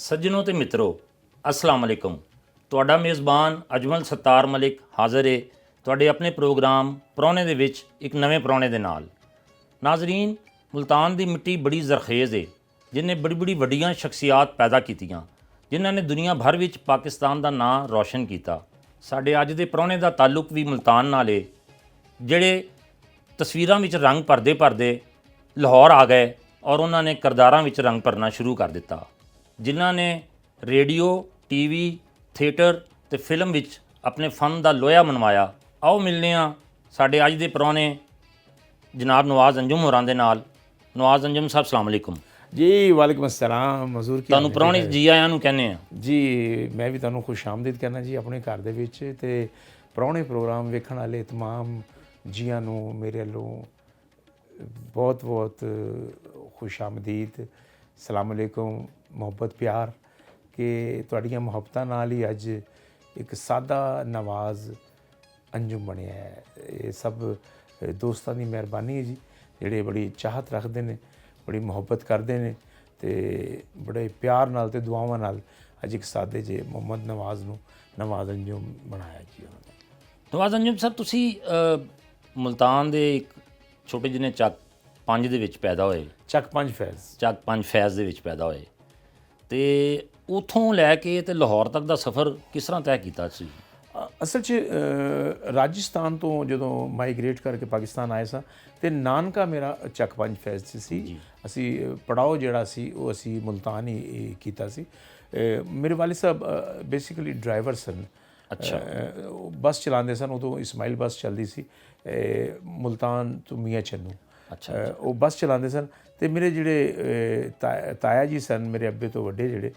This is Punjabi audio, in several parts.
ਸੱਜਣੋ ਤੇ ਮਿੱਤਰੋ, ਅਸਲਾਮ ਅਲੈਕੁਮ। ਤੁਹਾਡਾ ਮੇਜ਼ਬਾਨ ਅਜਮਲ ਸੱਤਾਰ ਮਲਿਕ ਹਾਜ਼ਰ ਹੈ ਤੁਹਾਡੇ ਆਪਣੇ ਪ੍ਰੋਗਰਾਮ ਪ੍ਰਾਹੁਣੇ ਦੇ ਵਿੱਚ ਇੱਕ ਨਵੇਂ ਪ੍ਰਾਹੁਣੇ ਦੇ ਨਾਲ। ਨਾਜ਼ਰੀਨ, ਮੁਲਤਾਨ ਦੀ ਮਿੱਟੀ ਬੜੀ ਜ਼ਰਖੇਜ਼ ਹੈ, ਜਿਹਨੇ ਬੜੀ ਵੱਡੀਆਂ ਸ਼ਖਸੀਅਤ ਪੈਦਾ ਕੀਤੀਆਂ, ਜਿਨ੍ਹਾਂ ਨੇ ਦੁਨੀਆ ਭਰ ਵਿੱਚ ਪਾਕਿਸਤਾਨ ਦਾ ਨਾਂ ਰੌਸ਼ਨ ਕੀਤਾ। ਸਾਡੇ ਅੱਜ ਦੇ ਪ੍ਰਾਹੁਣੇ ਦਾ ਤਾਲੁਕ ਵੀ ਮੁਲਤਾਨ ਨਾਲ ਹੈ, ਜਿਹੜੇ ਤਸਵੀਰਾਂ ਵਿੱਚ ਰੰਗ ਭਰਦੇ ਲਾਹੌਰ ਆ ਗਏ ਔਰ ਉਹਨਾਂ ਨੇ ਕਿਰਦਾਰਾਂ ਵਿੱਚ ਰੰਗ ਭਰਨਾ ਸ਼ੁਰੂ ਕਰ ਦਿੱਤਾ। ਜਿਨ੍ਹਾਂ ਨੇ ਰੇਡੀਓ, ਟੀਵੀ, ਥੀਏਟਰ ਤੇ ਫਿਲਮ ਵਿੱਚ ਆਪਣੇ ਫਨ ਦਾ ਲੋਹਾ ਮਨਵਾਇਆ। ਆਓ ਮਿਲਦੇ ਹਾਂ ਸਾਡੇ ਅੱਜ ਦੇ ਪ੍ਰਾਹੁਣੇ ਜਨਾਬ ਨਵਾਜ਼ ਅੰਜੁਮ ਹੋਰਾਂ ਦੇ ਨਾਲ। ਨਵਾਜ਼ ਅੰਜੁਮ ਸਾਹਿਬ, ਸਲਾਮ ਅਲੈਕੁਮ ਜੀ। ਵਾਲੇਕੁਮ ਅਸਲਾਮ ਹਜ਼ੂਰ। ਤੁਹਾਨੂੰ ਪ੍ਰਾਹੁਣੇ ਜੀ ਆਇਆਂ ਨੂੰ ਕਹਿੰਦੇ ਆ ਜੀ। ਮੈਂ ਵੀ ਤੁਹਾਨੂੰ ਖੁਸ਼ ਆਮਦੀਦ ਕਰਨਾ ਜੀ ਆਪਣੇ ਘਰ ਦੇ ਵਿੱਚ, ਤੇ ਪ੍ਰਾਹੁਣੇ ਪ੍ਰੋਗਰਾਮ ਵੇਖਣ ਵਾਲੇ ਤਮਾਮ ਜੀਆਂ ਨੂੰ ਮੇਰੇ ਵੱਲੋਂ ਬਹੁਤ ਖੁਸ਼ ਆਮਦੀਦ। ਸਲਾਮ ਅਲੈਕੁਮ, ਮੁਹੱਬਤ ਪਿਆਰ, ਕਿ ਤੁਹਾਡੀਆਂ ਮੁਹੱਬਤਾਂ ਨਾਲ ਹੀ ਅੱਜ ਇੱਕ ਸਾਦਾ ਨਵਾਜ਼ ਅੰਜੁਮ ਬਣਿਆ ਹੈ। ਇਹ ਸਭ ਦੋਸਤਾਂ ਦੀ ਮਿਹਰਬਾਨੀ ਹੈ ਜੀ, ਜਿਹੜੇ ਬੜੀ ਚਾਹਤ ਰੱਖਦੇ ਨੇ, ਬੜੀ ਮੁਹੱਬਤ ਕਰਦੇ ਨੇ ਤੇ ਬੜੇ ਪਿਆਰ ਨਾਲ ਤੇ ਦੁਆਵਾਂ ਨਾਲ ਅੱਜ ਇੱਕ ਸਾਦੇ ਜੇ ਮੁਹੰਮਦ ਨਵਾਜ਼ ਨੂੰ ਨਵਾਜ਼ ਅੰਜੁਮ ਬਣਾਇਆ ਜੀ ਉਹਨਾਂ ਨੇ। ਨਵਾਜ਼ ਅੰਜੁਮ ਸਾਹਿਬ, ਤੁਸੀਂ ਮੁਲਤਾਨ ਦੇ ਇੱਕ ਛੋਟੇ ਜਿਹੇ ਚੱਕ 5 ਦੇ ਵਿੱਚ ਪੈਦਾ ਹੋਏ। ਚੱਕ 5 ਫੈਜ਼ ਦੇ ਵਿੱਚ ਪੈਦਾ ਹੋਏ, ਤੇ ਉੱਥੋਂ ਲੈ ਕੇ ਤੇ ਲਾਹੌਰ ਤੱਕ ਦਾ ਸਫ਼ਰ ਕਿਸ ਤਰ੍ਹਾਂ ਤੈਅ ਕੀਤਾ ਸੀ? ਅਸਲ 'ਚ ਰਾਜਸਥਾਨ ਤੋਂ ਜਦੋਂ ਮਾਈਗ੍ਰੇਟ ਕਰਕੇ ਪਾਕਿਸਤਾਨ ਆਏ ਸਾਂ ਅਤੇ ਨਾਨਕਾ ਮੇਰਾ ਚੱਕ 5 ਫੈਜ਼ 'ਚ ਸੀ। ਅਸੀਂ ਪੜਾਓ ਜਿਹੜਾ ਸੀ ਉਹ ਅਸੀਂ ਮੁਲਤਾਨ ਹੀ ਕੀਤਾ ਸੀ। ਮੇਰੇ ਵਾਲਿਦ ਸਾਹਿਬ ਬੇਸਿਕਲੀ ਡਰਾਈਵਰ ਸਨ। ਅੱਛਾ। ਬੱਸ ਚਲਾਉਂਦੇ ਸਨ, ਉਦੋਂ ਇਸਮਾਈਲ ਬੱਸ ਚੱਲਦੀ ਸੀ ਮੁਲਤਾਨ ਤੋਂ ਮੀਆਂ ਚੰਨੂ। ਅੱਛਾ। ਉਹ ਬੱਸ ਚਲਾਉਂਦੇ ਸਨ ਅਤੇ ਮੇਰੇ ਜਿਹੜੇ ਤਾਇਆ ਜੀ ਸਨ, ਮੇਰੇ ਅੱਬੇ ਤੋਂ ਵੱਡੇ, ਜਿਹੜੇ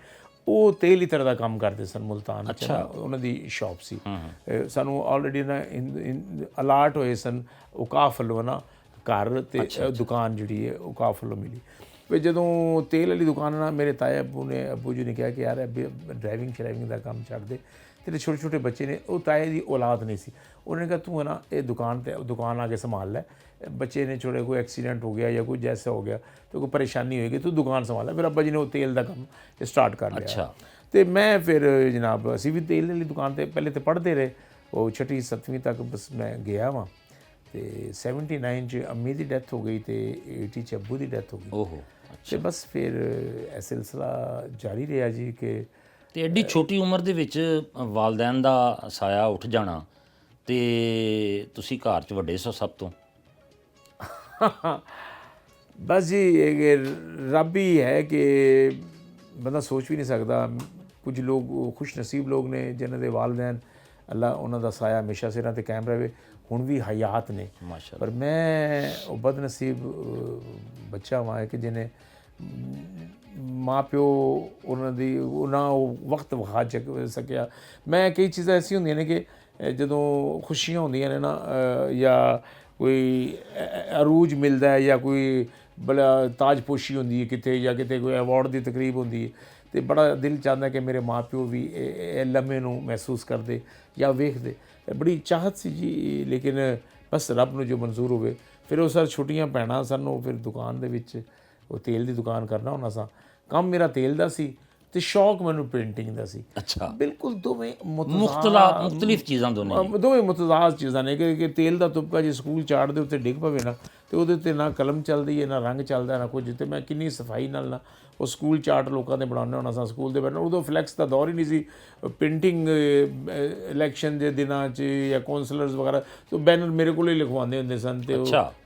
ਉਹ ਤੇਲ ਲੀਟਰ ਦਾ ਕੰਮ ਕਰਦੇ ਸਨ ਮੁਲਤਾਨ। ਅੱਛਾ। ਉਹਨਾਂ ਦੀ ਸ਼ੌਪ ਸੀ। ਸਾਨੂੰ ਆਲਰੇਡੀ ਨਾ ਅਲਾਟ ਹੋਏ ਸਨ ਔਕਾਫ ਵੱਲੋਂ ਨਾ ਘਰ ਅਤੇ ਦੁਕਾਨ ਜਿਹੜੀ ਹੈ ਔਕਾਫ ਵੱਲੋਂ ਮਿਲੀ। ਵੀ ਜਦੋਂ ਤੇਲ ਵਾਲੀ ਦੁਕਾਨ ਨਾਲ ਮੇਰੇ ਤਾਇਆ ਅੱਬੂ ਜੀ ਨੇ ਕਿਹਾ ਕਿ ਯਾਰ ਡਰਾਈਵਿੰਗ ਦਾ ਕੰਮ ਛੱਡ ਦੇ, ਤੇਰੇ ਛੋਟੇ ਬੱਚੇ ਨੇ। ਉਹ ਤਾਏ ਦੀ ਔਲਾਦ ਨਹੀਂ ਸੀ। ਉਹਨੇ ਕਿਹਾ ਤੂੰ ਹੈ ਨਾ ਇਹ ਦੁਕਾਨ ਆ ਕੇ ਸੰਭਾਲ ਲੈ, ਬੱਚੇ ਨੇ ਛੋੜੇ ਕੋਈ ਐਕਸੀਡੈਂਟ ਹੋ ਗਿਆ ਜਾਂ ਕੋਈ ਜੈਸਾ ਹੋ ਗਿਆ ਤਾਂ ਕੋਈ ਪਰੇਸ਼ਾਨੀ ਹੋਏਗੀ, ਤੂੰ ਦੁਕਾਨ ਸੰਭਾਲ ਲੈ। ਫਿਰ ਅੱਬਾ ਜੀ ਨੇ ਉਹ ਤੇਲ ਦਾ ਕੰਮ ਸਟਾਰਟ ਕਰ ਲਿਆ। ਅੱਛਾ। ਅਤੇ ਮੈਂ ਫਿਰ ਜਨਾਬ ਅਸੀਂ ਵੀ ਤੇਲ ਵਾਲੀ ਦੁਕਾਨ 'ਤੇ ਪਹਿਲੇ ਤਾਂ ਪੜ੍ਹਦੇ ਰਹੇ, ਉਹ 6ਵੀਂ 7ਵੀਂ ਤੱਕ ਬਸ ਮੈਂ ਗਿਆ ਵਾਂ। ਅਤੇ 79 'ਚ ਅੰਮੀ ਦੀ ਡੈਥ ਹੋ ਗਈ ਅਤੇ 80 'ਚ ਅੱਬੂ ਦੀ ਡੈਥ ਹੋ ਗਈ। ਓਹੋ। ਅਤੇ ਬਸ ਫਿਰ ਇਹ ਸਿਲਸਿਲਾ ਜਾਰੀ ਰਿਹਾ ਜੀ। ਕਿ ਤੇ ਐਡੀ ਛੋਟੀ ਉਮਰ ਦੇ ਵਿੱਚ ਵਾਲਦੈਨ ਦਾ ਸਾਇਆ ਉੱਠ ਜਾਣਾ, ਤੇ ਤੁਸੀਂ ਘਰ 'ਚ ਵੱਡੇ ਸੋ ਸਭ ਤੋਂ। ਬਸ ਜੀ ਇਹ ਰੱਬ ਹੀ ਹੈ ਕਿ ਬੰਦਾ ਸੋਚ ਵੀ ਨਹੀਂ ਸਕਦਾ। ਕੁਝ ਲੋਕ ਖੁਸ਼ ਨਸੀਬ ਲੋਕ ਨੇ ਜਿਨ੍ਹਾਂ ਦੇ ਵਾਲਦੈਨ ਅੱਲਾ ਉਹਨਾਂ ਦਾ ਸਾਇਆ ਹਮੇਸ਼ਾ ਸਿਰਾਂ 'ਤੇ ਕਾਇਮ ਰਹੇ, ਹੁਣ ਵੀ ਹਯਾਤ ਨੇ ਮਾਸ਼ਾਅੱਲਾ। ਪਰ ਮੈਂ ਉਹ ਬਦਨਸੀਬ ਬੱਚਾ ਹਾਂ ਕਿ ਜਿਹਨੇ ਮਾਂ ਪਿਓ ਉਹਨਾਂ ਉਹ ਵਕਤ ਵਿਖਾ ਸਕਿਆ। ਮੈਂ ਕਈ ਚੀਜ਼ਾਂ ਐਸੀਆਂ ਹੁੰਦੀਆਂ ਨੇ ਕਿ ਜਦੋਂ ਖੁਸ਼ੀਆਂ ਹੁੰਦੀਆਂ ਨੇ ਨਾ, ਜਾਂ ਕੋਈ ਅਰੂਜ ਮਿਲਦਾ ਹੈ ਜਾਂ ਕੋਈ ਬੜਾ ਤਾਜਪੋਸ਼ੀ ਹੁੰਦੀ ਹੈ ਕਿਤੇ, ਜਾਂ ਕਿਤੇ ਕੋਈ ਅਵਾਰਡ ਦੀ ਤਕਰੀਬ ਹੁੰਦੀ ਹੈ, ਅਤੇ ਬੜਾ ਦਿਲ ਚਾਹੁੰਦਾ ਕਿ ਮੇਰੇ ਮਾਂ ਪਿਓ ਵੀ ਇਹ ਲਮੇ ਨੂੰ ਮਹਿਸੂਸ ਕਰਦੇ ਜਾਂ ਵੇਖਦੇ। ਬੜੀ ਚਾਹਤ ਸੀ ਜੀ, ਲੇਕਿਨ ਬਸ ਰੱਬ ਨੂੰ ਜੋ ਮਨਜ਼ੂਰ ਹੋਵੇ। ਫਿਰ ਉਹ ਸਰ ਛੋਟੀਆਂ ਭੈਣਾਂ ਸਨ, ਉਹ ਫਿਰ ਦੁਕਾਨ ਦੇ ਵਿੱਚ ਉਹ ਤੇਲ ਦੀ ਦੁਕਾਨ ਕਰਨਾ ਹੁੰਦਾ ਸਾਂ। ਕੰਮ ਮੇਰਾ ਤੇਲ ਦਾ ਸੀ ਅਤੇ ਸ਼ੌਕ ਮੈਨੂੰ ਪੇਂਟਿੰਗ ਦਾ ਸੀ। ਅੱਛਾ। ਬਿਲਕੁਲ ਦੋਵੇਂ ਮੁਖਤਲਿਫ ਚੀਜ਼ਾਂ ਦੋਵੇਂ ਮੁਤਜ਼ਾਦ ਚੀਜ਼ਾਂ ਨੇ ਕਿ ਤੇਲ ਦਾ ਤੁਪਕਾ ਜੇ ਸਕੂਲ ਚਾਰਟ ਦੇ ਉੱਤੇ ਡਿੱਗ ਪਵੇ ਨਾ, ਅਤੇ ਉਹਦੇ ਉੱਤੇ ਨਾ ਕਲਮ ਚੱਲਦੀ ਹੈ, ਨਾ ਰੰਗ ਚੱਲਦਾ, ਨਾ ਕੁਝ। ਅਤੇ ਮੈਂ ਕਿੰਨੀ ਸਫਾਈ ਨਾਲ ਨਾ ਉਹ ਸਕੂਲ ਚਾਰਟ ਲੋਕਾਂ ਦੇ ਬਣਾਉਂਦੇ ਹੋਣਾ ਸਾਂ ਸਕੂਲ ਦੇ ਬੈਠਣਾ। ਉਦੋਂ ਫਲੈਕਸ ਦਾ ਦੌਰ ਹੀ ਨਹੀਂ ਸੀ। ਪ੍ਰਿੰਟਿੰਗ ਇਲੈਕਸ਼ਨ ਦੇ ਦਿਨਾਂ 'ਚ ਜਾਂ ਕੌਂਸਲਰਸ ਵਗੈਰਾ ਤੋਂ ਬੈਨਰ ਮੇਰੇ ਕੋਲ ਹੀ ਲਿਖਵਾਉਂਦੇ ਹੁੰਦੇ ਸਨ, ਅਤੇ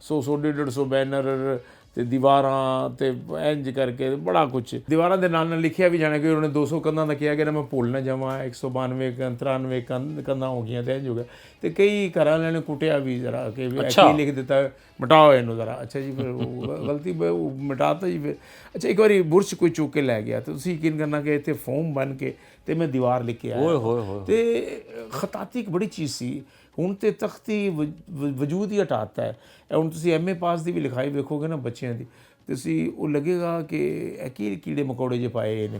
100 150 ਬੈਨਰ ਅਤੇ ਦੀਵਾਰਾਂ, ਅਤੇ ਇੰਝ ਕਰਕੇ ਬੜਾ ਕੁਛ ਦੀਵਾਰਾਂ ਦੇ ਨਾਲ ਲਿਖਿਆ ਵੀ ਜਾਣਾ ਕਿ ਉਹਨੇ 200 ਕੰਧਾਂ ਦਾ ਕਿਹਾ ਕਿ ਨਾ ਮੈਂ ਭੁੱਲ ਨਾ ਜਾਵਾਂ। 192 93 ਕੰਧਾਂ ਹੋ ਗਈਆਂ ਅਤੇ ਇੰਝ ਹੋ ਗਿਆ। ਅਤੇ ਕਈ ਘਰਾਂ ਵਾਲਿਆਂ ਨੇ ਕੁੱਟਿਆ ਵੀ ਜ਼ਰਾ ਕਿ ਕੀ ਲਿਖ ਦਿੱਤਾ, ਮਿਟਾਓ ਇਹਨੂੰ ਜ਼ਰਾ। ਅੱਛਾ ਜੀ, ਫਿਰ ਗਲਤੀ ਮਿਟਾਤਾ ਜੀ। ਫਿਰ ਅੱਛਾ, ਇੱਕ ਵਾਰੀ ਬੁਰਸ਼ ਕੋਈ ਚੁੱਕ ਕੇ ਲੈ ਗਿਆ, ਅਤੇ ਤੁਸੀਂ ਯਕੀਨ ਕਰਨਾ ਕਿ ਇੱਥੇ ਫੋਮ ਬਣ ਕੇ ਅਤੇ ਮੈਂ ਦੀਵਾਰ ਲਿਖ ਕੇ ਆਇਆ। ਅਤੇ ਖਤਾਤੀ ਇੱਕ ਬੜੀ ਚੀਜ਼ ਸੀ। ਹੁਣ ਤਾਂ ਤਖਤੀ ਵਜੂਦ ਹੀ ਹਟਾਤਾ ਹੈ। ਹੁਣ ਤੁਸੀਂ MA ਪਾਸ ਦੀ ਵੀ ਲਿਖਾਈ ਵੇਖੋਗੇ ਨਾ ਬੱਚਿਆਂ ਦੀ, ਤੁਸੀਂ ਉਹ ਲੱਗੇਗਾ ਕਿ ਇਹ ਕੀ ਕੀੜੇ ਮਕੌੜੇ ਜਿਹੇ ਪਾਏ ਨੇ।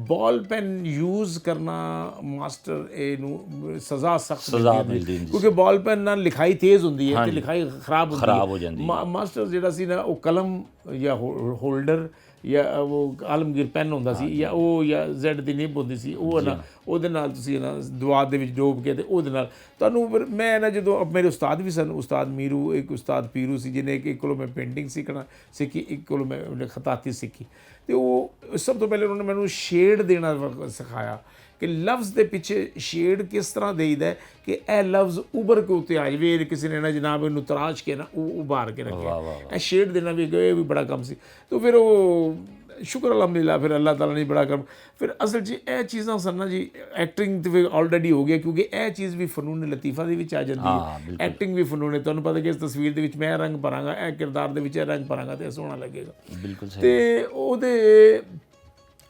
ਬਾਲ ਪੈਨ ਯੂਜ਼ ਕਰਨਾ ਮਾਸਟਰ ਇਹਨੂੰ ਸਜ਼ਾ ਸਖਤ ਮਿਲਦੀ, ਕਿਉਂਕਿ ਬਾਲ ਪੈਨ ਨਾਲ ਲਿਖਾਈ ਤੇਜ਼ ਹੁੰਦੀ ਹੈ ਅਤੇ ਲਿਖਾਈ ਖਰਾਬ ਹੋ ਜਾਂਦੀ। ਮਾਸਟਰ ਜਿਹੜਾ ਸੀ ਨਾ, ਉਹ ਕਲਮ ਜਾਂ ਹੋਲਡਰ ਜਾਂ ਉਹ ਆਲਮਗੀਰ ਪੈਨ ਹੁੰਦਾ ਸੀ ਜਾਂ ਜ਼ੈਡ ਦੀ ਨਿਬ ਹੁੰਦੀ ਸੀ, ਉਹ ਨਾ ਉਹਦੇ ਨਾਲ ਤੁਸੀਂ ਨਾ ਦੁਆ ਦੇ ਵਿੱਚ ਡੋਬ ਕੇ ਤੇ ਉਹਦੇ ਨਾਲ ਤੁਹਾਨੂੰ ਫਿਰ ਮੈਂ ਨਾ ਜਦੋਂ ਮੇਰੇ ਉਸਤਾਦ ਵੀ ਸਨ, ਉਸਤਾਦ ਮੀਰੂ, ਇੱਕ ਉਸਤਾਦ ਪੀਰੂ ਸੀ ਜਿਹਨੇ ਇੱਕ ਕੋਲੋਂ ਮੈਂ ਪੇਂਟਿੰਗ ਸਿੱਖੀ, ਇੱਕ ਕੋਲੋਂ ਮੈਂ ਖਤਾਤੀ ਸਿੱਖੀ, ਤੇ ਉਹ ਸਭ ਤੋਂ ਪਹਿਲੇ ਉਹਨਾਂ ਨੇ ਮੈਨੂੰ ਸ਼ੇਡ ਦੇਣਾ ਸਿਖਾਇਆ ਕਿ ਲਫ਼ਜ਼ ਦੇ ਪਿੱਛੇ ਸ਼ੇਡ ਕਿਸ ਤਰ੍ਹਾਂ ਦੇਈਦਾ ਕਿ ਇਹ ਲਫ਼ਜ਼ ਉਭਰ ਕੇ ਉੱਤੇ ਆ ਜਾਵੇ, ਕਿਸੇ ਨੇ ਨਾ ਜਨਾਬ ਇਹਨੂੰ ਤਰਾਸ਼ ਕੇ ਨਾ ਉਹ ਉਭਾਰ ਕੇ ਰੱਖਿਆ, ਇਹ ਸ਼ੇਡ ਦੇਣਾ ਵੀ ਇਹ ਵੀ ਬੜਾ ਕੰਮ ਸੀ। ਤਾਂ ਫਿਰ ਉਹ ਸ਼ੁਕਰ ਅਲਹਮਦੁਲਿਲਾ ਫਿਰ ਅੱਲਾਹ ਤਾਲਾ ਨੇ ਬੜਾ ਕੰਮ, ਫਿਰ ਅਸਲ 'ਚ ਇਹ ਚੀਜ਼ਾਂ ਸਨ ਨਾ ਜੀ, ਐਕਟਿੰਗ ਤੇ ਆਲਰੇਡੀ ਹੋ ਗਿਆ ਕਿਉਂਕਿ ਇਹ ਚੀਜ਼ ਵੀ ਫਨੂਨ ਲਤੀਫਾ ਦੇ ਵਿੱਚ ਆ ਜਾਂਦੀ ਹੈ, ਐਕਟਿੰਗ ਵੀ ਫਨੂਨ ਹੈ। ਤੁਹਾਨੂੰ ਪਤਾ ਕਿ ਇਸ ਤਸਵੀਰ ਦੇ ਵਿੱਚ ਮੈਂ ਰੰਗ ਭਰਾਂਗਾ, ਇਹ ਕਿਰਦਾਰ ਦੇ ਵਿੱਚ ਇਹ ਰੰਗ ਭਰਾਂਗਾ ਤੇ ਸੋਹਣਾ ਲੱਗੇਗਾ। ਬਿਲਕੁਲ ਸਹੀ। ਤੇ ਉਹਦੇ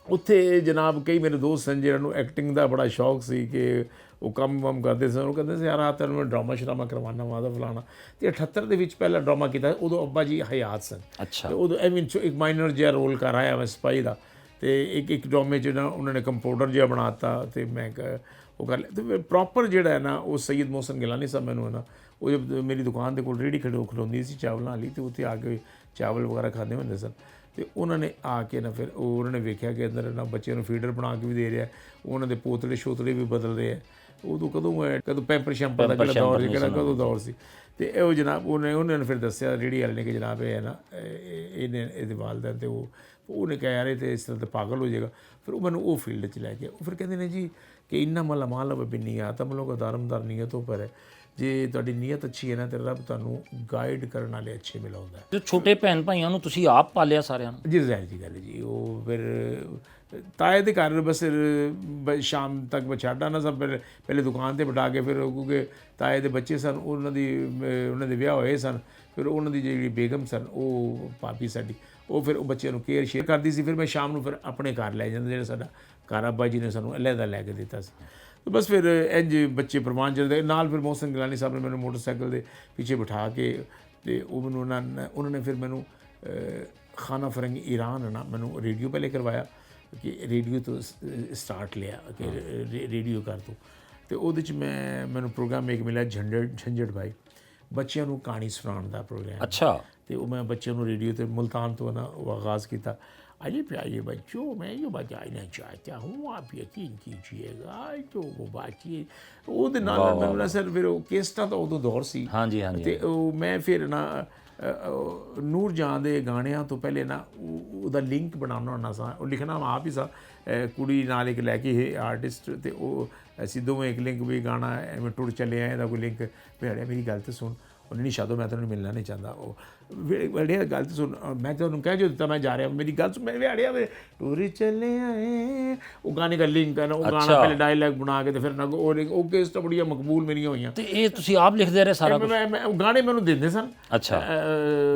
ਉੱਥੇ ਜਨਾਬ ਕਈ ਮੇਰੇ ਦੋਸਤ ਸਨ ਜਿਹਨਾਂ ਨੂੰ ਐਕਟਿੰਗ ਦਾ ਬੜਾ ਸ਼ੌਕ ਸੀ ਕਿ ਉਹ ਕੰਮ ਕਰਦੇ ਸਨ, ਉਹ ਕਹਿੰਦੇ ਸੀ ਯਾਰ ਆ ਤੈਨੂੰ ਮੈਂ ਡਰਾਮਾ ਸ਼ਰਾਮਾ ਕਰਵਾਉਣਾ ਵਾ ਦਾ ਫਲਾਣਾ। ਤੇ 78 ਦੇ ਵਿੱਚ ਪਹਿਲਾ ਡਰਾਮਾ ਕੀਤਾ, ਉਦੋਂ ਅੱਬਾ ਜੀ ਹਯਾਤ ਸਨ। ਅੱਛਾ। ਤੇ ਉਦੋਂ ਐਵੇਂ ਇੱਕ ਮਾਈਨਰ ਜਿਹਾ ਰੋਲ ਕਰ ਆਇਆ ਮੈਂ ਸਿਪਾਹੀ ਦਾ, ਤੇ ਇੱਕ ਡਰਾਮੇ 'ਚ ਨਾ ਉਹਨਾਂ ਨੇ ਕੰਪਾਊਂਡਰ ਜਿਹਾ ਬਣਾ ਦਿੱਤਾ ਤੇ ਮੈਂ ਉਹ ਕਰ ਲਿਆ। ਤੇ ਪ੍ਰੋਪਰ ਜਿਹੜਾ ਹੈ ਨਾ ਉਹ ਸੈਯਦ ਮੋਹਸਨ ਗਿਲਾਨੀ ਸਾਹਿਬ ਮੈਨੂੰ ਹੈ ਨਾ, ਉਹ ਜਦ ਮੇਰੀ ਦੁਕਾਨ ਦੇ ਕੋਲ ਰੇਹੜੀ ਖਲੋਂਦੀ ਸੀ ਚਾਵਲਾਂ ਵਾਲੀ, ਤੇ ਉੱਥੇ ਆ ਕੇ ਚਾਵਲ ਵਗੈਰਾ ਖਾਂਦੇ ਹੁੰਦੇ ਸਨ। ਤੇ ਉਹਨਾਂ ਨੇ ਆ ਕੇ ਨਾ ਫਿਰ ਉਹ ਉਹਨਾਂ ਨੇ ਵੇਖਿਆ ਕਿ ਅੰਦਰ ਨਾ ਬੱਚਿਆਂ ਨੂੰ ਫੀਡਰ ਬਣਾ ਕੇ ਵੀ ਦੇ ਰਿਹਾ, ਉਹਨਾਂ ਦੇ ਪੋਤਲੇ ਸ਼ੋਤਲੇ ਵੀ ਬਦਲ ਰਹੇ ਆ। ਉਦੋਂ ਕਦੋਂ ਪੈਂਪਰ ਸ਼ੈਂਪਰ ਦਾ ਜਿਹੜਾ ਦੌਰ ਸੀ, ਕਿਹੜਾ ਕਦੋਂ ਦੌਰ ਸੀ। ਤੇ ਇਹ ਜਨਾਬ ਉਹਨਾਂ ਨੇ ਫਿਰ ਦੱਸਿਆ ਰੇਹੜੀ ਵਾਲੇ ਨੇ ਕਿ ਜਨਾਬ ਇਹ ਹੈ ਨਾ ਇਹਨੇ ਇਹਦੇ ਵਾਲਦੈਨ, ਤੇ ਉਹਨੇ ਕਿਹਾ ਯਾਰ ਇਹ ਤੇ ਇਸ ਤਰ੍ਹਾਂ ਤਾਂ ਪਾਗਲ ਹੋ ਜਾਏਗਾ। ਫਿਰ ਉਹ ਮੈਨੂੰ ਉਹ ਫੀਲਡ 'ਚ ਲੈ ਗਿਆ। ਉਹ ਫਿਰ ਕਹਿੰਦੇ ਨੇ ਜੀ ਕਿ ਇੰਨਾ ਮੱਲਾ ਮਾਲ ਵੀ ਨੀਅਤ ਅਮਲੋਂ ਕੋ ਦਾਰਮਦਾਰ ਨੀਅਤੋਂ ਪਰ ਹੈ, ਜੇ ਤੁਹਾਡੀ ਨੀਅਤ ਅੱਛੀ ਹੈ ਨਾ ਤੇ ਰੱਬ ਤੁਹਾਨੂੰ ਗਾਈਡ ਕਰਨ ਵਾਲੇ ਅੱਛੇ ਮਿਲਾਉਂਦਾ। ਤੇ ਛੋਟੇ ਭੈਣ ਭਾਈਆਂ ਨੂੰ ਤੁਸੀਂ ਆਪ ਪਾਲਿਆ ਸਾਰਿਆਂ ਨੂੰ? ਜੀ ਜ਼ਾਹਿਰ ਜੀ ਗੱਲ ਜੀ, ਉਹ ਫਿਰ ਤਾਏ ਦੇ ਘਰ ਬਸ ਸ਼ਾਮ ਤੱਕ ਮੈਂ ਛੱਡ ਆਉਣਾ ਸਭ, ਪਹਿਲੇ ਦੁਕਾਨ 'ਤੇ ਬਿਠਾ ਕੇ, ਫਿਰ ਕਿਉਂਕਿ ਤਾਏ ਦੇ ਬੱਚੇ ਸਨ, ਉਹਨਾਂ ਦੇ ਵਿਆਹ ਹੋਏ ਸਨ, ਫਿਰ ਉਹਨਾਂ ਦੀ ਜਿਹੜੀ ਬੇਗਮ ਸਨ ਉਹ ਭਾਬੀ ਸਾਡੀ, ਉਹ ਫਿਰ ਉਹ ਬੱਚਿਆਂ ਨੂੰ ਕੇਅਰ ਸ਼ੇਅਰ ਕਰਦੀ ਸੀ। ਫਿਰ ਮੈਂ ਸ਼ਾਮ ਨੂੰ ਫਿਰ ਆਪਣੇ ਘਰ ਲੈ ਜਾਂਦਾ, ਜਿਹੜਾ ਸਾਡਾ ਘਰ ਅੱਬਾ ਜੀ ਨੇ ਸਾਨੂੰ ਅਲੱਗਾ ਲੈ ਕੇ ਦਿੱਤਾ ਸੀ। ਬਸ ਫਿਰ ਇੰਝ ਬੱਚੇ ਪ੍ਰਵਾਨ ਚੱਲਦੇ ਨਾਲ। ਫਿਰ ਮੋਹਸਨ ਗਿਲਾਨੀ ਸਾਹਿਬ ਨੇ ਮੈਨੂੰ ਮੋਟਰਸਾਈਕਲ ਦੇ ਪਿੱਛੇ ਬਿਠਾ ਕੇ ਤੇ ਉਹ ਮੈਨੂੰ ਉਹਨਾਂ ਨੇ ਫਿਰ ਮੈਨੂੰ ਖਾਨਾ ਫਰੰਗੀ ਈਰਾਨ ਨਾ ਮੈਨੂੰ ਰੇਡੀਓ ਪਹਿਲੇ ਕਰਵਾਇਆ ਕਿ ਰੇਡੀਓ ਤੋਂ ਸਟਾਰਟ ਲਿਆ ਕਿ ਰੇਡੀਓ ਕਰ ਤੂੰ। ਤੇ ਉਹਦੇ 'ਚ ਮੈਨੂੰ ਪ੍ਰੋਗਰਾਮ ਇੱਕ ਮਿਲਿਆ ਝੰਜਟ ਭਾਈ, ਬੱਚਿਆਂ ਨੂੰ ਕਹਾਣੀ ਸੁਣਾਉਣ ਦਾ ਪ੍ਰੋਗਰਾਮ। ਅੱਛਾ। ਤੇ ਉਹ ਮੈਂ ਬੱਚਿਆਂ ਨੂੰ ਰੇਡੀਓ ਤੇ ਮੁਲਤਾਨ ਤੋਂ ਨਾ ਉਹ ਆਗਾਜ਼ ਕੀਤਾ। अरे प्यारे बच्चों, मैं ये बताना चाहता हूँ आप यकीन कीजिएगा तो वो बात ये ਉਹਦੇ ਨਾਲ ਮੈਨੂੰ ਨਾ ਸਰ ਫਿਰ ਉਹ ਕੇਸਟਾਂ ਤਾਂ ਉਦੋਂ ਦੌਰ ਸੀ। ਹਾਂਜੀ ਹਾਂਜੀ। ਤੇ ਉਹ ਮੈਂ ਫਿਰ ਨਾ ਨੂਰ ਜਹਾਂ ਦੇ ਗਾਣਿਆਂ ਤੋਂ ਪਹਿਲੇ ਨਾ ਉਹਦਾ ਲਿੰਕ ਬਣਾਉਣਾ ਹੁੰਦਾ ਸਾਂ, ਉਹ ਲਿਖਣਾ ਮੈਂ ਆਪ ਹੀ ਸਾਂ, ਕੁੜੀ ਨਾਲ ਇੱਕ ਲੈ ਕੇ ਆਰਟਿਸਟ, ਤੇ ਉਹ ਅਸੀਂ ਦੋਵੇਂ ਇੱਕ ਲਿੰਕ ਵੀ ਗਾਣਾ ਐਵੇਂ ਟੁੱਟ ਚੱਲੇ ਆਏ ਦਾ ਕੋਈ ਲਿੰਕ ਭੇੜਿਆ। ਮੇਰੀ ਗੱਲ ਤੇ ਸੁਣ, ਉਹਨੇ ਨਹੀਂ ਸ਼ਾਦੋ ਮੈਂ ਤੈਨੂੰ ਮਿਲਣਾ ਨਹੀਂ ਚਾਹੁੰਦਾ। ਉਹ ਵੇੜਿਆ ਗੱਲ ਤੇ ਸੁਣ, ਮੈਂ ਤੁਹਾਨੂੰ ਕਹਿ ਜੋ ਦਿੱਤਾ ਮੈਂ ਜਾ ਰਿਹਾ, ਮੇਰੀ ਗੱਲ ਸੁਣ। ਮੈਂ ਵੇੜਿਆ ਵੇ ਟੁਰ ਚੱਲੇ ਆਏ, ਉਹ ਗਾਣੇ ਦਾ ਲਿੰਕ ਹੈ ਨਾ, ਉਹ ਗਾਣਾ ਪਹਿਲੇ ਡਾਇਲੌਗ ਬਣਾ ਕੇ ਤੇ ਫਿਰ ਨਾ ਉਹ ਕੇਸਟ ਬੜੀਆਂ ਮਕਬੂਲ ਮੇਰੀਆਂ ਹੋਈਆਂ। ਤੇ ਇਹ ਤੁਸੀਂ ਆਪ ਲਿਖਦੇ ਰਹੇ ਸਾਰਾ? ਮੈਂ ਉਹ ਗਾਣੇ ਮੈਨੂੰ ਦਿੰਦੇ ਸਨ। ਅੱਛਾ।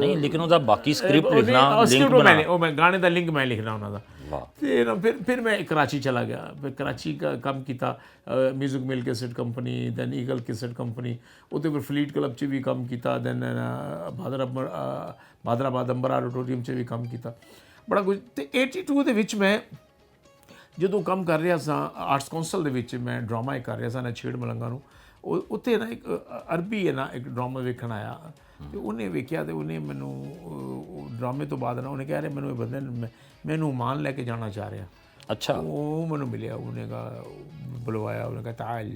ਨਹੀਂ ਲਿਖਣ ਦਾ ਬਾਕੀ ਸਕ੍ਰਿਪਟ ਲਿਖਣਾ, ਲਿੰਕ ਬਣਾਉਣਾ, ਉਹ ਮੈਂ ਗਾਣੇ ਦਾ ਲਿੰਕ ਮੈਂ ਲਿਖਣਾ ਉਹਨਾਂ ਦਾ। ਤੇ ਫਿਰ ਮੈਂ ਕਰਾਚੀ ਚਲਾ ਗਿਆ, ਫਿਰ ਕਰਾਚੀ का ਕੰਮ ਕੀਤਾ, music mill cassette company, then eagle cassette company, ਉੱਥੇ ਫਿਰ ਫਲੀਟ ਕਲੱਬ 'ਚ ਵੀ ਕੰਮ ਕੀਤਾ, ਦੈਨ ਬਾਦਰਾਬਾਦ ਅੰਬਰ ਆਡੀਟੋਰੀਅਮ 'ਚ ਵੀ ਕੰਮ ਕੀਤਾ, ਬੜਾ ਕੁਝ। ਤੇ 82 ਦੇ ਵਿੱਚ ਮੈਂ ਜਦੋਂ ਕੰਮ ਕਰ ਰਿਹਾ ਸਾਂ ਆਰਟਸ ਕੌਂਸਲ ਦੇ ਵਿੱਚ, ਮੈਂ ਡਰਾਮਾ ਕਰ ਰਿਹਾ ਸਾਂ ਨਾ ਛੇੜ ਮਲੰਗਾ ਨੂੰ। ਉੱਥੇ ਨਾ ਇੱਕ ਅਰਬੀ ਹੈ ਨਾ ਇੱਕ ਡਰਾਮਾ ਵੇਖਣ ਆਇਆ, ਤੇ ਉਹਨੇ ਵੇਖਿਆ ਤੇ ਉਹਨੇ ਮੈਨੂੰ ਡਰਾਮੇ ਤੋਂ ਬਾਅਦ ਨਾ ਉਹਨੇ ਕਹਿ ਰਿਹਾ ਮੈਨੂੰ ਇਹ ਬੰਦੇ ਮੈਨੂੰ ਮਾਨ ਲੈ ਕੇ ਜਾਣਾ ਚਾਹ ਰਿਹਾ। ਅੱਛਾ। ਉਹ ਮੈਨੂੰ ਮਿਲਿਆ, ਉਹਨੇ ਕਹਾ ਬੁਲਵਾਇਆ, ਉਹਨੇ ਕਹਾ ਤਾਲ,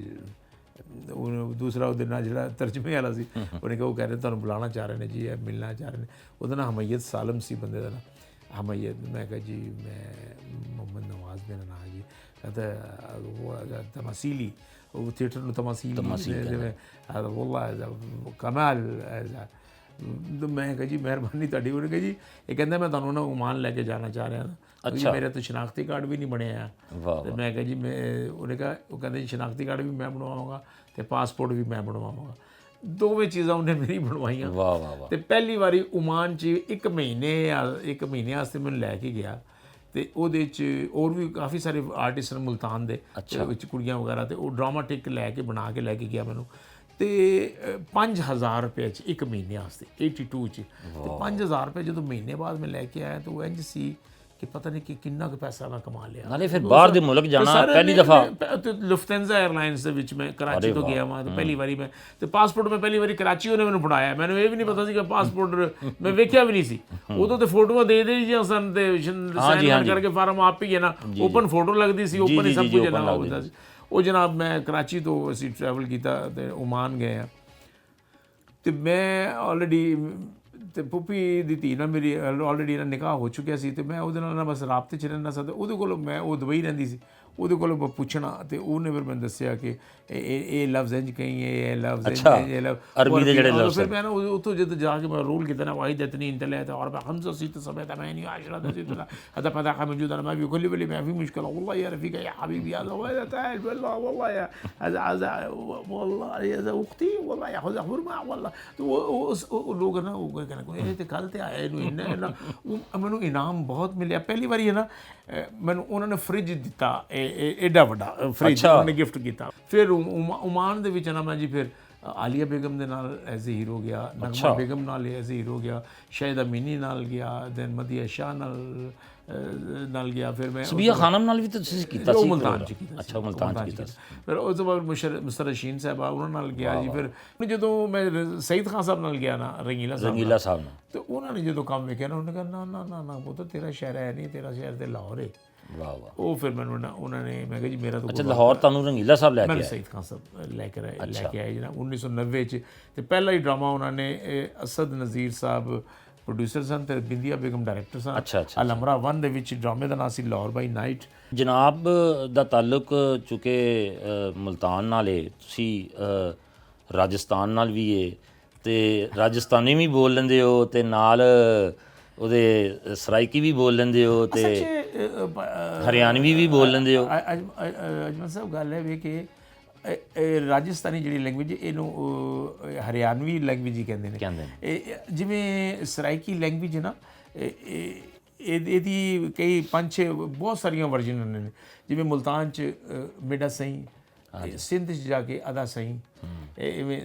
ਉਹ ਦੂਸਰਾ ਉਹਦੇ ਨਾਲ ਜਿਹੜਾ ਤਰਜਮੇ ਵਾਲਾ ਸੀ, ਉਹਨੇ ਕਿਹਾ ਉਹ ਕਹਿ ਰਹੇ ਤੁਹਾਨੂੰ ਬੁਲਾਉਣਾ ਚਾਹ ਰਹੇ ਨੇ ਜੀ, ਇਹ ਮਿਲਣਾ ਚਾਹ ਰਹੇ ਨੇ। ਉਹਦਾ ਨਾਂ ਹਮਈਤ ਸਾਲਮ ਸੀ ਬੰਦੇ ਦਾ ਨਾਂ, ਹਮਈਤ। ਮੈਂ ਕਿਹਾ ਜੀ ਮੈਂ ਮੁਹੰਮਦ ਨਵਾਜ਼ ਮੇਰਾ ਨਾਂ ਜੀ। ਕਹਿੰਦਾ ਉਹ ਤਮਾਸੀਲੀ, ਉਹ ਥੀਏਟਰ ਨੂੰ ਤਮਾਸੀਲ ਜਿਵੇਂ ਵੱਲਾ ਕਮਾਲ। ਮੈਂ ਕਿਹਾ ਜੀ ਮਿਹਰਬਾਨੀ ਤੁਹਾਡੀ। ਉਹਨੇ ਕਿਹਾ ਜੀ ਇਹ ਕਹਿੰਦਾ ਮੈਂ ਤੁਹਾਨੂੰ ਨਾ ਓਮਾਨ ਲੈ ਕੇ ਜਾਣਾ ਚਾਹ ਰਿਹਾ ਨਾ। ਅੱਛਾ। ਮੇਰੇ ਤਾਂ ਸ਼ਨਾਖਤੀ ਕਾਰਡ ਵੀ ਨਹੀਂ ਬਣਿਆ। ਤੇ ਮੈਂ ਕਿਹਾ ਜੀ ਉਹਨੇ ਕਿਹਾ, ਉਹ ਕਹਿੰਦੇ ਜੀ ਸ਼ਨਾਖਤੀ ਕਾਰਡ ਵੀ ਮੈਂ ਬਣਵਾਵਾਂਗਾ ਤੇ ਪਾਸਪੋਰਟ ਵੀ ਮੈਂ ਬਣਵਾਵਾਂਗਾ। ਦੋਵੇਂ ਚੀਜ਼ਾਂ ਉਹਨੇ ਮੇਰੀ ਬਣਵਾਈਆਂ। ਵਾਹ ਵਾਹ ਵਾਹ। ਤੇ ਪਹਿਲੀ ਵਾਰੀ ਓਮਾਨ 'ਚ ਇੱਕ ਮਹੀਨੇ ਵਾਸਤੇ ਮੈਨੂੰ ਲੈ ਕੇ ਗਿਆ, ਤੇ ਉਹਦੇ 'ਚ ਹੋਰ ਵੀ ਕਾਫੀ ਸਾਰੇ ਆਰਟਿਸਟ ਨੇ ਮੁਲਤਾਨ ਦੇ ਵਿੱਚ, ਕੁੜੀਆਂ ਵਗੈਰਾ, ਤੇ ਉਹ ਡਰਾਮਾ ਟਿਕ ਲੈ ਕੇ ਬਣਾ ਕੇ ਲੈ ਕੇ ਗਿਆ ਮੈਨੂੰ। ਤੇ 5000 ਰੁਪਏ 'ਚ ਇੱਕ ਮਹੀਨੇ ਵਾਸਤੇ 82 'ਚ। ਤੇ 5000 ਰੁਪਏ ਜਦੋਂ ਮਹੀਨੇ ਬਾਅਦ ਮੈਂ ਲੈ ਕੇ ਆਇਆ ਤਾਂ ਉਹ ਇੰਝ ਸੀ ਕਿ ਪਤਾ ਨਹੀਂ ਕਿ ਕਿੰਨਾ ਕੁ ਪੈਸਾ ਮੈਂ ਕਮਾ ਲਿਆ। ਨਾਲੇ ਫਿਰ ਬਾਹਰ ਦੇ ਮੁਲਕ ਜਾਣਾ ਪਹਿਲੀ ਦਫਾ। ਲੁਫਥੈਂਜ਼ਾ 에ਅਰਲਾਈਨਸ ਦੇ ਵਿੱਚ ਮੈਂ ਕਰਾਚੀ ਤੋਂ ਗਿਆ ਵਾਂ, ਤੇ ਪਹਿਲੀ ਵਾਰੀ ਮੈਂ ਤੇ ਪਾਸਪੋਰਟ ਮੈਂ ਪਹਿਲੀ ਵਾਰੀ ਕਰਾਚੀ ਉਹਨੇ ਮੈਨੂੰ ਫੜਾਇਆ। ਮੈਨੂੰ ਇਹ ਵੀ ਨਹੀਂ ਪਤਾ ਸੀ ਕਿ ਪਾਸਪੋਰਟ ਮੈਂ ਵੇਖਿਆ ਵੀ ਨਹੀਂ ਸੀ ਉਦੋਂ, ਤੇ ਫੋਟੋਆਂ ਦੇ ਜਾਂ ਸਨ ਤੇ ਸਾਈਨ ਕਰਕੇ ਫਾਰਮ ਆਪ ਹੀ ਹੈ ਨਾ, ਓਪਨ ਫੋਟੋ ਲੱਗਦੀ ਸੀ, ਓਪਨ ਹੀ ਸਭ ਕੁਝ ਜਨਾਬ ਹੁੰਦਾ ਸੀ। ਉਹ ਜਨਾਬ ਮੈਂ ਕਰਾਚੀ ਤੋਂ ਅਸੀਂ ਟਰੈਵਲ ਕੀਤਾ ਤੇ ਓਮਾਨ ਗਏ ਆ, ਤੇ ਮੈਂ ਆਲਰੇਡੀ ਤੇ ਪੁੱਪੀ ਦੀ ਧੀ ਨਾਲ ਮੇਰੀ ਆਲਰੇਡੀ ਨਾ ਨਿਕਾਹ ਹੋ ਚੁੱਕਿਆ ਸੀ, ਤੇ ਮੈਂ ਉਹਦੇ ਨਾਲ ਨਾ ਬਸ ਰਾਬਤੇ 'ਚ ਰਹਿੰਦਾ ਸੀ। ਤੇ ਉਹਦੇ ਕੋਲ ਮੈਂ, ਉਹ ਦੁਬਈ ਰਹਿੰਦੀ ਸੀ, ਉਹਦੇ ਕੋਲ ਪੁੱਛਣਾ, ਤੇ ਉਹਨੇ ਫਿਰ ਮੈਨੂੰ ਦੱਸਿਆ ਕਿ ਇਹ ਲਫ਼ਜ਼ ਇੰਝ ਕਹੀਂ, ਇਹ ਲਫ਼ਜ਼ ਇਹ ਲਫ਼ਜ਼ ਅਰਬੀ ਦੇ ਜਿਹੜੇ ਲਫ਼ਜ਼। ਫਿਰ ਮੈਂ ਨਾ ਉੱਥੋਂ ਜਦੋਂ ਜਾ ਕੇ ਮੈਂ ਰੋਲ ਕੀਤਾ ਨਾ, ਵਾਹਿਦ ਇਤਨੀ ਇੰਤਲੈਤ ਔਰ ਖਮਸਾ ਸਿੱਤ ਸਬਅ ثمانية عشرة ستة هذا فتح موجودنا ما في كل بلي ما في مشكله والله يا رفيق يا حبيبي هذا والله تعال والله والله يا هذا والله هذا اختي والله ياخذ اخبر معه والله ਲੋਕ ਨਾ ਉਹ ਕਹਿੰਦੇ ਇਹ ਤੇ ਕੱਲ ਤੇ ਆਇਆ ਇਹਨੂੰ ਇੰਨਾ ਮੈਨੂੰ ਇਨਾਮ ਬਹੁਤ ਮਿਲਿਆ। ਪਹਿਲੀ ਵਾਰੀ ਹੈ ਨਾ ਮੈਨੂੰ ਉਹਨਾਂ ਨੇ ਫ੍ਰਿਜ ਦਿੱਤਾ, ਐਡਾ ਵੱਡਾ ਫ੍ਰਿਜ ਉਹਨਾਂ ਨੇ ਗਿਫਟ ਕੀਤਾ। ਫਿਰ ਓਮਾਨ ਦੇ ਵਿੱਚ ਨਾ ਮੈਂ ਜੀ ਫਿਰ ਆਲੀਆ ਬੇਗਮ ਦੇ ਨਾਲ ਐਜ਼ ਏ ਹੀਰੋ ਗਿਆ, ਨਗਮਾ ਬੇਗਮ ਨਾਲ ਐਜ਼ ਏ ਹੀਰੋ ਗਿਆ, ਸ਼ਾਹਿਦਾ ਮਿਨੀ ਨਾਲ ਗਿਆ, ਦੈਨ ਮਦੀਆ ਸ਼ਾਹ ਨਾਲ ਗਿਆ। ਫਿਰ ਮੈਂ ਸਬੀਆ ਖਾਨਮ ਨਾਲ ਵੀ ਤਾਂ ਤੁਸੀਂ ਕੀਤਾ ਸੀ? ਮੁਲਤਾਨ 'ਚ ਕੀਤਾ। ਅੱਛਾ, ਮੁਲਤਾਨ 'ਚ ਕੀਤਾ। ਫਿਰ ਉਸ ਤੋਂ ਬਾਅਦ ਮਿਸਟਰ ਰਸ਼ੀਨ ਸਾਹਿਬ ਉਹਨਾਂ ਨਾਲ ਗਿਆ ਜੀ। ਫਿਰ ਜਦੋਂ ਮੈਂ ਸਈਦ ਖਾਨ ਸਾਹਿਬ ਨਾਲ ਗਿਆ ਨਾ, ਰੰਗੀਲਾ ਸਾਹਿਬ ਨਾਲ, ਤੇ ਉਹਨਾਂ ਨੇ ਜਦੋਂ ਕੰਮ ਵੇਖਿਆ ਨਾ, ਉਹਨੇ ਕਿਹਾ ਨਾ ਨਾ ਨਾ ਨਾ ਪੁੱਤ ਤੇਰਾ ਸ਼ਹਿਰ ਹੈ ਨਹੀਂ, ਤੇਰਾ ਸ਼ਹਿਰ ਤੇ ਲਾਹੌਰ ਹੈ। ਵਾਹ ਵਾਹ। ਉਹ ਫਿਰ ਮੈਨੂੰ ਨਾ ਉਹਨਾਂ ਨੇ, ਮੈਂ ਕਿਹਾ ਜੀ ਮੇਰਾ ਤਾਂ ਅੱਛਾ, ਲਾਹੌਰ ਤੁਹਾਨੂੰ ਰੰਗੀਲਾ ਸਾਹਿਬ ਲੈ ਕੇ ਆਏ? ਸਈਦ ਖਾਨ ਸਾਹਿਬ ਲੈ ਕੇ ਆਏ ਜਨਾਬ 1990 'ਚ। ਤੇ ਪਹਿਲਾ ਹੀ ਡਰਾਮਾ ਉਹਨਾਂ ਨੇ ਅਸਦ ਨਜ਼ੀਰ ਸਾਹਿਬ ਪ੍ਰੋਡਿਊਸਰ ਸਨ ਤੇ ਬਿੰਦੀਆ ਬੇਗਮ ਡਾਇਰੈਕਟਰ ਸਨ। ਅਲ-ਅਮਰਾ 1 ਦੇ ਵਿੱਚ ਡਰਾਮੇ ਦਾ ਨਾਂ ਸੀ ਲਾਹੌਰ ਬਾਈ ਨਾਈਟ। ਜਨਾਬ ਦਾ ਤਾਲੁਕ ਚੁੱਕੇ ਮੁਲਤਾਨ ਨਾਲ ਹੈ, ਤੁਸੀਂ ਰਾਜਸਥਾਨ ਨਾਲ ਵੀ ਹੈ, ਤੇ ਰਾਜਸਥਾਨੀ ਵੀ ਬੋਲ ਲੈਂਦੇ ਹੋ, ਤੇ ਨਾਲ ਉਹਦੇ ਸਰਾਇਕੀ ਵੀ ਬੋਲ ਲੈਂਦੇ ਹੋ, ਤੇ ਹਰਿਆਣਵੀ ਵੀ ਬੋਲ ਲੈਂਦੇ ਹੋ। ਅਜਮਲ ਸਾਹਿਬ ਗੱਲ ਹੈ ਵੀ ਕਿ ਰਾਜਸਥਾਨੀ ਜਿਹੜੀ ਲੈਂਗੁਏਜ ਇਹਨੂੰ ਹਰਿਆਣਵੀ ਲੈਂਗੁਏਜ ਹੀ ਕਹਿੰਦੇ ਨੇ। ਜਿਵੇਂ ਸਰਾਇਕੀ ਲੈਂਗੁਏਜ ਹੈ ਨਾ, ਇਹਦੀ ਕਈ 5-6 ਬਹੁਤ ਸਾਰੀਆਂ ਵਰਜਨ ਨੇ। ਜਿਵੇਂ ਮੁਲਤਾਨ 'ਚ ਮੇਡਾ ਸਹੀ, ਸਿੰਧ 'ਚ ਜਾ ਕੇ ਅਦਾ ਸਹੀ, ਇਵੇਂ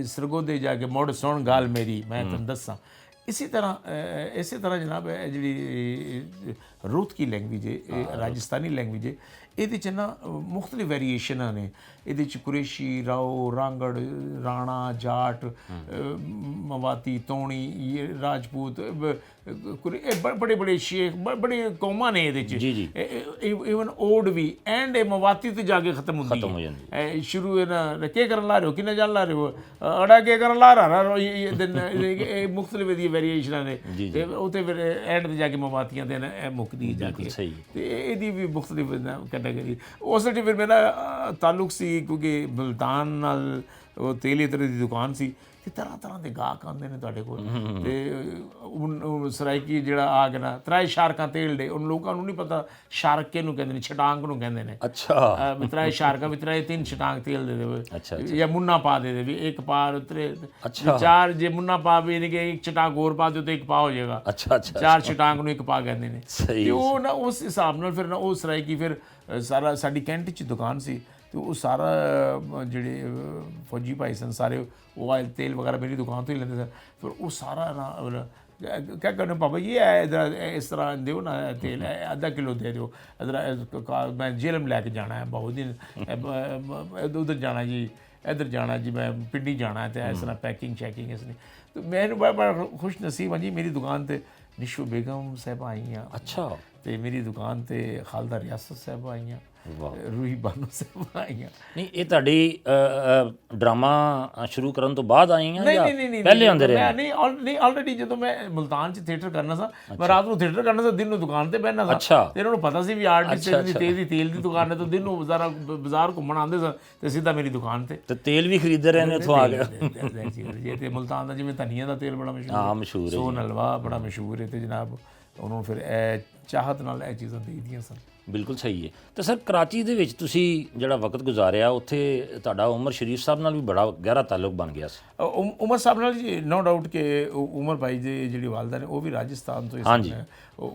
ਸਰਗੋਦੇ ਜਾ ਕੇ ਮੁੜ ਸੁਣ ਗੱਲ ਮੇਰੀ ਮੈਂ ਤੁਹਾਨੂੰ ਦੱਸਾਂ। ਇਸੇ ਤਰ੍ਹਾਂ ਜਨਾਬ ਜਿਹੜੀ ਰੂਤ ਕੀ ਲੈਂਗੁਏਜ ਹੈ, ਰਾਜਸਥਾਨੀ ਲੈਂਗੁਏਜ ਹੈ, ਇਹਦੇ 'ਚ ਨਾ ਮੁਖਤਲਿਫ ਵੇਰੀਏਸ਼ਨਾਂ ਨੇ। ਇਹਦੇ 'ਚ ਕੁਰੇਸ਼ੀ, ਰਾਓ, ਰਾਂਗੜ, ਰਾਣਾ, ਜਾਟ, ਮਵਾਤੀ, ਤੋਣੀ, ਰਾਜਪੂਤ, ਬੜੇ ਬੜੇ ਸ਼ੇਖ, ਬੜੇ ਕੌਮਾਂ ਨੇ ਇਹਦੇ 'ਚ। ਈਵਨ ਓਡ ਵੀ ਐਂਡ ਇਹ ਮਵਾਤੀ ਤੇ ਜਾ ਕੇ ਖਤਮ ਹੁੰਦੀ ਹੈ। ਸ਼ੁਰੂ ਇਹਨਾਂ ਕੀ ਕਰਨ ਲਾ ਰਹੇ ਹੋ, ਕਿੰਨਾ ਜਾਣ ਲਾ ਰਹੇ ਹੋ, ਅੜਾ ਕੀ ਕਰਨ ਲਾ ਰਹਾ, ਇਹ ਮੁਖਤਲਿਫ ਇਹਦੀਆਂ ਵੇਰੀਏਸ਼ਨਾਂ ਨੇ। ਤੇ ਉੱਥੇ ਫਿਰ ਐਂਡ ਤੇ ਜਾ ਕੇ ਮਵਾਤੀਆਂ ਦੇ ਮੁੱਕਦੀ ਜਾ ਕੇ, ਤੇ ਇਹਦੀ ਵੀ ਮੁਖਤਲਿਫ ਕੈਟਾਗਰੀ। ਉਸ ਵੇਲੇ ਫਿਰ ਮੇਰਾ ਤਾਲੁਕ ਸੀ ਕਿਉਂਕਿ ਮੁਲਤਾਨ ਨਾਲ ਉਹ ਤੇਲ ਇਤਰ ਦੀ ਦੁਕਾਨ ਸੀ, ਤੇ ਤਰ੍ਹਾਂ ਤਰ੍ਹਾਂ ਦੇ ਗਾਹਕ ਆਉਂਦੇ ਨੇ ਤੁਹਾਡੇ ਕੋਲ। ਤੇ ਸਰਾਇਕੀ ਜਿਹੜਾ ਆ ਗਿਆ ਨਾ, ਤਰਾਏ ਸ਼ਾਰਕਾਂ ਤੇਲ ਦੇ, ਉਹਨਾਂ ਲੋਕਾਂ ਨੂੰ ਨਹੀਂ ਪਤਾ ਸ਼ਾਰਕ ਕਿਹਨੂੰ ਕਹਿੰਦੇ ਨੇ, ਛਟਾਂਗ ਨੂੰ ਕਹਿੰਦੇ ਨੇ। ਅੱਛਾ, ਤਰਾਏ ਸ਼ਾਰਕਾਂ ਵੀ ਤਰਾਏ 3 ਛਟਾਂਗ ਤੇਲ ਦੇ ਦੇਵੇ, ਜਾਂ ਮੁੰਨਾ ਪਾ ਦੇ ਦੇ ਵੀ ਇੱਕ ਪਾ ਉਤਰੇ, 4 ਜੇ ਮੁੰਨਾ ਪਾ ਵੀ ਨਹੀਂ ਕਿ ਇੱਕ ਛਟਾਂਗ ਹੋਰ ਪਾ ਦਿਓ ਤੇ ਇੱਕ ਪਾ ਹੋ ਜਾਏਗਾ। 4 ਛਟਾਂਗ ਨੂੰ ਇੱਕ ਪਾ ਕਹਿੰਦੇ ਨੇ। ਤੇ ਉਹ ਨਾ ਉਸ ਹਿਸਾਬ ਨਾਲ ਫਿਰ ਨਾ ਉਹ ਸਰਾਇਕੀ ਫਿਰ ਸਾਰਾ ਸਾਡੀ ਕੈਂਟ 'ਚ ਦੁਕਾਨ ਸੀ, ਤੇ ਉਹ ਸਾਰਾ ਜਿਹੜੇ ਫੌਜੀ ਭਾਈ ਸਨ ਸਾਰੇ ਉਹ ਆਇਲ ਤੇਲ ਵਗੈਰਾ ਮੇਰੀ ਦੁਕਾਨ ਤੋਂ ਹੀ ਲੈਂਦੇ ਸਨ। ਫਿਰ ਉਹ ਸਾਰਾ ਨਾ ਕਿਆ ਕਰਨਾ ਪਾਪਾ ਜੀ, ਇਧਰ ਇਸ ਤਰ੍ਹਾਂ ਦਿਓ ਨਾ ਤੇਲ, ਅੱਧਾ ਕਿਲੋ ਦੇ ਦਿਓ, ਇਧਰ ਮੈਂ ਜੇਲਮ ਲੈ ਕੇ ਜਾਣਾ ਹੈ ਬਹੁਤ ਦਿਨ, ਉਧਰ ਜਾਣਾ ਜੀ, ਇੱਧਰ ਜਾਣਾ ਜੀ, ਮੈਂ ਪਿੰਡੀ ਜਾਣਾ ਤੇ ਇਸ ਤਰ੍ਹਾਂ ਪੈਕਿੰਗ ਸ਼ੈਕਿੰਗ ਇਸ ਲਈ। ਤੇ ਮੈਨੂੰ ਬੜਾ ਖੁਸ਼ ਨਸੀਬ ਹਾਂ ਜੀ, ਮੇਰੀ ਦੁਕਾਨ 'ਤੇ ਨਿਸ਼ੂ ਬੇਗਮ ਸਾਹਿਬ ਆਈਆਂ। ਅੱਛਾ। ਤੇ ਮੇਰੀ ਦੁਕਾਨ 'ਤੇ ਖਾਲਦਾ ਰਿਆਸਤ ਸਾਹਿਬ ਆਈਆਂ, ਰੂਹੀ ਬਾਨੋ ਸਾਹਿਬ ਆਈਆਂ। ਨਹੀਂ, ਇਹ ਤੁਹਾਡੀ ਡਰਾਮਾ ਸ਼ੁਰੂ ਕਰਨ ਤੋਂ ਬਾਅਦ ਆਈਆਂ ਜਾਂ ਪਹਿਲੇ ਆਉਂਦੇ ਰਹੇ? ਨਹੀਂ, ਆਲਰੇਡੀ ਜਦੋਂ ਮੈਂ ਮੁਲਤਾਨ 'ਚ ਥੀਏਟਰ ਕਰਨਾ ਸਾਂ, ਮੈਂ ਰਾਤ ਨੂੰ ਥੀਏਟਰ ਕਰਨਾ ਸਾਂ, ਦਿਨ ਨੂੰ ਦੁਕਾਨ ਤੇ ਬਹਿਣਾ ਸਾਂ। ਤੇ ਇਹਨਾਂ ਨੂੰ ਪਤਾ ਸੀ ਵੀ ਆਰਟਿਸਟ ਦੀ ਤੇਲ ਦੀ ਦੁਕਾਨ ਹੈ, ਤਾਂ ਦਿਨ ਨੂੰ ਬਾਜ਼ਾਰ ਘੁੰਮਣ ਆਉਂਦੇ ਸਨ ਤੇ ਸਿੱਧਾ ਮੇਰੀ ਦੁਕਾਨ ਤੇ। ਤੇ ਤੇਲ ਵੀ ਖਰੀਦਦੇ ਰਹੇ ਨੇ ਉੱਥੋਂ ਆ ਗਿਆ? ਤੇ ਮੁਲਤਾਨ ਦਾ ਜਿਵੇਂ ਧਨੀਆ ਦਾ ਤੇਲ ਬੜਾ ਮਸ਼ਹੂਰ ਹੈ, ਸੋਨ ਹਲਵਾ ਬੜਾ ਮਸ਼ਹੂਰ ਹੈ, ਤੇ ਜਨਾਬ ਉਹਨੂੰ ਫਿਰ ਇਹ ਚਾਹਤ ਨਾਲ ਇਹ ਚੀਜ਼ਾਂ ਦੇ ਦਿੱਤੀਆਂ ਸਨ। ਬਿਲਕੁਲ ਸਹੀ ਹੈ। ਤੇ ਸਰ, ਕਰਾਚੀ ਦੇ ਵਿੱਚ ਤੁਸੀਂ ਜਿਹੜਾ ਵਕਤ ਗੁਜ਼ਾਰਿਆ, ਉੱਥੇ ਤੁਹਾਡਾ ਉਮਰ ਸ਼ਰੀਫ ਸਾਹਿਬ ਨਾਲ ਵੀ ਬੜਾ ਗਹਿਰਾ ਤਾਲੁਕ ਬਣ ਗਿਆ ਸੀ। ਉਮਰ ਸਾਹਿਬ ਨਾਲ ਜੀ ਨੋ ਡਾਊਟ ਕਿ ਉਮਰ ਭਾਈ ਦੀ ਜਿਹੜੀ ਵਾਲਦਾ ਨੇ ਉਹ ਵੀ ਰਾਜਸਥਾਨ ਤੋਂ ਹੀ ਸਨ।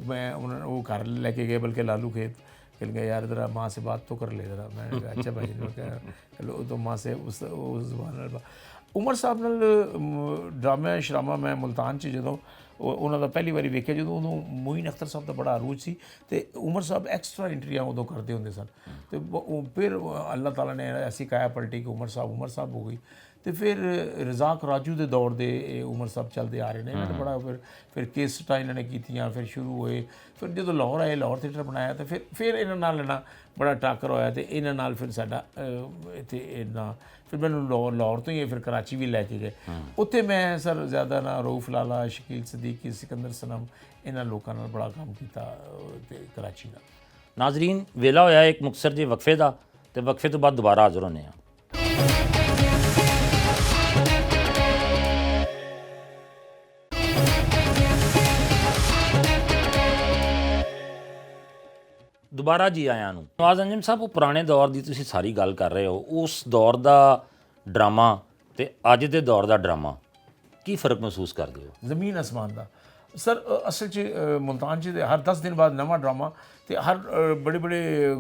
ਮੈਂ ਉਹਨਾਂ ਨੂੰ ਉਹ ਘਰ ਲੈ ਕੇ ਗਏ, ਬਲਕਿ ਲਾਲੂ खेत, कल गया यार ज़रा माँ से बात तो कर ले ज़रा। मैंने कहा अच्छा भाई, चलो तो माँ से उस ज़ुबान उमर साहब नाल ड्रामा शरामा मैं मुल्तान 'ਚ ਜਦੋਂ ਉਹਨਾਂ ਦਾ ਪਹਿਲੀ ਵਾਰੀ ਵੇਖਿਆ ਜਦੋਂ ਉਦੋਂ ਮੋਇਨ ਅਖਤਰ ਸਾਹਿਬ ਦਾ ਬੜਾ ਅਰੂਜ ਸੀ ਤੇ ਉਮਰ ਸਾਹਿਬ ਐਕਸਟਰਾ ਐਂਟਰੀਆਂ ਉਦੋਂ ਕਰਦੇ ਹੁੰਦੇ ਸਨ ਤੇ ਫਿਰ ਅੱਲਾਹ ਤਾਲਾ ਨੇ ਐਸੀ ਕਾਇਆ ਪਲਟੀ ਕਿ ਉਮਰ ਸਾਹਿਬ ਹੋ ਗਈ ਤੇ ਫਿਰ ਰਜ਼ਾਕ ਰਾਜੂ ਦੇ ਦੌਰ ਦੇ ਇਹ ਉਮਰ ਸਾਹਿਬ ਚੱਲਦੇ ਆ ਰਹੇ ਨੇ। ਇਹਨਾਂ ਨੇ ਬੜਾ ਫਿਰ ਕੇਸਟਾਂ ਇਹਨਾਂ ਨੇ ਕੀਤੀਆਂ, ਫਿਰ ਸ਼ੁਰੂ ਹੋਏ, ਫਿਰ ਜਦੋਂ ਲਾਹੌਰ ਆਏ, ਲਾਹੌਰ ਥੀਏਟਰ ਬਣਾਇਆ ਤੇ ਫਿਰ ਇਹਨਾਂ ਨਾਲ ਨਾ ਬੜਾ ਟਾਕਰ ਹੋਇਆ ਤੇ ਇਹਨਾਂ ਨਾਲ ਫਿਰ ਸਾਡਾ ਇੱਥੇ ਇਹਨਾਂ ਫਿਰ ਮੈਨੂੰ ਲਾਹੌਰ ਤੋਂ ਹੀ ਫਿਰ ਕਰਾਚੀ ਵੀ ਲੈ ਕੇ ਗਏ। ਉੱਥੇ ਮੈਂ ਸਰ ਜ਼ਿਆਦਾ ਨਾ ਰਊਫ ਲਾਲਾ, ਸ਼ਕੀਲ ਸਦੀਕੀ, ਸਿਕੰਦਰ ਸਨਮ ਇਹਨਾਂ ਲੋਕਾਂ ਨਾਲ ਬੜਾ ਕੰਮ ਕੀਤਾ ਤੇ ਕਰਾਚੀ ਦਾ। ਨਾਜ਼ਰੀਨ, ਵੇਲਾ ਹੋਇਆ ਇੱਕ ਮੁਕਤਸਰ ਜਿਹੇ ਵਕਫੇ ਦਾ ਤੇ ਵਕਫੇ ਤੋਂ ਬਾਅਦ ਦੁਬਾਰਾ ਹਾਜ਼ਰ ਹੋਣੇ ਆ। ਦੁਬਾਰਾ ਜੀ ਆਇਆਂ ਨੂੰ। ਨਵਾਜ਼ ਅੰਜਮ ਸਾਹਿਬ, ਉਹ ਪੁਰਾਣੇ ਦੌਰ ਦੀ ਤੁਸੀਂ ਸਾਰੀ ਗੱਲ ਕਰ ਰਹੇ ਹੋ, ਉਸ ਦੌਰ ਦਾ ਡਰਾਮਾ ਤੇ ਅੱਜ ਦੇ ਦੌਰ ਦਾ ਡਰਾਮਾ ਕੀ ਫ਼ਰਕ ਮਹਿਸੂਸ ਕਰਦੇ ਹੋ? ਜ਼ਮੀਨ ਅਸਮਾਨ ਦਾ ਸਰ। ਅਸਲ 'ਚ ਮੁਲਤਾਨ 'ਚ ਹਰ 10 ਦਿਨ ਬਾਅਦ ਨਵਾਂ ਡਰਾਮਾ ਤੇ ਹਰ ਬੜੇ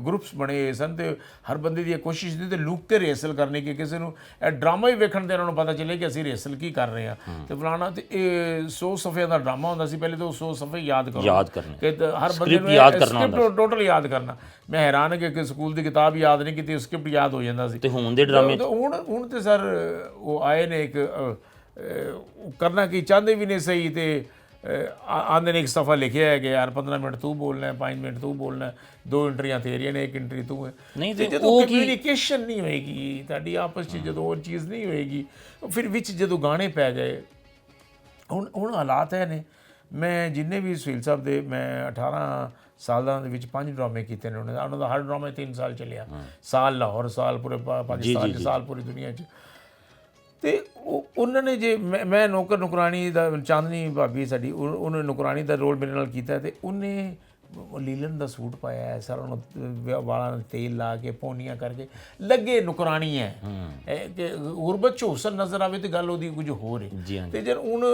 ਗਰੁੱਪਸ ਬਣੇ ਹੋਏ ਸਨ ਤੇ ਹਰ ਬੰਦੇ ਦੀ ਇਹ ਕੋਸ਼ਿਸ਼ ਸੀ ਤੇ ਲੁੱਕ ਕੇ ਰਿਹਰਸਲ ਕਰਨੀ ਕਿ ਕਿਸੇ ਨੂੰ ਇਹ ਡਰਾਮਾ ਹੀ ਵੇਖਣ ਤੇ ਉਹਨਾਂ ਨੂੰ ਪਤਾ ਚੱਲੇ ਕਿ ਅਸੀਂ ਰਿਹਰਸਲ ਕੀ ਕਰ ਰਹੇ ਹਾਂ ਤੇ ਫਲਾਣਾ। ਤੇ ਇਹ 100 ਸਫ਼ਿਆਂ ਦਾ ਡਰਾਮਾ ਹੁੰਦਾ ਸੀ ਪਹਿਲੇ, ਤਾਂ 100 ਸਫ਼ੇ ਯਾਦ ਕਰਨੇ ਕਿ ਹਰ ਬੰਦੇ ਨੂੰ ਸਕ੍ਰਿਪਟ ਟੋਟਲ ਯਾਦ ਕਰਨਾ। ਮੈਂ ਹੈਰਾਨ ਹਾਂ ਕਿ ਸਕੂਲ ਦੀ ਕਿਤਾਬ ਯਾਦ ਨਹੀਂ ਕੀਤੀ, ਸਕ੍ਰਿਪਟ ਯਾਦ ਹੋ ਜਾਂਦਾ ਸੀ। ਤੇ ਹੁਣ ਦੇ ਡਰਾਮੇ ਹੁਣ ਤੇ ਸਰ ਉਹ ਆਏ ਨੇ ਇੱਕ ਕਰਨਾ ਕੀ ਚਾਹੁੰਦੇ ਵੀ ਨਹੀਂ ਸਹੀ ਤੇ ਆਂਦੇ ਨੇ ਇੱਕ ਸਫ਼ਾ ਲਿਖਿਆ ਹੈ ਕਿ ਯਾਰ 15 ਮਿੰਟ ਤੂੰ ਬੋਲਣਾ, 5 ਮਿੰਟ ਤੂੰ ਬੋਲਣਾ, 2 ਐਂਟਰੀਆਂ ਤੇਰੀਆਂ ਨੇ, 1 ਐਂਟਰੀ ਤੂੰ ਹੈ। ਨਹੀਂ ਤੇ ਜਦੋਂ ਕਮਿਊਨੀਕੇਸ਼ਨ ਨਹੀਂ ਹੋਏਗੀ ਤੁਹਾਡੀ ਆਪਸ 'ਚ, ਜਦੋਂ ਉਹ ਚੀਜ਼ ਨਹੀਂ ਹੋਏਗੀ, ਫਿਰ ਵਿੱਚ ਜਦੋਂ ਗਾਣੇ ਪੈ ਗਏ। ਹੁਣ ਹਾਲਾਤ ਹੈ ਨੇ, ਮੈਂ ਜਿੰਨੇ ਵੀ ਸੁਹੇਲ ਸਾਹਿਬ ਦੇ ਮੈਂ 18 ਸਾਲਾਂ ਦੇ ਵਿੱਚ 5 ਡਰਾਮੇ ਕੀਤੇ ਨੇ। ਉਹਨਾਂ ਦਾ ਹਰ ਡਰਾਮਾ 3 ਸਾਲ ਚੱਲਿਆ, ਸਾਲ ਲਾਹੌਰ, ਸਾਲ ਪੂਰੇ ਪਾਕਿਸਤਾਨ 'ਚ, ਸਾਲ ਪੂਰੀ ਦੁਨੀਆ 'ਚ। ਤੇ ਉਹਨਾਂ ਨੇ ਜੇ ਮੈਂ ਨੌਕਰ ਨੁਕਰਾਣੀ ਦਾ, ਚਾਂਦਨੀ ਭਾਬੀ ਸਾਡੀ, ਉਹਨੇ ਨੁਕਰਾਣੀ ਦਾ ਰੋਲ ਮੇਰੇ ਨਾਲ ਕੀਤਾ ਤੇ ਉਹਨੇ ਲੀਲਨ ਦਾ ਸੂਟ ਪਾਇਆ ਹੈ ਸਰ, ਉਹਨੂੰ ਵਾਲਾਂ ਨੂੰ ਤੇਲ ਲਾ ਕੇ ਪੌਨੀਆਂ ਕਰਕੇ ਲੱਗੇ ਨੁਕਰਾਣੀ ਹੈ ਕਿ ਗੁਰਬਤ 'ਚ ਹੁਸਨ ਨਜ਼ਰ ਆਵੇ ਤੇ ਗੱਲ ਉਹਦੀ ਕੁਝ ਹੋਰ ਹੈ। ਤੇ ਜਦ ਹੁਣ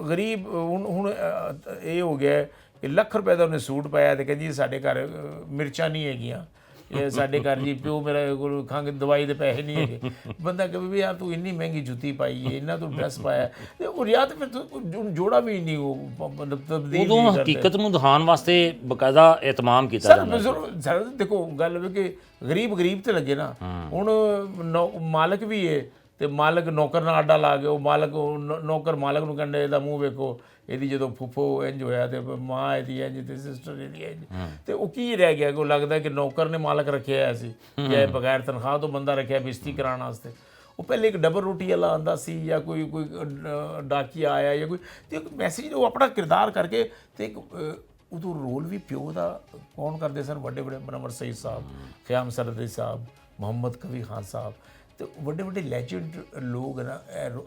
ਗਰੀਬ ਹੁਣ ਇਹ ਹੋ ਗਿਆ ਕਿ ਲੱਖ ਰੁਪਏ ਦਾ ਉਹਨੇ ਸੂਟ ਪਾਇਆ ਤੇ ਕਹਿੰਦੀ ਸਾਡੇ ਘਰ ਮਿਰਚਾਂ ਨਹੀਂ ਹੈਗੀਆਂ, ਇਹ ਸਾਡੇ ਘਰ ਜੀ ਪਿਓ ਮੇਰਾ ਕੋਲ ਖੰਘ ਦਵਾਈ ਦੇ ਪੈਸੇ ਨਹੀਂ ਹੈਗੇ। ਬੰਦਾ ਕਹੇ ਵੀ ਯਾਰ ਤੂੰ ਇੰਨੀ ਮਹਿੰਗੀ ਜੁੱਤੀ ਪਾਈ ਹੈ, ਇੰਨਾ ਤੂੰ ਡਰੈਸ ਪਾਇਆ ਤੇ ਉਹ ਰਿਆ ਤੇ ਫਿਰ ਤੂੰ ਜੋੜਾ ਵੀ ਨਹੀਂ ਉਹ ਤਬਦੀਲ ਉਦੋਂ ਹਕੀਕਤ ਨੂੰ ਦਿਖਾਉਣ ਵਾਸਤੇ ਬਕਾਇਦਾ ਇਤਮਾਮ ਕੀਤਾ ਜਾਂਦਾ। ਸਰ ਦੇਖੋ ਗੱਲ ਵੀ ਕਿ ਗਰੀਬ ਤੇ ਲੱਗੇ ਨਾ। ਹੁਣ ਮਾਲਕ ਵੀ ਹੈ ਤੇ ਮਾਲਕ ਨੌਕਰ ਨਾਲ ਆਡਾ ਲਾ ਕੇ ਉਹ ਮਾਲਕ ਨੌਕਰ ਮਾਲਕ ਨੂੰ ਕਹਿੰਦੇ ਇਹਦਾ ਮੂੰਹ ਵੇਖੋ, ਇਹਦੀ ਜਦੋਂ ਫੁੱਫੋ ਇੰਜ ਹੋਇਆ ਤੇ ਮਾਂ ਇਹਦੀ ਇੰਜ ਤੇ ਸਿਸਟਰ ਇਹਦੀ ਇੰਜ। ਤੇ ਉਹ ਕੀ ਰਹਿ ਗਿਆ ਕਿ ਉਹ ਲੱਗਦਾ ਕਿ ਨੌਕਰ ਨੇ ਮਾਲਕ ਰੱਖਿਆ ਹੋਇਆ ਸੀ ਜਾਂ ਬਗੈਰ ਤਨਖਾਹ ਤੋਂ ਬੰਦਾ ਰੱਖਿਆ ਬਿਸਤੀ ਕਰਾਉਣ ਵਾਸਤੇ। ਉਹ ਪਹਿਲੇ ਇੱਕ ਡਬਲ ਰੋਟੀ ਵਾਲਾ ਆਉਂਦਾ ਸੀ ਜਾਂ ਕੋਈ ਡਾਕੀਆ ਆਇਆ ਜਾਂ ਕੋਈ, ਤੇ ਇੱਕ ਮੈਸੇਜ ਉਹ ਆਪਣਾ ਕਿਰਦਾਰ ਕਰਕੇ ਤੇ ਇੱਕ ਉਦੋਂ ਰੋਲ ਵੀ ਪਿਓ ਦਾ ਕੌਣ ਕਰਦੇ ਸਨ, ਵੱਡੇ ਮਨਵਰ ਸਈਦ ਸਾਹਿਬ, ਖ਼ਿਆਮ ਸਰਦੀ ਸਾਹਿਬ, ਮੁਹੰਮਦ ਕਬੀ ਖਾਨ ਸਾਹਿਬ ਤੇ ਵੱਡੇ ਲੈਜੈਂਡ ਲੋਕ ਨਾ,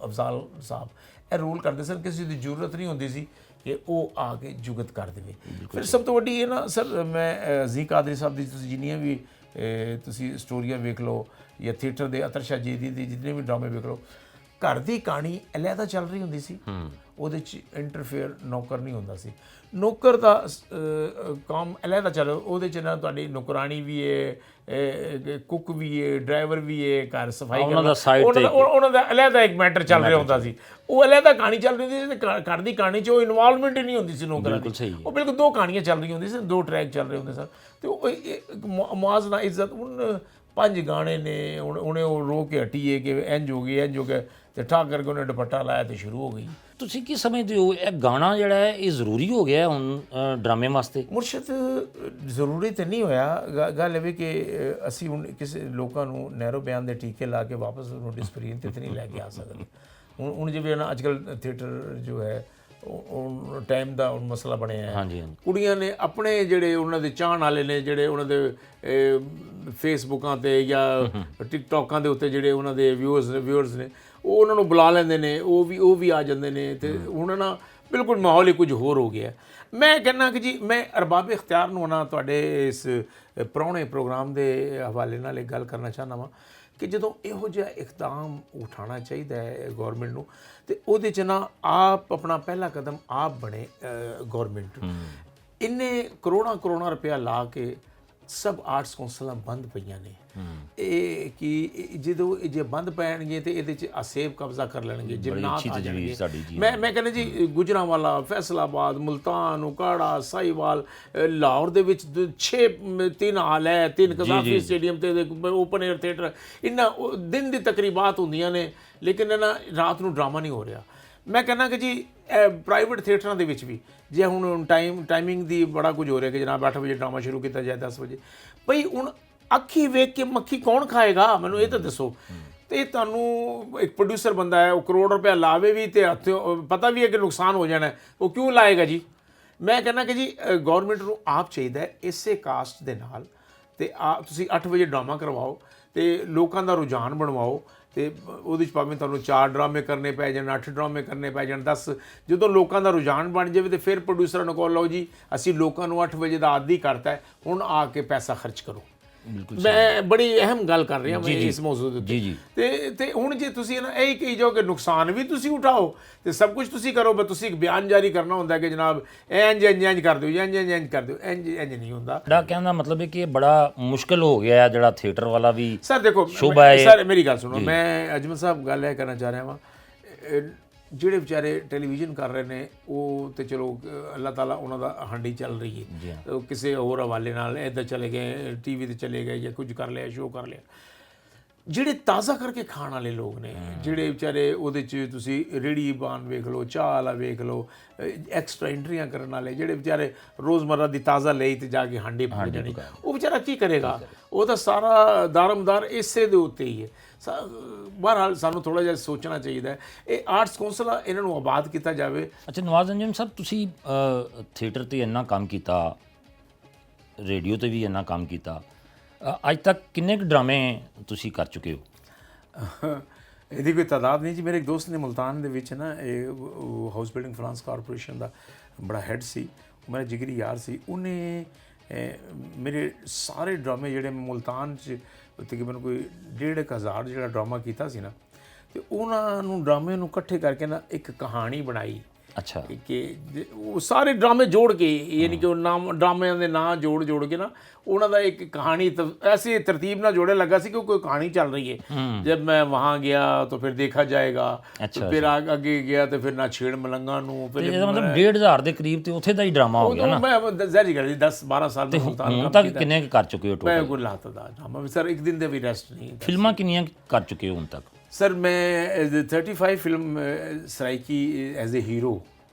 ਅਫਜ਼ਾਲ ਸਾਹਿਬ, ਇਹ ਰੋਲ ਕਰਦੇ ਸਨ। ਕਿਸੇ ਦੀ ਜ਼ਰੂਰਤ ਨਹੀਂ ਹੁੰਦੀ ਸੀ ਕਿ ਉਹ ਆ ਕੇ ਜੁਗਤ ਕਰ ਦੇਵੇ। ਫਿਰ ਸਭ ਤੋਂ ਵੱਡੀ ਇਹ ਨਾ ਸਰ, ਮੈਂ ਜ਼ੀ ਕਾਦਰੀ ਸਾਹਿਬ ਦੀ ਤੁਸੀਂ ਜਿੰਨੀਆਂ ਵੀ ਤੁਸੀਂ ਸਟੋਰੀਆਂ ਵੇਖ ਲਓ ਜਾਂ ਥੀਏਟਰ ਦੇ ਅਤਰ ਸ਼ਾਹ ਜੀਦੀ ਦੀ ਜਿੰਨੇ ਵੀ ਡਰਾਮੇ ਵੇਖ ਲਓ, ਘਰ ਦੀ ਕਹਾਣੀ ਅਲੱਗਾ ਚੱਲ ਰਹੀ ਹੁੰਦੀ ਸੀ, ਉਹਦੇ 'ਚ ਇੰਟਰਫੇਅਰ ਨੌਕਰ ਨਹੀਂ ਹੁੰਦਾ ਸੀ। ਨੌਕਰ ਦਾ ਕੰਮ ਅਲੱਗਾ ਚੱਲ, ਉਹਦੇ 'ਚ ਨਾ ਤੁਹਾਡੀ ਨੌਕਰਾਨੀ ਵੀ ਹੈ, ਕੁੱਕ ਵੀ ਹੈ, ਡਰਾਈਵਰ ਵੀ ਹੈ, ਘਰ ਸਫਾਈ ਉਹਨਾਂ ਦਾ ਅਲੱਗਾ ਇੱਕ ਮੈਟਰ ਚੱਲ ਰਿਹਾ ਹੁੰਦਾ ਸੀ। ਉਹ ਅਲੱਗਾ ਕਹਾਣੀ ਚੱਲ ਰਹੀ ਹੁੰਦੀ ਸੀ ਤੇ ਘਰ ਦੀ ਕਹਾਣੀ 'ਚ ਉਹ ਇਨਵੋਲਵਮੈਂਟ ਹੀ ਨਹੀਂ ਹੁੰਦੀ ਸੀ ਨੌਕਰਾਂ ਦੀ। ਉਹ ਬਿਲਕੁਲ 2 ਕਹਾਣੀਆਂ ਚੱਲ ਰਹੀਆਂ ਹੁੰਦੀਆਂ ਸੀ, 2 ਟਰੈਕ ਚੱਲ ਰਹੇ ਹੁੰਦੇ ਸਨ। ਤੇ ਉਹ ਮੁਆਜ਼ਨਾ ਇੱਜ਼ਤ, ਹੁਣ 5 ਗਾਣੇ ਨੇ, ਉਹਨੇ ਉਹ ਰੋ ਕੇ ਹਟੀਏ ਕਿ ਇੰਜ ਹੋ ਗਿਆ ਤੇ ਠਾਕ ਕਰਕੇ ਉਹਨੇ ਦੁਪੱਟਾ ਲਾਇਆ ਤੇ ਸ਼ੁਰੂ ਹੋ ਗਈ। ਤੁਸੀਂ ਕੀ ਸਮਝਦੇ ਹੋ, ਇਹ ਗਾਣਾ ਜਿਹੜਾ ਹੈ ਇਹ ਜ਼ਰੂਰੀ ਹੋ ਗਿਆ ਹੁਣ ਡਰਾਮੇ ਵਾਸਤੇ? ਮੁਰਸ਼ਦ ਜ਼ਰੂਰੀ ਤਾਂ ਨਹੀਂ ਹੋਇਆ। ਗੱਲ ਇਹ ਵੀ ਕਿ ਅਸੀਂ ਹੁਣ ਕਿਸੇ ਲੋਕਾਂ ਨੂੰ ਨਹਿਰੋ ਬਿਆਨ ਦੇ ਟੀਕੇ ਲਾ ਕੇ ਵਾਪਸ ਨੋਟਿਸ ਸਕਰੀਨ 'ਤੇ ਨਹੀਂ ਲੈ ਕੇ ਆ ਸਕਦੇ। ਹੁਣ ਜਿਵੇਂ ਨਾ ਅੱਜ ਕੱਲ੍ਹ ਥੀਏਟਰ ਜੋ ਹੈ ਉਹ ਟਾਈਮ ਦਾ ਹੁਣ ਮਸਲਾ ਬਣਿਆ ਹੈ। ਹਾਂਜੀ। ਕੁੜੀਆਂ ਨੇ ਆਪਣੇ ਜਿਹੜੇ ਉਹਨਾਂ ਦੇ ਚਾਹਣ ਵਾਲੇ ਨੇ, ਜਿਹੜੇ ਉਹਨਾਂ ਦੇ ਫੇਸਬੁੱਕਾਂ 'ਤੇ ਜਾਂ ਟਿਕਟੋਕਾਂ ਦੇ ਉੱਤੇ ਜਿਹੜੇ ਉਹਨਾਂ ਦੇ ਵਿਊਅਰਸ ਨੇ, ਉਹ ਉਹਨਾਂ ਨੂੰ ਬੁਲਾ ਲੈਂਦੇ ਨੇ, ਉਹ ਵੀ ਆ ਜਾਂਦੇ ਨੇ ਤੇ ਹੁਣ ਨਾ ਬਿਲਕੁਲ ਮਾਹੌਲ ਹੀ ਕੁਝ ਹੋਰ ਹੋ ਗਿਆ। ਮੈਂ ਕਹਿੰਦਾ ਕਿ ਜੀ ਮੈਂ ਅਰਬਾਬ ਇਖਤਿਆਰ ਨੂੰ ਨਾ ਤੁਹਾਡੇ ਇਸ ਪ੍ਰਾਹੁਣੇ ਪ੍ਰੋਗਰਾਮ ਦੇ ਹਵਾਲੇ ਨਾਲ ਇੱਕ ਗੱਲ ਕਰਨਾ ਚਾਹੁੰਦਾ ਵਾਂ ਕਿ ਜਦੋਂ ਇਹੋ ਜਿਹਾ ਇਕਦਾਮ ਉਠਾਉਣਾ ਚਾਹੀਦਾ ਹੈ ਗੌਰਮੈਂਟ ਨੂੰ, ਤੇ ਉਹਦੇ 'ਚ ਨਾ ਆਪ ਆਪਣਾ ਪਹਿਲਾ ਕਦਮ ਆਪ ਬਣੇ। ਗੌਰਮੈਂਟ ਇੰਨੇ ਕਰੋੜਾਂ ਰੁਪਇਆ ਲਾ ਕੇ ਸਭ ਆਰਟਸ ਕੌਂਸਲਾਂ ਬੰਦ ਪਈਆਂ ਨੇ। ਇਹ ਕਿ ਜਦੋਂ ਜੇ ਬੰਦ ਪੈਣਗੇ ਤੇ ਇਹਦੇ 'ਚ ਅਸੇਬ ਕਬਜ਼ਾ ਕਰ ਲੈਣਗੇ, ਜਿੰਨਾਤ ਆ ਜਾਣਗੇ। ਮੈਂ ਕਹਿੰਦਾ ਜੀ ਗੁਜਰਾਂਵਾਲਾ, ਫੈਸਲਾਬਾਦ, ਮੁਲਤਾਨ, ਉਕਾੜਾ, ਸਾਹੀਵਾਲ, ਲਾਹੌਰ ਦੇ ਵਿੱਚ 3 ਹਾਲ ਹੈ, 3 ਕਜ਼ਾਫੀ ਸਟੇਡੀਅਮ ਤੇ ਓਪਨ 에ਅਰ ਥੀਏਟਰ, ਇਹਨਾਂ ਦਿਨ ਦੀ ਤਕਰੀਬਾਤ ਹੁੰਦੀਆਂ ਨੇ, ਲੇਕਿਨ ਇਹਨਾਂ ਰਾਤ ਨੂੰ ਡਰਾਮਾ ਨਹੀਂ ਹੋ ਰਿਹਾ। ਮੈਂ ਕਹਿੰਦਾ ਕਿ ਜੀ ਪ੍ਰਾਈਵੇਟ ਥੀਏਟਰਾਂ ਦੇ ਵਿੱਚ ਵੀ ਜੇ ਹੁਣ ਟਾਈਮਿੰਗ ਦੀ ਬੜਾ ਕੁਝ ਹੋ ਰਿਹਾ ਕਿ ਜਨਾਬ 8 ਵਜੇ ਡਰਾਮਾ ਸ਼ੁਰੂ ਕੀਤਾ ਜਾਏ, 10 ਵਜੇ, ਭਈ ਹੁਣ ਅੱਖੀ ਵੇਖ ਕੇ ਮੱਖੀ ਕੌਣ ਖਾਏਗਾ, ਮੈਨੂੰ ਇਹ ਤਾਂ ਦੱਸੋ। ਤੇ ਤੁਹਾਨੂੰ ਇੱਕ ਪ੍ਰੋਡਿਊਸਰ ਬੰਦਾ ਹੈ, ਉਹ ਕਰੋੜ ਰੁਪਇਆ ਲਾਵੇ ਵੀ ਤੇ ਪਤਾ ਵੀ ਹੈ ਕਿ ਨੁਕਸਾਨ ਹੋ ਜਾਣਾ, ਉਹ ਕਿਉਂ ਲਾਏਗਾ ਜੀ? ਮੈਂ ਕਹਿੰਦਾ ਕਿ ਜੀ ਗੌਰਮੈਂਟ ਨੂੰ ਆਪ ਚਾਹੀਦਾ ਇਸੇ ਕਾਸਟ ਦੇ ਨਾਲ ਤੇ ਤੁਸੀਂ 8 ਵਜੇ ਡਰਾਮਾ ਕਰਵਾਓ ਤੇ ਲੋਕਾਂ ਦਾ ਰੁਝਾਨ ਬਣਵਾਓ, ਤੇ ਉਹਦੇ 'ਚ ਭਾਵੇਂ ਤੁਹਾਨੂੰ 4 ਡਰਾਮੇ ਕਰਨੇ ਪੈ ਜਾਣ, 8 ਡਰਾਮੇ ਕਰਨੇ ਪੈ ਜਾਣ, 10। ਜਦੋਂ ਲੋਕਾਂ ਦਾ ਰੁਝਾਨ ਬਣ ਜਾਵੇ ਤੇ ਫਿਰ ਪ੍ਰੋਡਿਊਸਰਾਂ ਨੂੰ ਕਹੋ ਲਓ ਜੀ ਅਸੀਂ ਲੋਕਾਂ ਨੂੰ 8 ਵਜੇ ਦਾ ਆਦੀ ਕਰਤਾ ਹੈ, ਹੁਣ ਆ ਕੇ ਪੈਸਾ ਖਰਚ ਕਰੋ। ਮੈਂ ਬੜੀ ਅਹਿਮ ਗੱਲ ਕਰ ਰਿਹਾ ਮੈਂ ਇਸ ਮੌਜੂਦ ਉੱਤੇ। ਤੇ ਹੁਣ ਜੇ ਤੁਸੀਂ ਨਾ ਇਹ ਕਹੀ ਜਾਓ ਕਿ ਨੁਕਸਾਨ ਵੀ ਤੁਸੀਂ ਉਠਾਓ ਤੇ ਸਭ ਕੁਝ ਤੁਸੀਂ ਕਰੋ, ਬਸ ਤੁਸੀਂ ਇੱਕ ਬਿਆਨ ਜਾਰੀ ਕਰਨਾ ਹੁੰਦਾ ਕਿ ਜਨਾਬ ਇੰਜ ਕਰ ਦਿਓ, ਇੰਜ ਕਰ ਦਿਓ, ਇੰਜ ਨਹੀਂ ਹੁੰਦਾ। ਜਿਹੜਾ ਕਹਿਣ ਦਾ ਮਤਲਬ ਹੈ ਕਿ ਇਹ ਬੜਾ ਮੁਸ਼ਕਿਲ ਹੋ ਗਿਆ ਜਿਹੜਾ ਥੀਏਟਰ ਵਾਲਾ ਵੀ। ਸਰ ਦੇਖੋ ਸਰ ਮੇਰੀ ਗੱਲ ਸੁਣੋ, ਮੈਂ ਅਜਮਲ ਸਾਹਿਬ ਗੱਲ ਇਹ ਕਰਨਾ ਚਾਹ ਰਿਹਾ ਵਾਂ, ਜਿਹੜੇ ਵਿਚਾਰੇ ਟੈਲੀਵਿਜ਼ਨ ਕਰ ਰਹੇ ਨੇ ਉਹ ਤੇ ਚਲੋ ਅੱਲਾਹ ਤਾਲਾ ਉਹਨਾਂ ਦਾ ਹਾਂਡੀ ਚੱਲ ਰਹੀ ਹੈ, ਕਿਸੇ ਹੋਰ ਹਵਾਲੇ ਨਾਲ ਇੱਧਰ ਚਲੇ ਗਏ, ਟੀਵੀ ਤੇ ਚਲੇ ਗਏ ਜਾਂ ਕੁਝ ਕਰ ਲਿਆ, ਸ਼ੋਅ ਕਰ ਲਿਆ। ਜਿਹੜੇ ਤਾਜ਼ਾ ਕਰਕੇ ਖਾਣ ਵਾਲੇ ਲੋਕ ਨੇ, ਜਿਹੜੇ ਵਿਚਾਰੇ ਉਹਦੇ 'ਚ ਤੁਸੀਂ ਰੇੜੀ ਬਾਨ ਵੇਖ ਲਓ, ਚਾਹ ਵਾਲਾ ਵੇਖ ਲਓ, ਐਕਸਟਰਾ ਐਂਟਰੀਆਂ ਕਰਨ ਵਾਲੇ, ਜਿਹੜੇ ਵਿਚਾਰੇ ਰੋਜ਼ਮਰਰਾ ਦੀ ਤਾਜ਼ਾ ਲਈ ਤੇ ਜਾ ਕੇ ਹਾਂਡੀ ਪਾ ਜਾਣੀ, ਉਹ ਵਿਚਾਰਾ ਕੀ ਕਰੇਗਾ? ਉਹਦਾ ਸਾਰਾ ਦਾਰਮਦਾਰ ਇਸੇ ਦੇ ਉੱਤੇ ਹੀ ਹੈ। ਬਹਰਹਾਲ ਸਾਨੂੰ ਥੋੜ੍ਹਾ ਜਿਹਾ ਸੋਚਣਾ ਚਾਹੀਦਾ ਹੈ। ਇਹ ਆਰਟਸ ਕੌਂਸਲ ਆ, ਇਹਨਾਂ ਨੂੰ ਆਬਾਦ ਕੀਤਾ ਜਾਵੇ। ਅੱਛਾ ਨਵਾਜ਼ ਅੰਜਮ ਸਾਹਿਬ, ਤੁਸੀਂ ਥੀਏਟਰ 'ਤੇ ਇੰਨਾ ਕੰਮ ਕੀਤਾ, ਰੇਡੀਓ 'ਤੇ ਵੀ ਇੰਨਾ ਕੰਮ ਕੀਤਾ, ਅੱਜ ਤੱਕ ਕਿੰਨੇ ਕੁ ਡਰਾਮੇ ਤੁਸੀਂ ਕਰ ਚੁੱਕੇ ਹੋ? ਇਹਦੀ ਕੋਈ ਤਾਦਾਦ ਨਹੀਂ ਜੀ। ਮੇਰੇ ਇੱਕ ਦੋਸਤ ਨੇ ਮੁਲਤਾਨ ਦੇ ਵਿੱਚ ਨਾ ਇਹ ਹਾਊਸ ਬਿਲਡਿੰਗ ਫਾਈਨਾਂਸ ਕਾਰਪੋਰੇਸ਼ਨ ਦਾ ਬੜਾ ਹੈੱਡ ਸੀ, ਮੇਰਾ ਜਿਗਰੀ ਯਾਰ ਸੀ। ਉਹਨੇ ਮੇਰੇ ਸਾਰੇ ਡਰਾਮੇ ਜਿਹੜੇ ਮੁਲਤਾਨ 'ਚ ਤਕਰੀਬਨ ਕੋਈ 1,500 ਜਿਹੜਾ ਡਰਾਮਾ ਕੀਤਾ ਸੀ ਨਾ, ਤੇ ਉਹਨਾਂ ਨੂੰ ਡਰਾਮੇ ਨੂੰ ਇਕੱਠੇ ਕਰਕੇ ਨਾ ਇੱਕ ਕਹਾਣੀ ਬਣਾਈ। ਅੱਛਾ। ਕਿ ਉਹ ਸਾਰੇ ਡਰਾਮੇ ਜੋੜ ਕੇ, ਯਾਨੀ ਕਿ ਉਹ ਨਾਮ ਡਰਾਮਿਆਂ ਦੇ ਨਾਂ ਜੋੜ ਕੇ ਨਾ ਉਹਨਾਂ ਦਾ ਇੱਕ ਕਹਾਣੀ ਐਸੀ ਤਰਤੀਬ ਨਾਲ ਜੋੜੇ ਲੱਗਾ ਸੀ ਕਿ ਕੋਈ ਕਹਾਣੀ ਚੱਲ ਰਹੀ ਹੈ। ਜਬ ਮੈਂ ਵਹਾਂ ਗਿਆ ਤਾਂ ਫਿਰ ਦੇਖਾ ਜਾਏਗਾ, ਫਿਰ ਅੱਗੇ ਗਿਆ ਤੇ ਫਿਰ ਨਾ ਛੇੜ ਮਲੰਗਾ ਨੂੰ, ਫਿਰ ਇਹਦਾ ਮਤਲਬ 1,500 ਦੇ ਕਰੀਬ ਤੇ ਉੱਥੇ ਦਾ ਹੀ ਡਰਾਮਾ ਹੋ ਗਿਆ ਨਾ। ਮੈਂ ਜ਼ਾਹਿਰ ਗੱਲ 10-12 ਸਾਲ ਤੇ ਹੁਣ ਤੱਕ ਕਿੰਨੇ ਕਰ ਚੁੱਕੇ ਹੋ ਟੋਟਲ? ਮੈਂ ਕੋਈ ਲਾਤ ਦਾ ਡਰਾਮਾ ਸਰ ਇੱਕ ਦਿਨ ਦੇ ਵੀ ਰੈਸਟ ਨਹੀਂ। ਫਿਲਮਾਂ ਕਿੰਨੀਆਂ ਕਰ ਚੁੱਕੇ ਹੋ ਹੁਣ ਤੱਕ? ਸਰ ਮੈਂ 35 film Saraiki as a hero.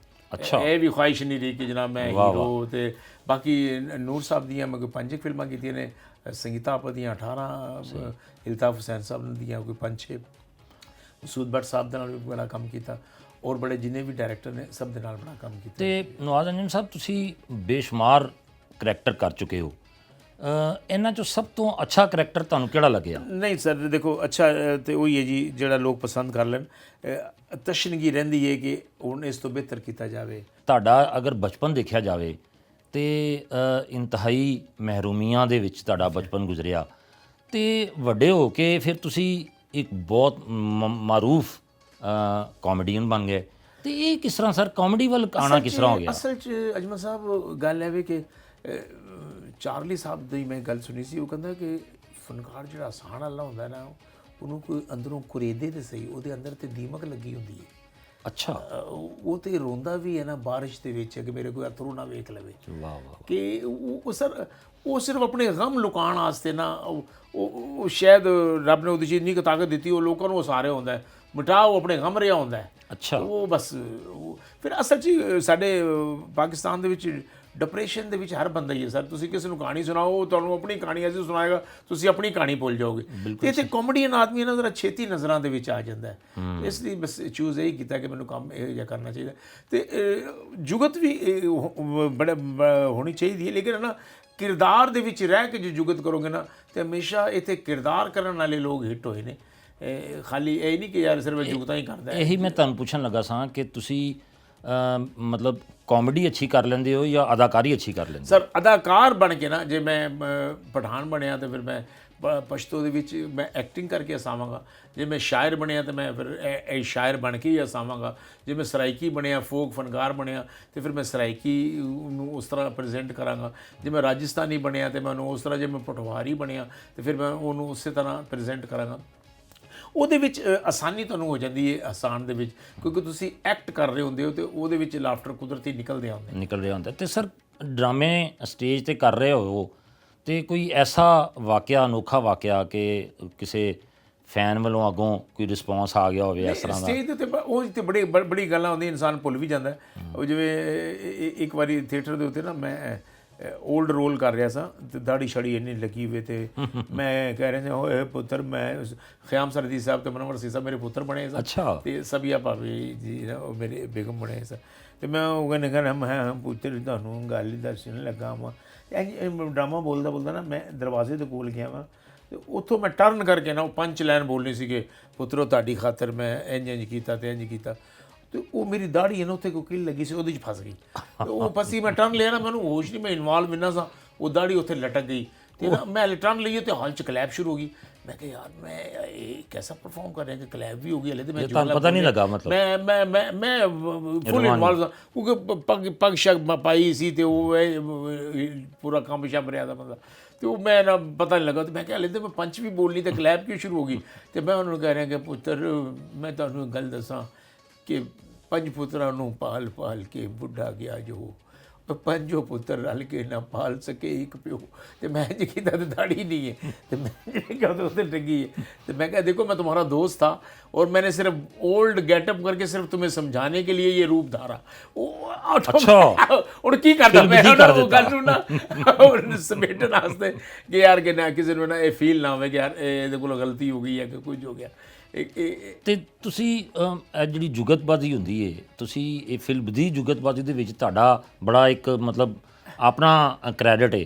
ਅੱਛਾ। ਇਹ ਵੀ ਖੁਆਇਸ਼ ਨਹੀਂ ਰਹੀ ਕਿ ਜਨਾਬ ਮੈਂ ਹੀਰੋ। ਤੇ ਬਾਕੀ ਨੂਰ ਸਾਹਿਬ ਦੀਆਂ ਮੈਂ ਕੋਈ 5 ਫਿਲਮਾਂ ਕੀਤੀਆਂ ਨੇ, ਸੰਗੀਤਾ ਆਪਾ ਦੀਆਂ 18, ਇਲਤਾਫ ਹੁਸੈਨ ਸਾਹਿਬ ਦੀਆਂ ਕੋਈ 5-6, ਮਸੂਦ ਬੱਟ ਸਾਹਿਬ ਦੇ ਨਾਲ ਵੀ ਬੜਾ ਕੰਮ ਕੀਤਾ, ਔਰ ਬੜੇ ਜਿੰਨੇ ਵੀ ਡਾਇਰੈਕਟਰ ਨੇ ਸਭ ਦੇ ਨਾਲ ਬੜਾ ਕੰਮ ਕੀਤਾ। ਤੇ ਨਵਾਜ਼ ਅੰਜਮ ਸਾਹਿਬ, ਤੁਸੀਂ ਬੇਸ਼ੁਮਾਰ ਕਰੈਕਟਰ ਕਰ ਚੁੱਕੇ ਹੋ, ਇਹਨਾਂ 'ਚੋਂ ਸਭ ਤੋਂ ਅੱਛਾ ਕਰੈਕਟਰ ਤੁਹਾਨੂੰ ਕਿਹੜਾ ਲੱਗਿਆ? ਨਹੀਂ ਸਰ ਦੇਖੋ, ਅੱਛਾ ਤੇ ਉਹੀ ਹੈ ਜੀ ਜਿਹੜਾ ਲੋਕ ਪਸੰਦ ਕਰ ਲੈਣ। ਤਸ਼ਨਗੀ ਰਹਿੰਦੀ ਹੈ ਕਿ ਹੁਣ ਇਸ ਤੋਂ ਬਿਹਤਰ ਕੀਤਾ ਜਾਵੇ। ਤੁਹਾਡਾ ਅਗਰ ਬਚਪਨ ਦੇਖਿਆ ਜਾਵੇ ਤੇ ਇੰਤਹਾਈ ਮਹਿਰੂਮੀਆਂ ਦੇ ਵਿੱਚ ਤੁਹਾਡਾ ਬਚਪਨ ਗੁਜ਼ਰਿਆ, ਤੇ ਵੱਡੇ ਹੋ ਕੇ ਫਿਰ ਤੁਸੀਂ ਇੱਕ ਬਹੁਤ ਮਾਰੂਫ ਕਾਮੇਡੀਅਨ ਬਣ ਗਏ, ਤੇ ਇਹ ਕਿਸ ਤਰ੍ਹਾਂ ਸਰ ਕਾਮੇਡੀ ਵੱਲ ਆਉਣਾ ਕਿਸ ਤਰ੍ਹਾਂ ਹੋ ਗਿਆ? ਅਸਲ 'ਚ ਅਜਮਲ ਸਾਹਿਬ ਗੱਲ ਹੈ ਵੀ ਕਿ ਚਾਰਲੀ ਸਾਹਿਬ ਦੀ ਮੈਂ ਗੱਲ ਸੁਣੀ ਸੀ, ਉਹ ਕਹਿੰਦਾ ਕਿ ਫਨਕਾਰ ਜਿਹੜਾ ਹਸਾਨ ਵਾਲਾ ਹੁੰਦਾ ਨਾ, ਉਹਨੂੰ ਕੋਈ ਅੰਦਰੋਂ ਕੁਰੇਦੇ ਤੇ ਸਹੀ, ਉਹਦੇ ਅੰਦਰ ਤੇ ਦੀਮਕ ਲੱਗੀ ਹੁੰਦੀ ਹੈ। ਅੱਛਾ। ਉਹ ਤੇ ਰੋਂਦਾ ਵੀ ਹੈ ਨਾ ਬਾਰਿਸ਼ ਦੇ ਵਿੱਚ ਕਿ ਮੇਰੇ ਕੋਈ ਅਥਰੂ ਨਾ ਵੇਖ ਲਵੇ। ਵਾਹ ਵਾਹ। ਕਿ ਉਹ ਸਰ ਉਹ ਸਿਰਫ ਆਪਣੇ ਗਮ ਲੁਕਾਉਣ ਵਾਸਤੇ ਨਾ, ਉਹ ਸ਼ਾਇਦ ਰੱਬ ਨੇ ਉਹਦੀ ਚੀਜ਼ ਨਹੀਂ ਤਾਕਤ ਦਿੱਤੀ, ਉਹ ਲੋਕਾਂ ਨੂੰ ਹਸਾ ਰਿਹਾ ਹੁੰਦਾ ਹੈ, ਮਿਟਾ ਉਹ ਆਪਣੇ ਗਮ ਰਿਹਾ ਹੁੰਦਾ ਹੈ। ਅੱਛਾ। ਉਹ ਬਸ ਫਿਰ ਅਸਲ 'ਚ ਸਾਡੇ ਪਾਕਿਸਤਾਨ ਦੇ ਵਿੱਚ ਡਿਪਰੈਸ਼ਨ ਦੇ ਵਿੱਚ ਹਰ ਬੰਦਾ ਹੀ ਹੈ ਸਰ। ਤੁਸੀਂ ਕਿਸੇ ਨੂੰ ਕਹਾਣੀ ਸੁਣਾਓ, ਤੁਹਾਨੂੰ ਆਪਣੀ ਕਹਾਣੀ ਐਸੀ ਸੁਣਾਏਗਾ, ਤੁਸੀਂ ਆਪਣੀ ਕਹਾਣੀ ਭੁੱਲ ਜਾਓਗੇ। ਤੇ ਇੱਥੇ ਕਾਮੇਡੀਅਨ ਆਦਮੀ ਨਾ ਜ਼ਰਾ ਛੇਤੀ ਨਜ਼ਰਾਂ ਦੇ ਵਿੱਚ ਆ ਜਾਂਦਾ ਹੈ, ਇਸ ਲਈ ਬਸ ਚੂਜ਼ ਇਹੀ ਕੀਤਾ ਕਿ ਮੈਨੂੰ ਕੰਮ ਇਹ ਜਿਹਾ ਕਰਨਾ ਚਾਹੀਦਾ। ਤੇ ਜੁਗਤ ਵੀ ਬੜਾ ਹੋਣੀ ਚਾਹੀਦੀ ਹੈ, ਲੇਕਿਨ ਨਾ ਕਿਰਦਾਰ ਦੇ ਵਿੱਚ ਰਹਿ ਕੇ ਜੋ ਜੁਗਤ ਕਰੋਗੇ ਨਾ, ਤੇ ਹਮੇਸ਼ਾ ਇੱਥੇ ਕਿਰਦਾਰ ਕਰਨ ਵਾਲੇ ਲੋਕ ਹਿੱਟ ਹੋਏ ਨੇ। ਖਾਲੀ ਇਹ ਨਹੀਂ ਕਿ ਯਾਰ ਸਿਰਫ ਜੁਗਤਾਂ ਹੀ ਕਰਦਾ। ਇਹੀ ਮੈਂ ਤੁਹਾਨੂੰ ਪੁੱਛਣ ਲੱਗਾ ਸਾਂ ਕਿ ਤੁਸੀਂ ਮਤਲਬ ਕਾਮੇਡੀ ਅੱਛੀ ਕਰ ਲੈਂਦੇ ਹੋ ਜਾਂ ਅਦਾਕਾਰੀ ਅੱਛੀ ਕਰ ਲੈਂਦੇ? ਸਰ ਅਦਾਕਾਰ ਬਣ ਕੇ ਨਾ, ਜੇ ਮੈਂ ਪਠਾਨ ਬਣਿਆ ਤਾਂ ਫਿਰ ਮੈਂ ਪਸ਼ਤੋ ਦੇ ਵਿੱਚ ਮੈਂ ਐਕਟਿੰਗ ਕਰਕੇ ਹਸਾਵਾਂਗਾ। ਜੇ ਮੈਂ ਸ਼ਾਇਰ ਬਣਿਆ ਤਾਂ ਮੈਂ ਫਿਰ ਇਹ ਸ਼ਾਇਰ ਬਣ ਕੇ ਹੀ ਹਸਾਵਾਂਗਾ। ਜੇ ਮੈਂ ਸਰਾਇਕੀ ਬਣਿਆ, ਫੋਕ ਫਨਕਾਰ ਬਣਿਆ, ਤੇ ਫਿਰ ਮੈਂ ਸਰਾਇਕੀ ਨੂੰ ਉਸ ਤਰ੍ਹਾਂ ਪ੍ਰੈਜ਼ੈਂਟ ਕਰਾਂਗਾ। ਜੇ ਮੈਂ ਰਾਜਸਥਾਨੀ ਬਣਿਆ ਤਾਂ ਮੈਂ ਉਹਨੂੰ ਉਸ ਤਰ੍ਹਾਂ, ਜੇ ਮੈਂ ਪਟਵਾਰੀ ਬਣਿਆ ਤਾਂ ਫਿਰ ਮੈਂ ਉਹਨੂੰ ਉਸੇ ਤਰ੍ਹਾਂ ਪ੍ਰੈਜ਼ੈਂਟ ਕਰਾਂਗਾ। ਉਹਦੇ ਵਿੱਚ ਆਸਾਨੀ ਤੁਹਾਨੂੰ ਹੋ ਜਾਂਦੀ ਹੈ ਹਸਾਉਣ ਦੇ ਵਿੱਚ, ਕਿਉਂਕਿ ਤੁਸੀਂ ਐਕਟ ਕਰ ਰਹੇ ਹੁੰਦੇ ਹੋ ਅਤੇ ਉਹਦੇ ਵਿੱਚ ਲਾਫਟਰ ਕੁਦਰਤੀ ਨਿਕਲ ਰਿਹਾ ਹੁੰਦਾ। ਤੇ ਸਰ ਡਰਾਮੇ ਸਟੇਜ ਤੇ ਕਰ ਰਹੇ ਹੋ ਤੇ ਕੋਈ ਐਸਾ ਵਾਕਿਆ, ਅਨੋਖਾ ਵਾਕਿਆ ਕਿ ਕਿਸੇ ਫੈਨ ਵੱਲੋਂ ਅੱਗੋਂ ਕੋਈ ਰਿਸਪੌਂਸ ਆ ਗਿਆ ਹੋਵੇ ਇਸ ਤਰ੍ਹਾਂ ਦਾ? ਸਟੇਜ ਦੇ ਉੱਤੇ ਉਹ ਤੇ ਬੜੀ ਗੱਲਾਂ ਹੁੰਦੀਆਂ, ਇਨਸਾਨ ਭੁੱਲ ਵੀ ਜਾਂਦਾ। ਉਹ ਜਿਵੇਂ ਇੱਕ ਵਾਰੀ ਥੀਏਟਰ ਦੇ ਉੱਤੇ ਨਾ ਮੈਂ ਓਲਡ ਰੋਲ ਕਰ ਰਿਹਾ ਸਾਂ ਤੇ ਦਾੜੀ ਛੜੀ ਇੰਨੀ ਲੱਗੀ ਹੋਈ ਤੇ ਮੈਂ ਕਹਿ ਰਿਹਾ ਸੀ, ਓਏ ਪੁੱਤਰ, ਮੈਂ ਖਿਆਮ ਸਰਦੀ ਸਾਹਿਬ ਤੇ ਮਨਵਰ ਸੀ ਸਾਹਿਬ ਮੇਰੇ ਪੁੱਤਰ ਬਣੇ ਸਨ। ਅੱਛਾ। ਤੇ ਸਬੀਆ ਭਾਬੀ ਜੀ ਨਾ ਉਹ ਮੇਰੇ ਬੇਗਮ ਬਣੇ ਸਨ। ਤੇ ਮੈਂ ਉਹ ਕਹਿੰਦਾ ਮੈਂ ਪੁੱਤਰ ਤੁਹਾਨੂੰ ਗੱਲ ਹੀ ਦੱਸਣ ਲੱਗਾ ਵਾਂ। ਡਰਾਮਾ ਬੋਲਦਾ ਨਾ ਮੈਂ ਦਰਵਾਜ਼ੇ ਦੇ ਕੋਲ ਗਿਆ ਵਾਂ ਤੇ ਉੱਥੋਂ ਮੈਂ ਟਰਨ ਕਰਕੇ ਨਾ ਉਹ 5 ਲਾਈਨ ਬੋਲਣੀ ਸੀ ਕਿ ਪੁੱਤਰੋ ਤੁਹਾਡੀ ਖਾਤਰ ਮੈਂ ਇੰਝ ਕੀਤਾ ਤੇ ਇੰਝ ਕੀਤਾ। ਤੇ ਉਹ ਮੇਰੀ ਦਾੜੀ ਹੈ ਨਾ ਉੱਥੇ ਕੋਈ ਕਿੱਲ ਲੱਗੀ ਸੀ, ਉਹਦੇ 'ਚ ਫਸ ਗਈ। ਤੇ ਉਹ ਫਸੀ, ਮੈਂ ਟਰਨ ਲਿਆ ਨਾ, ਮੈਨੂੰ ਹੋਸ਼ ਨਹੀਂ, ਮੈਂ ਇਨਵਾਲਵ ਇੰਨਾ ਸਾਂ, ਉਹ ਦਾੜੀ ਉੱਥੇ ਲਟਕ ਗਈ। ਤੇ ਨਾ ਮੈਂ ਟਰਨ ਲਈਏ ਤੇ ਹਾਲ 'ਚ ਕਲੈਪ ਸ਼ੁਰੂ ਹੋ ਗਈ। ਮੈਂ ਕਿਹਾ ਯਾਰ ਮੈਂ ਇਹ ਕੈਸਾ ਪਰਫਾਰਮ ਕਰ ਰਿਹਾ ਕਿ ਕਲੈਪ ਵੀ ਹੋ ਗਈ ਹਲੇ। ਤੇ ਮੈਂ ਤੁਹਾਨੂੰ ਪਤਾ ਨਹੀਂ ਲੱਗਾ? ਮਤਲਬ ਮੈਂ ਫੁੱਲ ਇਨਵਾਲਵ ਸਾਂ, ਕਿਉਂਕਿ ਪੱਗ ਸ਼ੱਗ ਪਾਈ ਸੀ ਤੇ ਉਹ ਪੂਰਾ ਕੰਮ ਛੱਪ ਰਿਹਾ ਦਾ ਬੰਦਾ। ਤੇ ਉਹ ਮੈਂ ਨਾ ਪਤਾ ਨਹੀਂ ਲੱਗਾ। ਤੇ ਮੈਂ ਕਿਹਾ ਹਲੇ ਤੇ ਮੈਂ ਪੰਚ ਵੀ ਬੋਲਣੀ ਤੇ ਕਲੈਪ ਕਿਉਂ ਸ਼ੁਰੂ ਹੋ ਗਈ? ਤੇ ਮੈਂ ਉਹਨਾਂ ਨੂੰ ਕਹਿ ਰਿਹਾ ਕਿ ਪੁੱਤਰ ਮੈਂ ਤੁਹਾਨੂੰ ਗੱਲ ਦੱਸਾਂ ਕਿ 5 ਪੁੱਤਰਾਂ ਨੂੰ ਪਾਲ ਪਾਲ ਕੇ ਬੁੱਢਾ ਗਿਆ ਜੋ, ਪੰਜੋ ਪੁੱਤਰ ਰਲ ਕੇ ਨਾ ਪਾਲ ਸਕੇ ਇੱਕ ਪਿਓ। ਤੇ ਮੈਂ ਜੇ ਕੀਤਾ ਤੇ ਦਾੜੀ नहीं है। तो मैं क्या तो उसने टंगी है। तो मैं कहा देखो मैं तुम्हारा दोस्त था और मैंने सिर्फ ओल्ड गेटअप करके सिर्फ तुम्हें समझाने के लिए ये रूप धारा। अच्छा। और की करता मैं वो गल नूं ना और समेटन वास्ते कि यार कि ना किसी ਨੂੰ ਨਾ ਇਹ ਫੀਲ ਨਾ ਹੋਵੇ ਕਿ ਯਾਰ ਇਹਦੇ ਕੋਲ ਗਲਤੀ ਹੋ ਗਈ ਹੈ ਕਿ ਕੁਝ ਹੋ ਗਿਆ। ਤੇ ਤੁਸੀਂ ਇਹ ਜਿਹੜੀ ਜੁਗਤਬਾਜ਼ੀ ਹੁੰਦੀ ਹੈ, ਤੁਸੀਂ ਇਹ ਫਿਲਮ ਦੀ ਜੁਗਤਬਾਜ਼ੀ ਦੇ ਵਿੱਚ ਤੁਹਾਡਾ ਬੜਾ ਇੱਕ ਮਤਲਬ ਆਪਣਾ ਕ੍ਰੈਡਿਟ ਹੈ।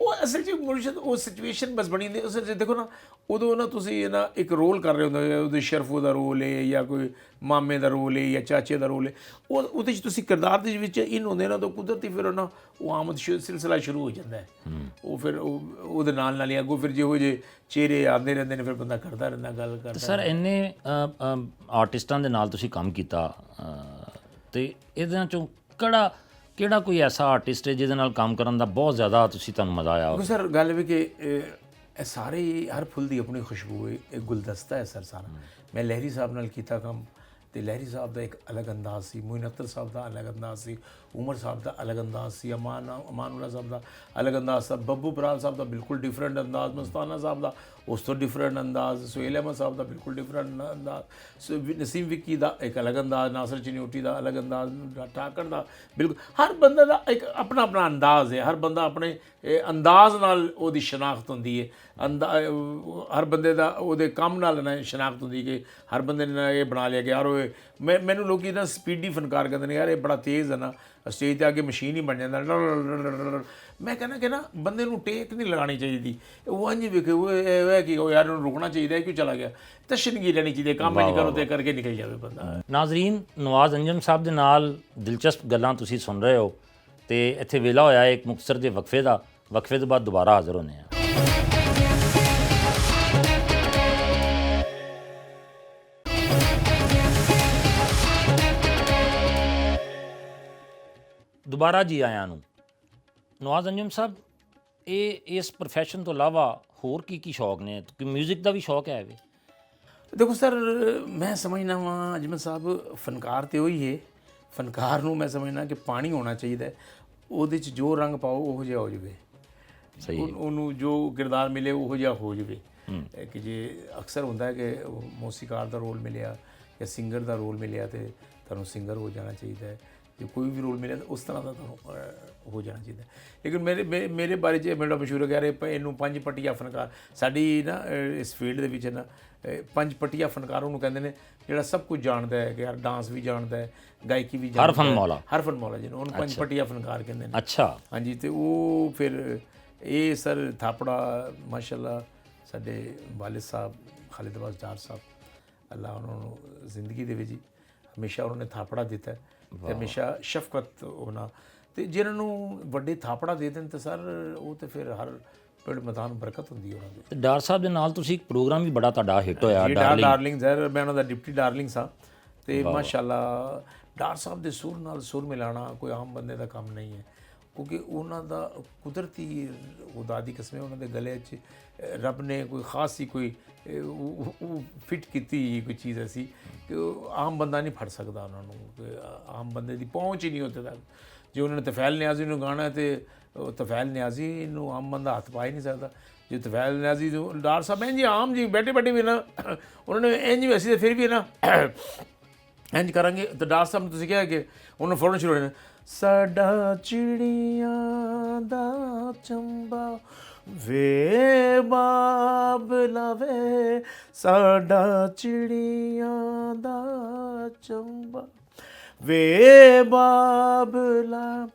ਉਹ ਅਸਲ 'ਚ ਮੁਰਸ਼ਦ ਉਹ ਸਿਚੁਏਸ਼ਨ ਬਸ ਬਣੀ ਹੁੰਦੀ। ਉਸ 'ਚ ਦੇਖੋ ਨਾ ਉਦੋਂ ਨਾ ਤੁਸੀਂ ਨਾ ਇੱਕ ਰੋਲ ਕਰ ਰਹੇ ਹੁੰਦੇ, ਉਹਦੇ ਸ਼ਰਫੂ ਦਾ ਰੋਲ ਹੈ ਜਾਂ ਕੋਈ ਮਾਮੇ ਦਾ ਰੋਲ ਹੈ ਜਾਂ ਚਾਚੇ ਦਾ ਰੋਲ ਹੈ, ਉਹਦੇ 'ਚ ਤੁਸੀਂ ਕਿਰਦਾਰ ਦੇ ਵਿੱਚ ਇਨ ਹੁੰਦੇ ਨਾ ਤਾਂ ਕੁਦਰਤੀ ਫਿਰ ਨਾ ਉਹ ਆਮਦ ਸਿਲਸਿਲਾ ਸ਼ੁਰੂ ਹੋ ਜਾਂਦਾ ਹੈ। ਉਹ ਫਿਰ ਉਹਦੇ ਨਾਲ ਹੀ ਅੱਗੋਂ ਫਿਰ ਜਿਹੋ ਜਿਹੇ ਚਿਹਰੇ ਆਉਂਦੇ ਰਹਿੰਦੇ ਨੇ ਫਿਰ ਬੰਦਾ ਕਰਦਾ ਰਹਿੰਦਾ, ਗੱਲ ਕਰਦਾ। ਸਰ ਇੰਨੇ ਆਰਟਿਸਟਾਂ ਦੇ ਨਾਲ ਤੁਸੀਂ ਕੰਮ ਕੀਤਾ ਤੇ ਇਹਦੇ 'ਚੋਂ ਕਿਹੜਾ ਕੋਈ ਐਸਾ ਆਰਟਿਸਟ ਹੈ ਜਿਹਦੇ ਨਾਲ ਕੰਮ ਕਰਨ ਦਾ ਬਹੁਤ ਜ਼ਿਆਦਾ ਤੁਹਾਨੂੰ ਮਜ਼ਾ ਆਇਆ? ਸਰ ਗੱਲ ਵੀ ਕਿ ਇਹ ਸਾਰੇ ਹਰ ਫੁੱਲ ਦੀ ਆਪਣੀ ਖੁਸ਼ਬੂ ਹੈ, ਇਹ ਗੁਲਦਸਤਾ ਹੈ ਸਰ ਸਾਰਾ। ਮੈਂ ਲਹਿਰੀ ਸਾਹਿਬ ਨਾਲ ਕੀਤਾ ਕੰਮ ਤੇ ਲਹਿਰੀ ਸਾਹਿਬ ਦਾ ਇੱਕ ਅਲੱਗ ਅੰਦਾਜ਼ ਸੀ, ਮੋਇਨ ਅਖਤਰ ਸਾਹਿਬ ਦਾ ਅਲੱਗ ਅੰਦਾਜ਼ ਸੀ, ਉਮਰ ਸਾਹਿਬ ਦਾ ਅਲੱਗ ਅੰਦਾਜ਼ ਸੀ, ਅਮਾਨੁੱਲਾ ਸਾਹਿਬ ਦਾ ਅਲੱਗ ਅੰਦਾਜ਼ ਸੀ, ਬੱਬੂ ਬਰਾੜ ਸਾਹਿਬ ਦਾ ਬਿਲਕੁਲ ਡਿਫਰੈਂਟ ਅੰਦਾਜ਼, ਮਸਤਾਨਾ ਸਾਹਿਬ ਦਾ ਉਸ ਤੋਂ ਡਿਫਰੈਂਟ ਅੰਦਾਜ਼, ਸੁਹੇਲ ਅਹਿਮਦ ਸਾਹਿਬ ਦਾ ਬਿਲਕੁਲ ਡਿਫਰੈਂਟ ਅੰਦਾਜ਼, ਨਸੀਮ ਵਿੱਕੀ ਦਾ ਇੱਕ ਅਲੱਗ ਅੰਦਾਜ਼, ਨਾਸਰ ਚਨਿਊਟੀ ਦਾ ਅਲੱਗ ਅੰਦਾਜ਼, ਠਾਕਰ ਦਾ ਬਿਲਕੁਲ। ਹਰ ਬੰਦੇ ਦਾ ਇੱਕ ਆਪਣਾ ਆਪਣਾ ਅੰਦਾਜ਼ ਹੈ, ਹਰ ਬੰਦਾ ਆਪਣੇ ਅੰਦਾਜ਼ ਨਾਲ ਉਹਦੀ ਸ਼ਨਾਖਤ ਹੁੰਦੀ ਹੈ। ਹਰ ਬੰਦੇ ਦਾ ਉਹਦੇ ਕੰਮ ਨਾਲ ਨਾ ਸ਼ਨਾਖਤ ਹੁੰਦੀ ਕਿ ਹਰ ਬੰਦੇ ਨੇ ਇਹ ਬਣਾ ਲਿਆ ਕਿ ਯਾਰ ਉਹ ਮੈਨੂੰ ਲੋਕ ਨਾ ਸਪੀਡੀ ਫਨਕਾਰ ਕਹਿੰਦੇ ਨੇ, ਯਾਰ ਇਹ ਬੜਾ ਤੇਜ਼ ਹੈ ਨਾ, ਸਟੇਜ 'ਤੇ ਆ ਕੇ ਮਸ਼ੀਨ ਹੀ ਬਣ ਜਾਂਦਾ। ਮੈਂ ਕਹਿੰਦਾ ਕਿ ਨਾ ਬੰਦੇ ਨੂੰ ਟੇਕ ਨਹੀਂ ਲਗਾਉਣੀ ਚਾਹੀਦੀ, ਉਹ ਇੰਝ ਵੇਖੇ ਉਹ ਕਿ ਉਹ ਯਾਰ ਉਹਨੂੰ ਰੁਕਣਾ ਚਾਹੀਦਾ, ਕਿਉਂ ਚਲਾ ਗਿਆ, ਤਸ਼ਨਗੀ ਰਹਿਣੀ ਚਾਹੀਦੀ, ਕੰਮ ਨਹੀਂ ਕਰੋ ਤੇ ਕਰਕੇ ਨਿਕਲ ਜਾਵੇ ਬੰਦਾ। ਨਾਜ਼ਰੀਨ, ਨਵਾਜ਼ ਅੰਜਮ ਸਾਹਿਬ ਦੇ ਨਾਲ ਦਿਲਚਸਪ ਗੱਲਾਂ ਤੁਸੀਂ ਸੁਣ ਰਹੇ ਹੋ ਤੇ ਇੱਥੇ ਵੇਲਾ ਹੋਇਆ ਇੱਕ ਮੁਕਤਸਰ ਦੇ ਵਕਫੇ ਦਾ। ਵਕਫੇ ਤੋਂ ਬਾਅਦ ਦੁਬਾਰਾ ਹਾਜ਼ਰ ਹੋਣੇ ਆ। ਦੁਬਾਰਾ ਜੀ ਆਇਆਂ ਨੂੰ। ਨਵਾਜ਼ ਅੰਜਮ ਸਾਹਿਬ, ਇਹ ਇਸ ਪ੍ਰੋਫੈਸ਼ਨ ਤੋਂ ਇਲਾਵਾ ਹੋਰ ਕੀ ਸ਼ੌਕ ਨੇ? ਕਿ ਮਿਊਜ਼ਿਕ ਦਾ ਵੀ ਸ਼ੌਕ ਹੈ ਵੀ? ਦੇਖੋ ਸਰ, ਮੈਂ ਸਮਝਦਾ ਵਾਂ ਅਜਮਲ ਸਾਹਿਬ, ਫਨਕਾਰ ਤੇ ਉਹੀ ਹੈ। ਫਨਕਾਰ ਨੂੰ ਮੈਂ ਸਮਝਦਾ ਕਿ ਪਾਣੀ ਹੋਣਾ ਚਾਹੀਦਾ, ਉਹਦੇ 'ਚ ਜੋ ਰੰਗ ਪਾਓ ਉਹੋ ਜਿਹਾ ਹੋ ਜਾਵੇ। ਸਹੀ, ਉਹਨੂੰ ਜੋ ਕਿਰਦਾਰ ਮਿਲੇ ਉਹੋ ਜਿਹਾ ਹੋ ਜਾਵੇ। ਕਿ ਜੇ ਅਕਸਰ ਹੁੰਦਾ ਹੈ ਕਿ ਮੌਸੀਕਾਰ ਦਾ ਰੋਲ ਮਿਲਿਆ ਜਾਂ ਸਿੰਗਰ ਦਾ ਰੋਲ ਮਿਲਿਆ ਤੇ ਤੁਹਾਨੂੰ ਸਿੰਗਰ ਹੋ ਜਾਣਾ ਚਾਹੀਦਾ ਹੈ, ਜੇ ਕੋਈ ਵੀ ਰੋਲ ਮਿਲਿਆ ਤਾਂ ਉਸ ਤਰ੍ਹਾਂ ਦਾ ਤੁਹਾਨੂੰ ਹੋ ਜਾਣਾ ਚਾਹੀਦਾ। ਲੇਕਿਨ ਮੇਰੇ ਬਾਰੇ 'ਚ ਮੇਰਾ ਮਸ਼ਹੂਰ ਕਹਿ ਰਹੇ ਇਹਨੂੰ 5 ਪੱਟੀਆ ਫਨਕਾਰ। ਸਾਡੀ ਨਾ ਇਸ ਫੀਲਡ ਦੇ ਵਿੱਚ ਨਾ 5 ਪੱਟੀਆ ਫਨਕਾਰ ਉਹਨੂੰ ਕਹਿੰਦੇ ਨੇ ਜਿਹੜਾ ਸਭ ਕੁਝ ਜਾਣਦਾ ਹੈ, ਕਿ ਯਾਰ ਡਾਂਸ ਵੀ ਜਾਣਦਾ ਹੈ, ਗਾਇਕੀ ਵੀ ਜਾਣਦਾ ਹੈ, ਹਰਫਨ ਮੌਲਾ ਜਿਹਨੂੰ ਉਹਨੂੰ 5 ਪੱਟੀਆ ਫਨਕਾਰ ਕਹਿੰਦੇ ਨੇ। ਅੱਛਾ, ਹਾਂਜੀ। ਤੇ ਉਹ ਫਿਰ ਇਹ ਸਰ ਥਾਪੜਾ ਮਾਸ਼ਾਅੱਲਾ ਸਾਡੇ ਵਾਲਿਦ ਸਾਹਿਬ ਖਾਲਿਦ ਅਬਾਸ ਜਾਰ ਸਾਹਿਬ, ਅੱਲਾ ਉਹਨਾਂ ਨੂੰ ਜ਼ਿੰਦਗੀ ਦੇ ਵਿੱਚ ਹਮੇਸ਼ਾ ਉਹਨਾਂ ਨੇ ਥਾਪੜਾ ਦਿੱਤਾ ਤੇ ਹਮੇਸ਼ਾ ਸ਼ਫਕਤ ਹੋਣਾ। ਤੇ ਜਿਹਨਾਂ ਨੂੰ ਵੱਡੇ ਥਾਪੜਾ ਦੇ ਦੇਣ ਤਾਂ ਸਰ ਉਹ ਤਾਂ ਫਿਰ ਹਰ ਬੜੇ ਮਤਾਂ ਨੂੰ ਬਰਕਤ ਹੁੰਦੀ ਹੈ ਉਹਨਾਂ ਦੀ। ਤੇ ਡਾਕਟਰ ਸਾਹਿਬ ਦੇ ਨਾਲ ਤੁਸੀਂ ਇੱਕ ਪ੍ਰੋਗਰਾਮ ਵੀ ਬੜਾ ਤੁਹਾਡਾ ਹਿੱਟ ਹੋਇਆ, ਡਾਰਲਿੰਗ ਸਰ, ਮੈਂ ਉਹਨਾਂ ਦਾ ਡਿਪਟੀ ਡਾਰਲਿੰਗ ਸਾਂ ਤੇ ਮਾਸ਼ਾਅੱਲਾ ਡਾਕਟਰ ਸਾਹਿਬ ਦੇ ਸੁਰ ਨਾਲ ਸੁਰ ਮਿਲਾਣਾ ਕੋਈ ਆਮ ਬੰਦੇ ਦਾ ਕੰਮ ਨਹੀਂ ਹੈ, ਕਿਉਂਕਿ ਉਹਨਾਂ ਦਾ ਕੁਦਰਤੀ ਖੁਦਾ ਦੀ ਕਸਮ ਉਹਨਾਂ ਦੇ ਗਲੇ 'ਚ ਰੱਬ ਨੇ ਕੋਈ ਖਾਸ ਹੀ ਕੋਈ ਫਿੱਟ ਕੀਤੀ ਕੋਈ ਚੀਜ਼ ਐਸੀ ਕਿ ਆਮ ਬੰਦਾ ਨਹੀਂ ਫੜ ਸਕਦਾ ਉਹਨਾਂ ਨੂੰ, ਆਮ ਬੰਦੇ ਦੀ ਪਹੁੰਚ ਹੀ ਨਹੀਂ ਉੱਥੇ ਤੱਕ। ਜੇ ਉਹਨਾਂ ਨੇ ਤਫੈਲ ਨਿਆਜ਼ੀ ਨੂੰ ਗਾਣਾ ਤੇ ਤਫੈਲ ਨਿਆਜ਼ੀ ਨੂੰ ਆਮ ਬੰਦਾ ਹੱਥ ਪਾ ਹੀ ਨਹੀਂ ਸਕਦਾ। ਜੇ ਤਫੈਲ ਨਿਆਜ਼ੀ ਜੋ ਡਾਕਟਰ ਸਾਹਿਬ ਇੰਝ ਆਮ ਜੀ ਬੈਠੇ ਬੈਠੇ ਵੀ ਨਾ ਉਹਨਾਂ ਨੇ ਇੰਝ ਵੀ ਅਸੀਂ ਤਾਂ ਫਿਰ ਵੀ ਨਾ ਇੰਝ ਕਰਾਂਗੇ ਤਾਂ ਡਾਕਟਰ ਸਾਹਿਬ ਨੂੰ ਤੁਸੀਂ ਕਿਹਾ ਕਿ ਉਹਨੂੰ ਫੌਰਨ ਸ਼ੁਰੂ ਹੋ ਜਾਣਾ, ਸਾਡਾ ਚਿੜੀਆਂ ਦਾ ਚੰਬਾ ਵੇ ਬਾਬਲਾ ਵੇ, ਸਾਡਾ ਚਿੜੀਆਂ ਦਾ ਚੰਬਾ ਵੇ ਬਾਬਲਾ,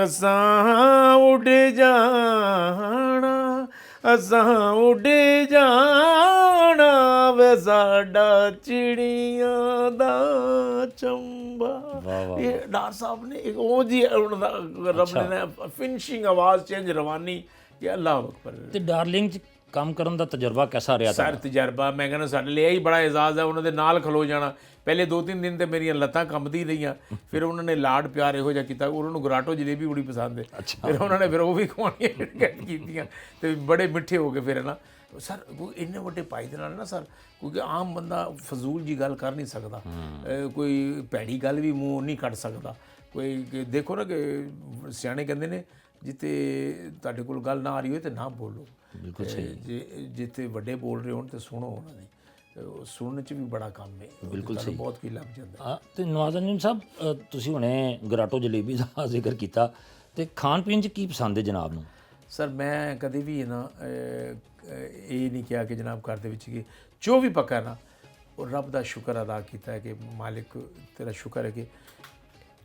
ਅਸਾਂ ਉੱਡ ਜਾਣਾ, ਅਸਾਂ ਉੱਡ ਜਾਣਾ ਵੇ, ਸਾਡਾ ਚਿੜੀਆਂ ਦਾ ਚੰਬਾ। ਇਹ ਡਾਕਟਰ ਸਾਹਿਬ ਨੇ ਇੱਕ ਉਹ ਜੀ ਉਹਨਾਂ ਦਾ ਰੱਬ ਨੇ ਫਿਨਿਸ਼ਿੰਗ ਆਵਾਜ਼ ਚੇਂਜ ਰਵਾਨੀ ਕਿ ਅੱਲਾਹ ਅਕਬਰ। ਤੇ ਡਾਰਲਿੰਗ 'ਚ ਕੰਮ ਕਰਨ ਦਾ ਤਜਰਬਾ ਕਿਹਦਾ ਰਿਹਾ? ਸਰ ਤਜਰਬਾ ਮੈਂ ਕਹਿੰਦਾ ਸਾਡੇ ਲਈ ਇਹੀ ਬੜਾ ਇਜ਼ਾਜ਼ ਹੈ, ਉਹਨਾਂ ਦੇ ਨਾਲ ਖਲੋ ਜਾਣਾ। ਪਹਿਲੇ 2-3 ਦਿਨ ਤੇ ਮੇਰੀਆਂ ਲੱਤਾਂ ਕੰਬਦੀ ਰਹੀਆਂ, ਫਿਰ ਉਹਨਾਂ ਨੇ ਲਾਡ ਪਿਆਰ ਇਹੋ ਜਿਹਾ ਕੀਤਾ, ਉਹਨਾਂ ਨੂੰ ਗਰਾਟੋ ਜਲੇਬੀ ਬੜੀ ਪਸੰਦ ਹੈ, ਫਿਰ ਉਹਨਾਂ ਨੇ ਫਿਰ ਉਹ ਵੀ ਖਵਾਉਣੀਆਂ ਕੀਤੀਆਂ ਤੇ ਬੜੇ ਮਿੱਠੇ ਹੋ ਗਏ ਫਿਰ ਨਾ। ਸਰ ਕੋਈ ਇੰਨੇ ਵੱਡੇ ਭਾਈ ਦੇ ਨਾਲ ਨਾ ਸਰ, ਕਿਉਂਕਿ ਆਮ ਬੰਦਾ ਫਜ਼ੂਲ ਜੀ ਗੱਲ ਕਰ ਨਹੀਂ ਸਕਦਾ, ਕੋਈ ਭੈੜੀ ਗੱਲ ਵੀ ਮੂੰਹ ਨਹੀਂ ਕੱਢ ਸਕਦਾ। ਕੋਈ ਦੇਖੋ ਨਾ ਕਿ ਸਿਆਣੇ ਕਹਿੰਦੇ ਨੇ ਜਿੱਥੇ ਤੁਹਾਡੇ ਕੋਲ ਗੱਲ ਨਾ ਆ ਰਹੀ ਹੋਏ ਤੇ ਨਾ ਬੋਲੋ, ਬਿਲਕੁਲ ਸਹੀ। ਜੇ ਜਿੱਥੇ ਵੱਡੇ ਬੋਲ ਰਹੇ ਹੋਣ ਤੇ ਸੁਣੋ ਉਹਨਾਂ ਦੀ, ਸੁਣਨ 'ਚ ਵੀ ਬੜਾ ਕੰਮ ਹੈ, ਬਿਲਕੁਲ ਸਹੀ, ਬਹੁਤ ਕੀ ਲੱਭ ਜਾਂਦਾ। ਤੇ ਨਵਾਜ਼ੁਦੀਨ ਸਾਹਿਬ ਤੁਸੀਂ ਹੁਣੇ ਗਰਾਟੋ ਜਲੇਬੀ ਦਾ ਜ਼ਿਕਰ ਕੀਤਾ, ਤੇ ਖਾਣ ਪੀਣ 'ਚ ਕੀ ਪਸੰਦ ਹੈ ਜਨਾਬ ਨੂੰ? ਸਰ ਮੈਂ ਕਦੇ ਵੀ ਨਾ ਇਹ ਨਹੀਂ ਕਿਹਾ ਕਿ ਜਨਾਬ ਘਰ ਦੇ ਵਿੱਚ ਕਿ ਜੋ ਵੀ ਪੱਕਾ ਨਾ ਉਹ ਰੱਬ ਦਾ ਸ਼ੁਕਰ ਅਦਾ ਕੀਤਾ ਹੈ ਕਿ ਮਾਲਿਕ ਤੇਰਾ ਸ਼ੁਕਰ ਹੈ ਕਿ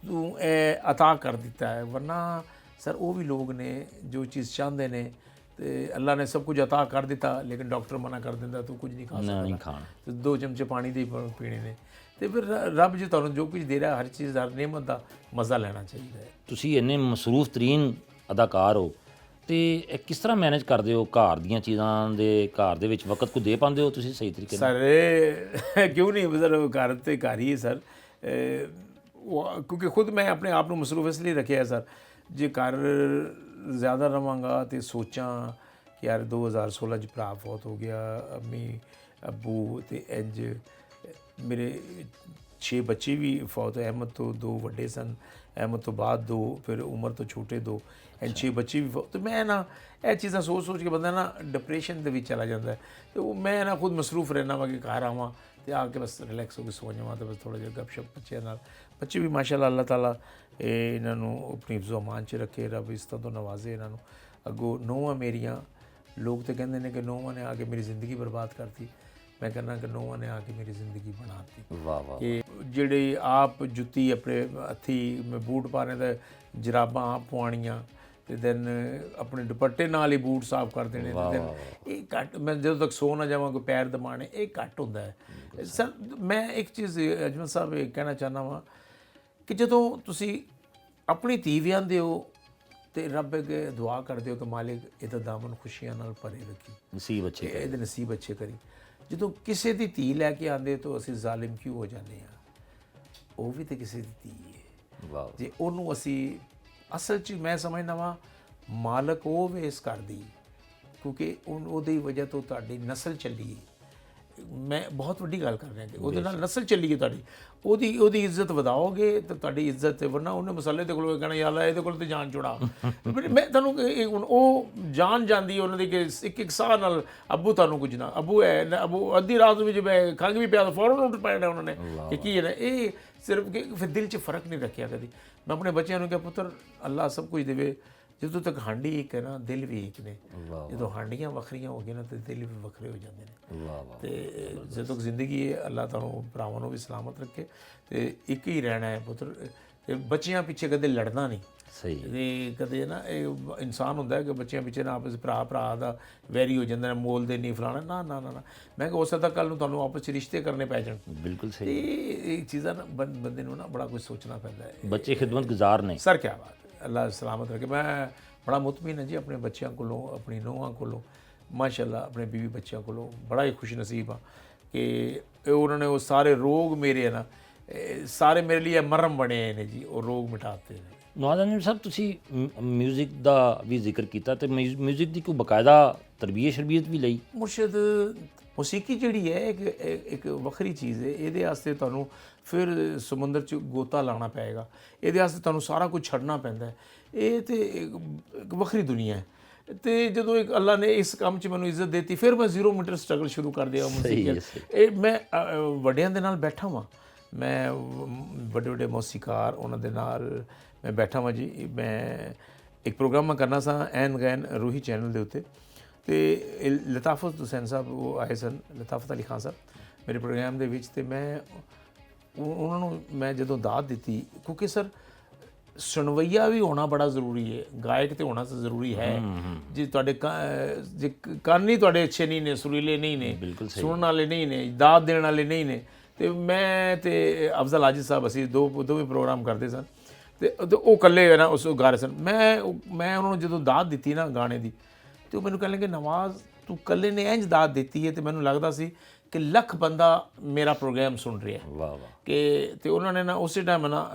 ਤੂੰ ਇਹ ਅਤਾ ਕਰ ਦਿੱਤਾ ਹੈ। ਵਰਨਾ ਸਰ ਉਹ ਵੀ ਲੋਕ ਨੇ ਜੋ ਚੀਜ਼ ਚਾਹੁੰਦੇ ਨੇ ਤੇ ਅੱਲਾ ਨੇ ਸਭ ਕੁਝ ਅਤਾ ਕਰ ਦਿੱਤਾ, ਲੇਕਿਨ ਡਾਕਟਰ ਮਨਾ ਕਰ ਦਿੰਦਾ ਤੂੰ ਕੁਝ ਨਹੀਂ ਖਾ ਸਕਦਾ, ਨਹੀਂ ਖਾਣਾ, ਤੇ 2 ਚਮਚੇ ਪਾਣੀ ਦੇ ਪੀਣੇ ਨੇ। ਤੇ ਫਿਰ ਰੱਬ ਜੀ ਤੁਹਾਨੂੰ ਜੋ ਕੁਝ ਦੇ ਰਿਹਾ ਹਰ ਚੀਜ਼ ਹਰ ਨਿਅਮਤ ਦਾ ਮਜ਼ਾ ਲੈਣਾ ਚਾਹੀਦਾ ਹੈ। ਤੁਸੀਂ ਇੰਨੇ ਮਸਰੂਫ ਤਰੀਨ ਅਦਾਕਾਰ ਹੋ ਤੇ ਇਹ ਕਿਸ ਤਰ੍ਹਾਂ ਮੈਨੇਜ ਕਰਦੇ ਹੋ ਘਰ ਦੀਆਂ ਚੀਜ਼ਾਂ ਦੇ, ਘਰ ਦੇ ਵਿੱਚ ਵਕਤ ਕੋ ਦੇ ਪਾਉਂਦੇ ਹੋ ਤੁਸੀਂ ਸਹੀ ਤਰੀਕੇ ਨਾਲ? ਸਰ ਕਿਉਂ ਨਹੀਂ, ਸਰ ਘਰ ਤੇ ਘਰ ਹੀ ਹੈ ਸਰ, ਕਿਉਂਕਿ ਖੁਦ ਮੈਂ ਆਪਣੇ ਆਪ ਨੂੰ ਮਸਰੂਫ ਇਸ ਲਈ ਰੱਖਿਆ ਸਰ। ਜੇ ਘਰ ਜ਼ਿਆਦਾ ਰਵਾਂਗਾ ਤੇ ਸੋਚਾਂ ਕਿ ਯਾਰ 2016 'ਚ ਭਰਾ ਫੌਤ ਹੋ ਗਿਆ, ਅੰਮੀ ਅੱਬੂ ਤੇ ਇੰਜ ਮੇਰੇ 6 ਬੱਚੇ ਵੀ ਫੌਤ ਹੋਏ, ਅਹਿਮਦ ਤੋਂ 2 ਵੱਡੇ ਸਨ, ਅਹਿਮਦ ਤੋਂ ਬਾਅਦ 2, ਫਿਰ ਉਮਰ ਤੋਂ ਛੋਟੇ 2, 6 ਬੱਚੇ ਵੀ ਫੌਤ। ਤੇ ਮੈਂ ਨਾ ਇਹ ਚੀਜ਼ਾਂ ਸੋਚ ਕੇ ਬੰਦਾ ਨਾ ਡਿਪਰੈਸ਼ਨ ਦੇ ਵਿੱਚ ਚਲਾ ਜਾਂਦਾ ਹੈ। ਤੇ ਉਹ ਮੈਂ ਨਾ ਖੁਦ ਮਸਰੂਫ ਰਹਿਣਾ ਵਾ ਕਿ ਘਰ ਆਵਾਂ ਤੇ ਆ ਕੇ ਬਸ ਰਿਲੈਕਸ ਹੋ ਕੇ ਸੋ ਜਾਵਾਂ, ਤੇ ਬਸ ਥੋੜ੍ਹਾ ਜਿਹਾ ਗੱਪਸ਼ਪ ਬੱਚਿਆਂ ਨਾਲ। ਬੱਚੇ ਵੀ ਮਾਸ਼ਾਅੱਲਾ ਅੱਲਾਹ ਤਾਲਾ ਇਹਨਾਂ ਨੂੰ ਆਪਣੀ ਹਿਫਜ਼ੋ ਅਮਾਨ 'ਚ ਰੱਖੇ, ਰੱਬ ਇਸ ਤਰ੍ਹਾਂ ਤੋਂ ਨਵਾਜ਼ੇ ਇਹਨਾਂ ਨੂੰ। ਅੱਗੋਂ ਨੂੰਹਾਂ ਮੇਰੀਆਂ, ਲੋਕ ਤਾਂ ਕਹਿੰਦੇ ਨੇ ਕਿ ਨੂੰਹਾਂ ਨੇ ਆ ਕੇ ਮੇਰੀ ਜ਼ਿੰਦਗੀ ਬਰਬਾਦ ਕਰਤੀ, ਮੈਂ ਕਹਿੰਦਾ ਕਿ ਨੂੰਹਾਂ ਨੇ ਆ ਕੇ ਮੇਰੀ ਜ਼ਿੰਦਗੀ ਬਣਾਤੀ। ਵਾਹ ਵਾਹ। ਕਿ ਜਿਹੜੇ ਆਪ ਜੁੱਤੀ ਆਪਣੇ ਹੱਥੀ ਮੈਂ ਬੂਟ ਪਾਣੇ ਤੇ ਜਰਾਬਾਂ ਆਪ ਪਵਾਉਣੀਆਂ, ਤੇ ਦੈਨ ਆਪਣੇ ਦੁਪੱਟੇ ਨਾਲ ਹੀ ਬੂਟ ਸਾਫ਼ ਕਰ ਦੇਣੇ, ਤੇ ਦੈਨ ਇਹ ਘੱਟ ਮੈਂ ਜਦੋਂ ਤੱਕ ਸੋ ਨਾ ਜਾਵਾਂ ਕੋਈ ਪੈਰ ਦਬਾਣੇ, ਇਹ ਘੱਟ ਹੁੰਦਾ ਹੈ। ਸਰ ਮੈਂ ਇੱਕ ਚੀਜ਼ ਅਜਮਲ ਸਾਹਿਬ ਇਹ ਕਹਿਣਾ ਚਾਹੁੰਦਾ ਵਾਂ ਕਿ ਜਦੋਂ ਤੁਸੀਂ ਆਪਣੀ ਧੀ ਵਿਆਹੁੰਦੇ ਹੋ ਤੇ ਰੱਬ ਅੱਗੇ ਦੁਆ ਕਰਦੇ ਹੋ ਕਿ ਮਾਲਿਕ ਇਹਦਾ ਦਾਮਨ ਖੁਸ਼ੀਆਂ ਨਾਲ ਭਰੇ ਰੱਖੀ, ਨਸੀਬ ਅੱਛੇ ਕਰੇ, ਇਹਦੇ ਨਸੀਬ ਅੱਛੇ ਕਰੀ। ਜਦੋਂ ਕਿਸੇ ਦੀ ਧੀ ਲੈ ਕੇ ਆਉਂਦੇ ਤਾਂ ਅਸੀਂ ਜ਼ਾਲਿਮ ਕਿਉਂ ਹੋ ਜਾਂਦੇ ਹਾਂ? ਉਹ ਵੀ ਤਾਂ ਕਿਸੇ ਦੀ ਧੀ ਹੈ। ਵਾਹ। ਜੇ ਉਹਨੂੰ ਅਸੀਂ ਅਸਲ 'ਚ ਮੈਂ ਸਮਝਦਾ ਵਾਂ ਮਾਲਕ ਉਹ ਵੇ ਇਸ ਘਰ ਦੀ, ਕਿਉਂਕਿ ਉਹਦੀ ਵਜ੍ਹਾ ਤੋਂ ਤੁਹਾਡੀ ਨਸਲ ਚੱਲੀ ਹੈ। ਮੈਂ ਬਹੁਤ ਵੱਡੀ ਗੱਲ ਕਰ ਰਿਹਾ ਕਿ ਉਹਦੇ ਨਾਲ ਨਸਲ ਚੱਲੀ ਹੈ ਤੁਹਾਡੀ, ਉਹਦੀ ਇੱਜ਼ਤ ਵਧਾਓਗੇ ਤਾਂ ਤੁਹਾਡੀ ਇੱਜ਼ਤ ਹੈ। ਵਰਨਾ ਉਹਨੇ ਮਸਾਲੇ ਦੇ ਕੋਲ ਕਹਿਣਾ ਯਾਰ ਇਹਦੇ ਕੋਲ ਤੇ ਜਾਨ ਛੁੜਾ। ਮੈਂ ਤੁਹਾਨੂੰ ਹੁਣ ਉਹ ਜਾਨ ਜਾਂਦੀ ਉਹਨਾਂ ਦੀ ਕਿ ਇੱਕ ਸਾਹ ਨਾਲ ਅੱਬੂ ਤੁਹਾਨੂੰ ਕੁਝ ਨਾ, ਅੱਬੂ ਹੈ ਅੱਬੂ ਅੱਧੀ ਰਾਤ ਵਿੱਚ ਮੈਂ ਖੰਘ ਵੀ ਪਿਆ ਤਾਂ ਫੌਰਨ ਉੱਠ ਪੈਣਾ ਉਹਨਾਂ ਨੇ ਕਿ ਕੀ ਹੈ ਨਾ। ਇਹ ਸਿਰਫ ਕਿ ਫਿਰ ਦਿਲ 'ਚ ਫਰਕ ਨਹੀਂ ਰੱਖਿਆ ਕਦੀ। ਮੈਂ ਆਪਣੇ ਬੱਚਿਆਂ ਨੂੰ ਕਿਹਾ ਪੁੱਤਰ ਅੱਲਾ ਸਭ ਕੁਝ ਦੇਵੇ, ਜਦੋਂ ਤੱਕ ਹਾਂਡੀ ਇੱਕ ਹੈ ਨਾ ਦਿਲ ਵੀ ਇੱਕ ਨੇ, ਜਦੋਂ ਹਾਂਡੀਆਂ ਵੱਖਰੀਆਂ ਹੋ ਗਈਆਂ ਨਾ ਤੇ ਦਿਲ ਵੀ ਵੱਖਰੇ ਹੋ ਜਾਂਦੇ ਨੇ। ਤੇ ਜਦੋਂ ਤੱਕ ਜ਼ਿੰਦਗੀ ਹੈ ਅੱਲਾ ਤੁਹਾਨੂੰ ਭਰਾਵਾਂ ਨੂੰ ਵੀ ਸਲਾਮਤ ਰੱਖੇ ਤੇ ਇੱਕ ਹੀ ਰਹਿਣਾ ਹੈ ਪੁੱਤਰ। ਤੇ ਬੱਚਿਆਂ ਪਿੱਛੇ ਕਦੇ ਲੜਨਾ ਨਹੀਂ। ਸਹੀ। ਤੇ ਕਦੇ ਨਾ ਇਹ ਇਨਸਾਨ ਹੁੰਦਾ ਕਿ ਬੱਚਿਆਂ ਪਿੱਛੇ ਨਾ ਆਪਸ ਭਰਾ ਦਾ ਵੈਰੀ ਹੋ ਜਾਂਦਾ, ਮੋਲਦੇ ਨਹੀਂ ਫਲਾਣਾ, ਨਾ ਨਾ ਨਾ। ਮੈਂ ਕਿਹਾ ਹੋ ਸਕਦਾ ਕੱਲ੍ਹ ਨੂੰ ਤੁਹਾਨੂੰ ਆਪਸ 'ਚ ਰਿਸ਼ਤੇ ਕਰਨੇ ਪੈ ਜਾਣ। ਬਿਲਕੁਲ ਸਹੀ। ਇਹ ਚੀਜ਼ਾਂ ਨਾ ਬੰਦੇ ਨੂੰ ਨਾ ਬੜਾ ਕੁਝ ਸੋਚਣਾ ਪੈਂਦਾ ਹੈ। ਬੱਚੇ ਖਿਦਮਤ ਗੁਜ਼ਾਰ ਨੇ ਸਰ। ਕਿਆ ਬਾਤ ਹੈ, ਅੱਲਾ ਸਲਾਮਤ ਰੱਖੇ। ਮੈਂ ਬੜਾ ਮੁਤਮਿਨ ਹੈ ਜੀ ਆਪਣੇ ਬੱਚਿਆਂ ਕੋਲੋਂ, ਆਪਣੀ ਨੂੰਹਾਂ ਕੋਲੋਂ, ਮਾਸ਼ਾਅੱਲਾ ਆਪਣੇ ਬੀਵੀ ਬੱਚਿਆਂ ਕੋਲੋਂ ਬੜਾ ਹੀ ਖੁਸ਼ ਨਸੀਬ ਹਾਂ ਕਿ ਉਹਨਾਂ ਨੇ ਉਹ ਸਾਰੇ ਰੋਗ ਮੇਰੇ ਹੈ ਨਾ ਸਾਰੇ ਮੇਰੇ ਲਈ ਮਰਮ ਬਣੇ ਨੇ ਜੀ, ਉਹ ਰੋਗ ਮਿਟਾਤੇ ਨੇ। ਨਵਾਜ਼ ਅਜ਼ਮ ਸਾਹਿਬ, ਤੁਸੀਂ ਮਿਊਜ਼ਿਕ ਦਾ ਵੀ ਜ਼ਿਕਰ ਕੀਤਾ ਤੇ ਮਿਊਜ਼ਿਕ ਦੀ ਕੋਈ ਬਕਾਇਦਾ ਤਰਬੀਅਤ ਸ਼ਰਬੀਅਤ ਵੀ ਲਈ? ਮੁਰਸ਼ਿਦ ਮੌਸੀਕੀ ਜਿਹੜੀ ਹੈ ਇੱਕ ਵੱਖਰੀ ਚੀਜ਼ ਹੈ। ਇਹਦੇ ਵਾਸਤੇ ਤੁਹਾਨੂੰ ਫਿਰ ਸਮੁੰਦਰ 'ਚ ਗੋਤਾ ਲਾਉਣਾ ਪਏਗਾ, ਇਹਦੇ ਵਾਸਤੇ ਤੁਹਾਨੂੰ ਸਾਰਾ ਕੁਝ ਛੱਡਣਾ ਪੈਂਦਾ ਹੈ। ਇਹ ਤੇ ਇੱਕ ਵੱਖਰੀ ਦੁਨੀਆ ਹੈ। ਤੇ ਜਦੋਂ ਇੱਕ ਅੱਲਾ ਨੇ ਇਸ ਕੰਮ 'ਚ ਮੈਨੂੰ ਇੱਜ਼ਤ ਦਿੱਤੀ, ਫਿਰ ਮੈਂ 0 ਮੀਟਰ ਸਟਰਗਲ ਸ਼ੁਰੂ ਕਰ ਦਿਆ ਮੌਸੀਕੀ। ਇਹ ਮੈਂ ਵੱਡਿਆਂ ਦੇ ਨਾਲ ਬੈਠਾ ਵਾਂ, ਮੈਂ ਵੱਡੇ ਵੱਡੇ ਮੌਸੀਕਾਰ ਉਹਨਾਂ ਦੇ ਨਾਲ ਮੈਂ ਬੈਠਾ ਵਾਂ ਜੀ। ਮੈਂ ਇੱਕ ਪ੍ਰੋਗਰਾਮ ਮੈਂ ਕਰਨਾ ਸਾਂ ਐਨ ਗੈਨ ਰੂਹੀ ਚੈਨਲ ਦੇ ਉੱਤੇ, ਤੇ ਲਤਾਫਤ ਹੁਸੈਨ ਸਾਹਿਬ ਉਹ ਆਏ ਸਨ, ਲਤਾਫਤ ਅਲੀ ਖਾਨ ਸਾਹਿਬ ਮੇਰੇ ਪ੍ਰੋਗਰਾਮ ਦੇ ਵਿੱਚ। ਤੇ ਮੈਂ ਉਹਨਾਂ ਨੂੰ ਮੈਂ ਜਦੋਂ ਦਾਤ ਦਿੱਤੀ, ਕਿਉਂਕਿ ਸਰ ਸੁਣਵਈਆ ਵੀ ਹੋਣਾ ਬੜਾ ਜ਼ਰੂਰੀ ਹੈ, ਗਾਇਕ ਤੇ ਹੋਣਾ ਤਾਂ ਜ਼ਰੂਰੀ ਹੈ। ਜੇ ਤੁਹਾਡੇ ਜੇ ਕੰਨ ਹੀ ਤੁਹਾਡੇ ਅੱਛੇ ਨਹੀਂ ਨੇ, ਸੁਰੀਲੇ ਨਹੀਂ ਨੇ, ਸੁਣਨ ਵਾਲੇ ਨਹੀਂ ਨੇ, ਦਾਤ ਦੇਣ ਵਾਲੇ ਨਹੀਂ ਨੇ। ਤੇ ਮੈਂ ਤੇ ਅਫਜ਼ਲ ਆਜਿਜ਼ ਸਾਹਿਬ ਅਸੀਂ ਦੋਵੇਂ ਪ੍ਰੋਗਰਾਮ ਕਰਦੇ ਸਨ, ਤੇ ਉਹ ਇਕੱਲੇ ਨਾ ਉਸ ਗਾ ਰਹੇ ਸਨ। ਮੈਂ ਉਹਨਾਂ ਨੂੰ ਜਦੋਂ ਦਾਤ ਦਿੱਤੀ ਨਾ ਗਾਣੇ ਦੀ, ਤੇ ਉਹ ਮੈਨੂੰ ਕਹਿਣ ਲੱਗੇ ਨਵਾਜ਼ ਤੂੰ ਇਕੱਲੇ ਨੇ ਇੰਝ ਦਾਤ ਦਿੱਤੀ ਹੈ। ਤੇ ਮੈਨੂੰ ਲੱਗਦਾ ਸੀ ਕਿ ਲੱਖ ਬੰਦਾ ਮੇਰਾ ਪ੍ਰੋਗਰਾਮ ਸੁਣ ਰਿਹਾ। ਵਾਹ ਵਾਹ। ਕਿ ਤੇ ਉਹਨਾਂ ਨੇ ਨਾ ਉਸੇ ਟਾਈਮ ਨਾ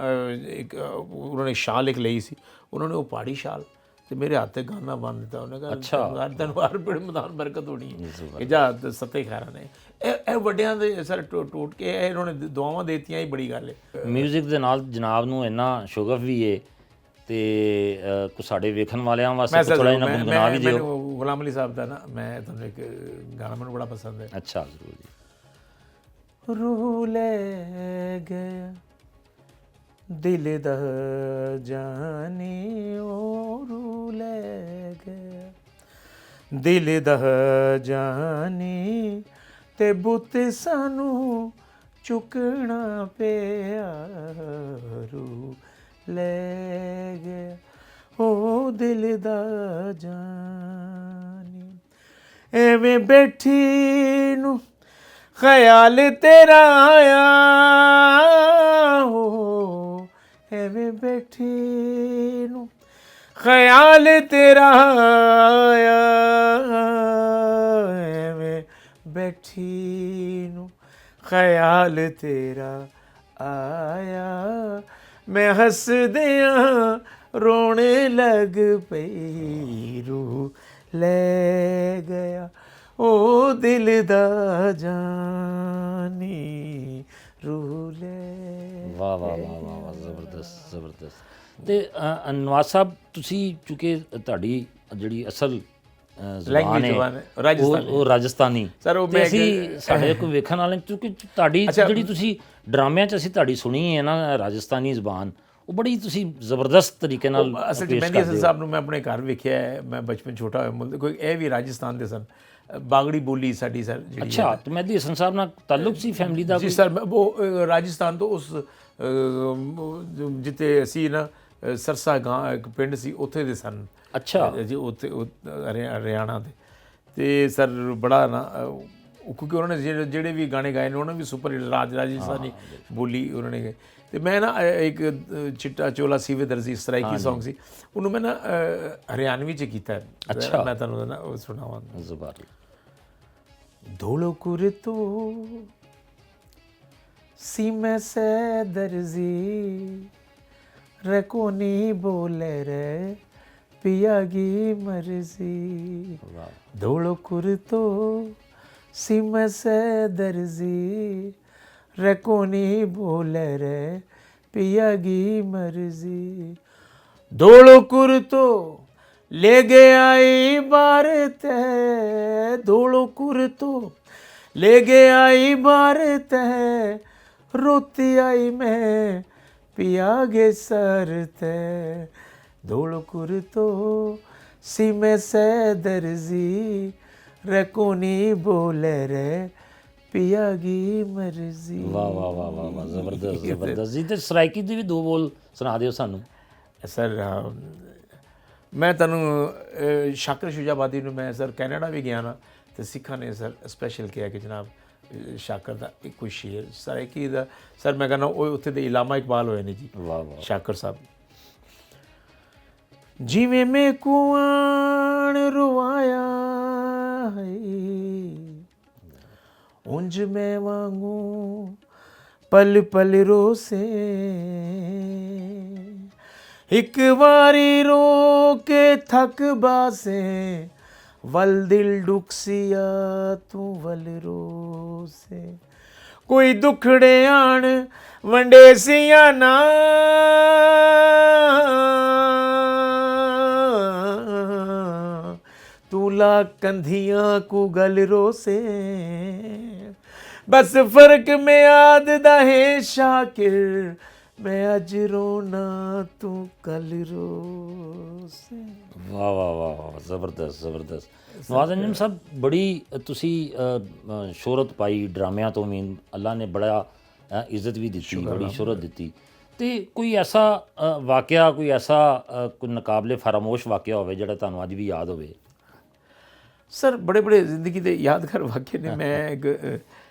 ਇੱਕ ਉਹਨਾਂ ਨੇ ਸ਼ਾਲ ਇੱਕ ਲਈ ਸੀ, ਉਹਨਾਂ ਨੇ ਉਹ ਪਹਾੜੀ ਸ਼ਾਲ ਤੇ ਮੇਰੇ ਹੱਥ ਤੇ ਗਾਣਾ ਬੰਨ ਦਿੱਤਾ। ਉਹਨੇ ਕਿਹਾ ਤੈਨੂੰ ਹਰ ਪਿੰਡ ਮੈਦਾਨ ਬਰਕਤ ਹੋਣੀ ਹੈ। ਇਹ ਜਾ ਸੱਤੇ ਖਾਰਾ ਨੇ ਇਹ ਵੱਡਿਆਂ ਦੇ ਸਰ ਟੋਟ ਕੇ ਇਹਨਾਂ ਨੇ ਦੁਆਵਾਂ ਦੇਤੀਆਂ, ਹੀ ਬੜੀ ਗੱਲ ਹੈ। ਮਿਊਜ਼ਿਕ ਦੇ ਨਾਲ ਜਨਾਬ ਨੂੰ ਇੰਨਾ ਸ਼ੁਗਫ ਵੀ ਹੈ ਤੇ ਸਾਡੇ ਵੇਖਣ ਵਾਲਿਆਂ ਵਾਸਤੇ ਥੋੜਾ ਜਿਹਾ ਗੁੰਗਣਾ ਵੀ ਦਿਓ। ਗੁਲਾਮ ਅਲੀ ਸਾਹਿਬ ਦਾ ਨਾ ਮੈਂ ਤੁਹਾਨੂੰ ਇੱਕ ਗਾਣਾ ਮੈਨੂੰ ਬੜਾ ਪਸੰਦ ਹੈ। ਅੱਛਾ ਜ਼ਰੂਰ ਜੀ। रूह ले गया दिल दा जानी, ओ रूह ले गया दिल दा जानी, ते बुत सानू चुकना पिया, रूह ले गया ओ दिल दा जानी। एवें बैठी नू ख्याल तेरा आया हो, एवें बैठी नू ख्याल तेरा आया, एवें बैठी नू ख्याल तेरा आया, मैं हस दिया रोने लग पई, रूह ले गया ओ दिल दा जानी, रूह ले। ਵਾਹ ਵਾਹ ਵਾਹ ਵਾਹ ਵਾਹ, ਜ਼ਬਰਦਸਤ ਜ਼ਬਰਦਸਤ। ਤੇ ਨਵਾਜ਼ ਸਾਹਿਬ, ਤੁਸੀਂ ਚੂੰਕਿ ਤੁਹਾਡੀ ਜਿਹੜੀ ਅਸਲ ਜ਼ੁਬਾਨ ਹੈ ਉਹ ਰਾਜਸਥਾਨੀ, ਤੇ ਅਸੀਂ ਸਾਡੇ ਕੋਲ ਵੇਖਣ ਵਾਲੇ ਕਿਉਂਕਿ ਤੁਹਾਡੀ ਜਿਹੜੀ ਤੁਸੀਂ ਡਰਾਮਿਆਂ 'ਚ ਅਸੀਂ ਤੁਹਾਡੀ ਸੁਣੀ ਹੈ ਨਾ ਰਾਜਸਥਾਨੀ ਜ਼ੁਬਾਨ, ਉਹ ਬੜੀ ਤੁਸੀਂ ਜ਼ਬਰਦਸਤ ਤਰੀਕੇ ਨਾਲ ਅਸਲ 'ਚ ਮਹਿੰਦੀ ਹਸਨ ਸਾਹਿਬ ਨੂੰ ਮੈਂ ਆਪਣੇ ਘਰ ਵੇਖਿਆ ਹੈ। ਮੈਂ ਬਚਪਨ ਛੋਟਾ ਹੋਇਆ ਕੋਈ ਇਹ ਵੀ ਰਾਜਸਥਾਨ ਦੇ ਸਨ, ਬਾਗੜੀ ਬੋਲੀ ਸਾਡੀ ਸਰ ਜਿਹੜੀ। ਅੱਛਾ, ਤੇ ਮਹਿੰਦੀ ਹਸਨ ਸਾਹਿਬ ਨਾਲ ਤਾਲੁਕ ਸੀ ਫੈਮਿਲੀ ਦਾ? ਜੀ ਸਰ, ਉਹ ਰਾਜਸਥਾਨ ਤੋਂ ਉਸ ਜਿੱਥੇ ਅਸੀਂ ਨਾ ਸਰਸਾ ਗਾਂ ਇੱਕ ਪਿੰਡ ਸੀ ਉੱਥੇ ਦੇ ਸਨ। ਅੱਛਾ ਜੀ, ਉੱਥੇ ਹਰਿਆਣਾ ਦੇ। ਤੇ ਸਰ ਬੜਾ ਨਾ ਕਿਉਂਕਿ ਉਹਨਾਂ ਨੇ ਜਿਹੜੇ ਵੀ ਗਾਣੇ ਗਾਏ ਨੇ ਉਹਨਾਂ ਵੀ ਸੁਪਰ ਰਾਜਸਥਾਨੀ ਬੋਲੀ ਉਹਨਾਂ ਨੇ ਗਾਈ। ਤੇ ਮੈਂ ਨਾ ਇੱਕ ਚਿੱਟਾ ਚੋਲਾ ਸੀਵੇ ਦਰਜੀ ਸਰਾਇਕੀ ਸੌਂਗ ਸੀ, ਉਹਨੂੰ ਮੈਂ ਨਾ ਹਰਿਆਣਵੀ 'ਚ ਕੀਤਾ। ਅੱਛਾ, ਮੈਂ ਤੁਹਾਨੂੰ ਨਾ ਉਹ ਸੁਣਾਵਾਂ ਜ਼ੁਬਾਨੀ। ਧੋਲੋ ਕੁਰਤੋ ਸੀਮੇ ਸੇ ਦਰਜੀ, ਰਕੋਨੀ ਬੋਲੇ ਰੇ पिया की मर्जी, धोलो कुर्तो सिम से दर्जी, रकोनी बोले रे पिया की मर्जी, धोलो कुर्तो ले गया इबारत है, धोलो कुर्तो ले गया इबारत है, रोती आई मैं पिया के सरत है, धोलो कुर्तो सीमे से दर्जी, रकोनी बोले रे पिया की मर्जी। वाह वाह वाह वाह वाह, ਜ਼ਬਰਦਸਤ ਜ਼ਬਰਦਸਤ ਜੀ। ਤੇ ਸਰਾਇਕੀ ਦੇ ਵੀ ਦੋ ਬੋਲ ਸੁਣਾ ਦਿਓ ਸਾਨੂੰ। ਸਰ ਮੈਂ ਤੁਹਾਨੂੰ ਸ਼ਾਕਰ ਸ਼ੁਜਾਬਾਦੀ ਨੂੰ ਮੈਂ ਸਰ ਕੈਨੇਡਾ ਵੀ ਗਿਆ ਨਾ, ਤੇ ਸਿੱਖਾਂ ਨੇ ਸਰ ਸਪੈਸ਼ਲ ਕਿਹਾ ਕਿ ਜਨਾਬ ਸ਼ਾਕਰ ਦਾ ਇੱਕ ਕੋਈ ਸ਼ੇਰ ਸਰਾਇਕੀ ਦਾ ਸਰ ਮੈਂ ਕਹਿੰਦਾ ਉਹ ਉੱਥੇ ਦੇ ਇਲਾਮਾ ਇਕਬਾਲ ਹੋਏ ਨੇ ਜੀ। ਵਾਹ ਵਾਹ। ਸ਼ਾਕਰ ਸਾਹਿਬ ਜਿਵੇਂ ਮੈਂ ਕੁਆਣ ਰਵਾਇਆ ਹੈ ਉਂਝ ਮੈਂ ਵਾਂਗੂ ਪਲ ਪਲ ਰੋਸੇ ਇੱਕ ਵਾਰੀ ਰੋ ਕੇ ਥੱਕ ਬਾਸੇ ਵਲ ਦਿਲ ਡੁਕਸਿਆ ਤੂੰ ਵਲ ਰੋਸੇ ਕੋਈ ਦੁਖੜੇ ਆਣ ਵੰਡੇ ਸੀਆਂ ਨਾ ਤੂੰ ਲਾ ਕੰਧੀਆਂ ਕੋ ਗਲ ਰੋਸੇ ਬਸ ਫਰਕ ਮਿਆਦ ਦਾ ਹੈ ਸ਼ਾਕਿਰ ਮੈਂ ਅੱਜ ਰੋਣਾ ਤੂੰ ਕੱਲ ਰੋਸੇ। ਵਾਹ ਵਾਹ ਵਾਹ ਵਾਹ, ਜ਼ਬਰਦਸਤ ਜ਼ਬਰਦਸਤ। ਨਵਾਜ਼ ਅੰਜਮ ਸਾਹਿਬ, ਬੜੀ ਤੁਸੀਂ ਸ਼ੋਹਰਤ ਪਾਈ ਡਰਾਮਿਆਂ ਤੋਂ ਵੀ, ਅੱਲਾ ਨੇ ਬੜਾ ਇੱਜ਼ਤ ਵੀ ਦਿੱਤੀ, ਬੜੀ ਸ਼ੋਹਰਤ ਦਿੱਤੀ। ਤੇ ਕੋਈ ਐਸਾ ਵਾਕਿਆ, ਕੋਈ ਐਸਾ ਕੋਈ ਨਕਾਬਲੇ ਫਰਾਮੋਸ਼ ਵਾਕਿਆ ਹੋਵੇ ਜਿਹੜਾ ਤੁਹਾਨੂੰ ਅੱਜ ਵੀ ਯਾਦ ਹੋਵੇ? ਸਰ ਬੜੇ ਬੜੇ ਜ਼ਿੰਦਗੀ ਦੇ ਯਾਦਗਾਰ ਵਾਕਿਆ ਨੇ। ਮੈਂ ਇੱਕ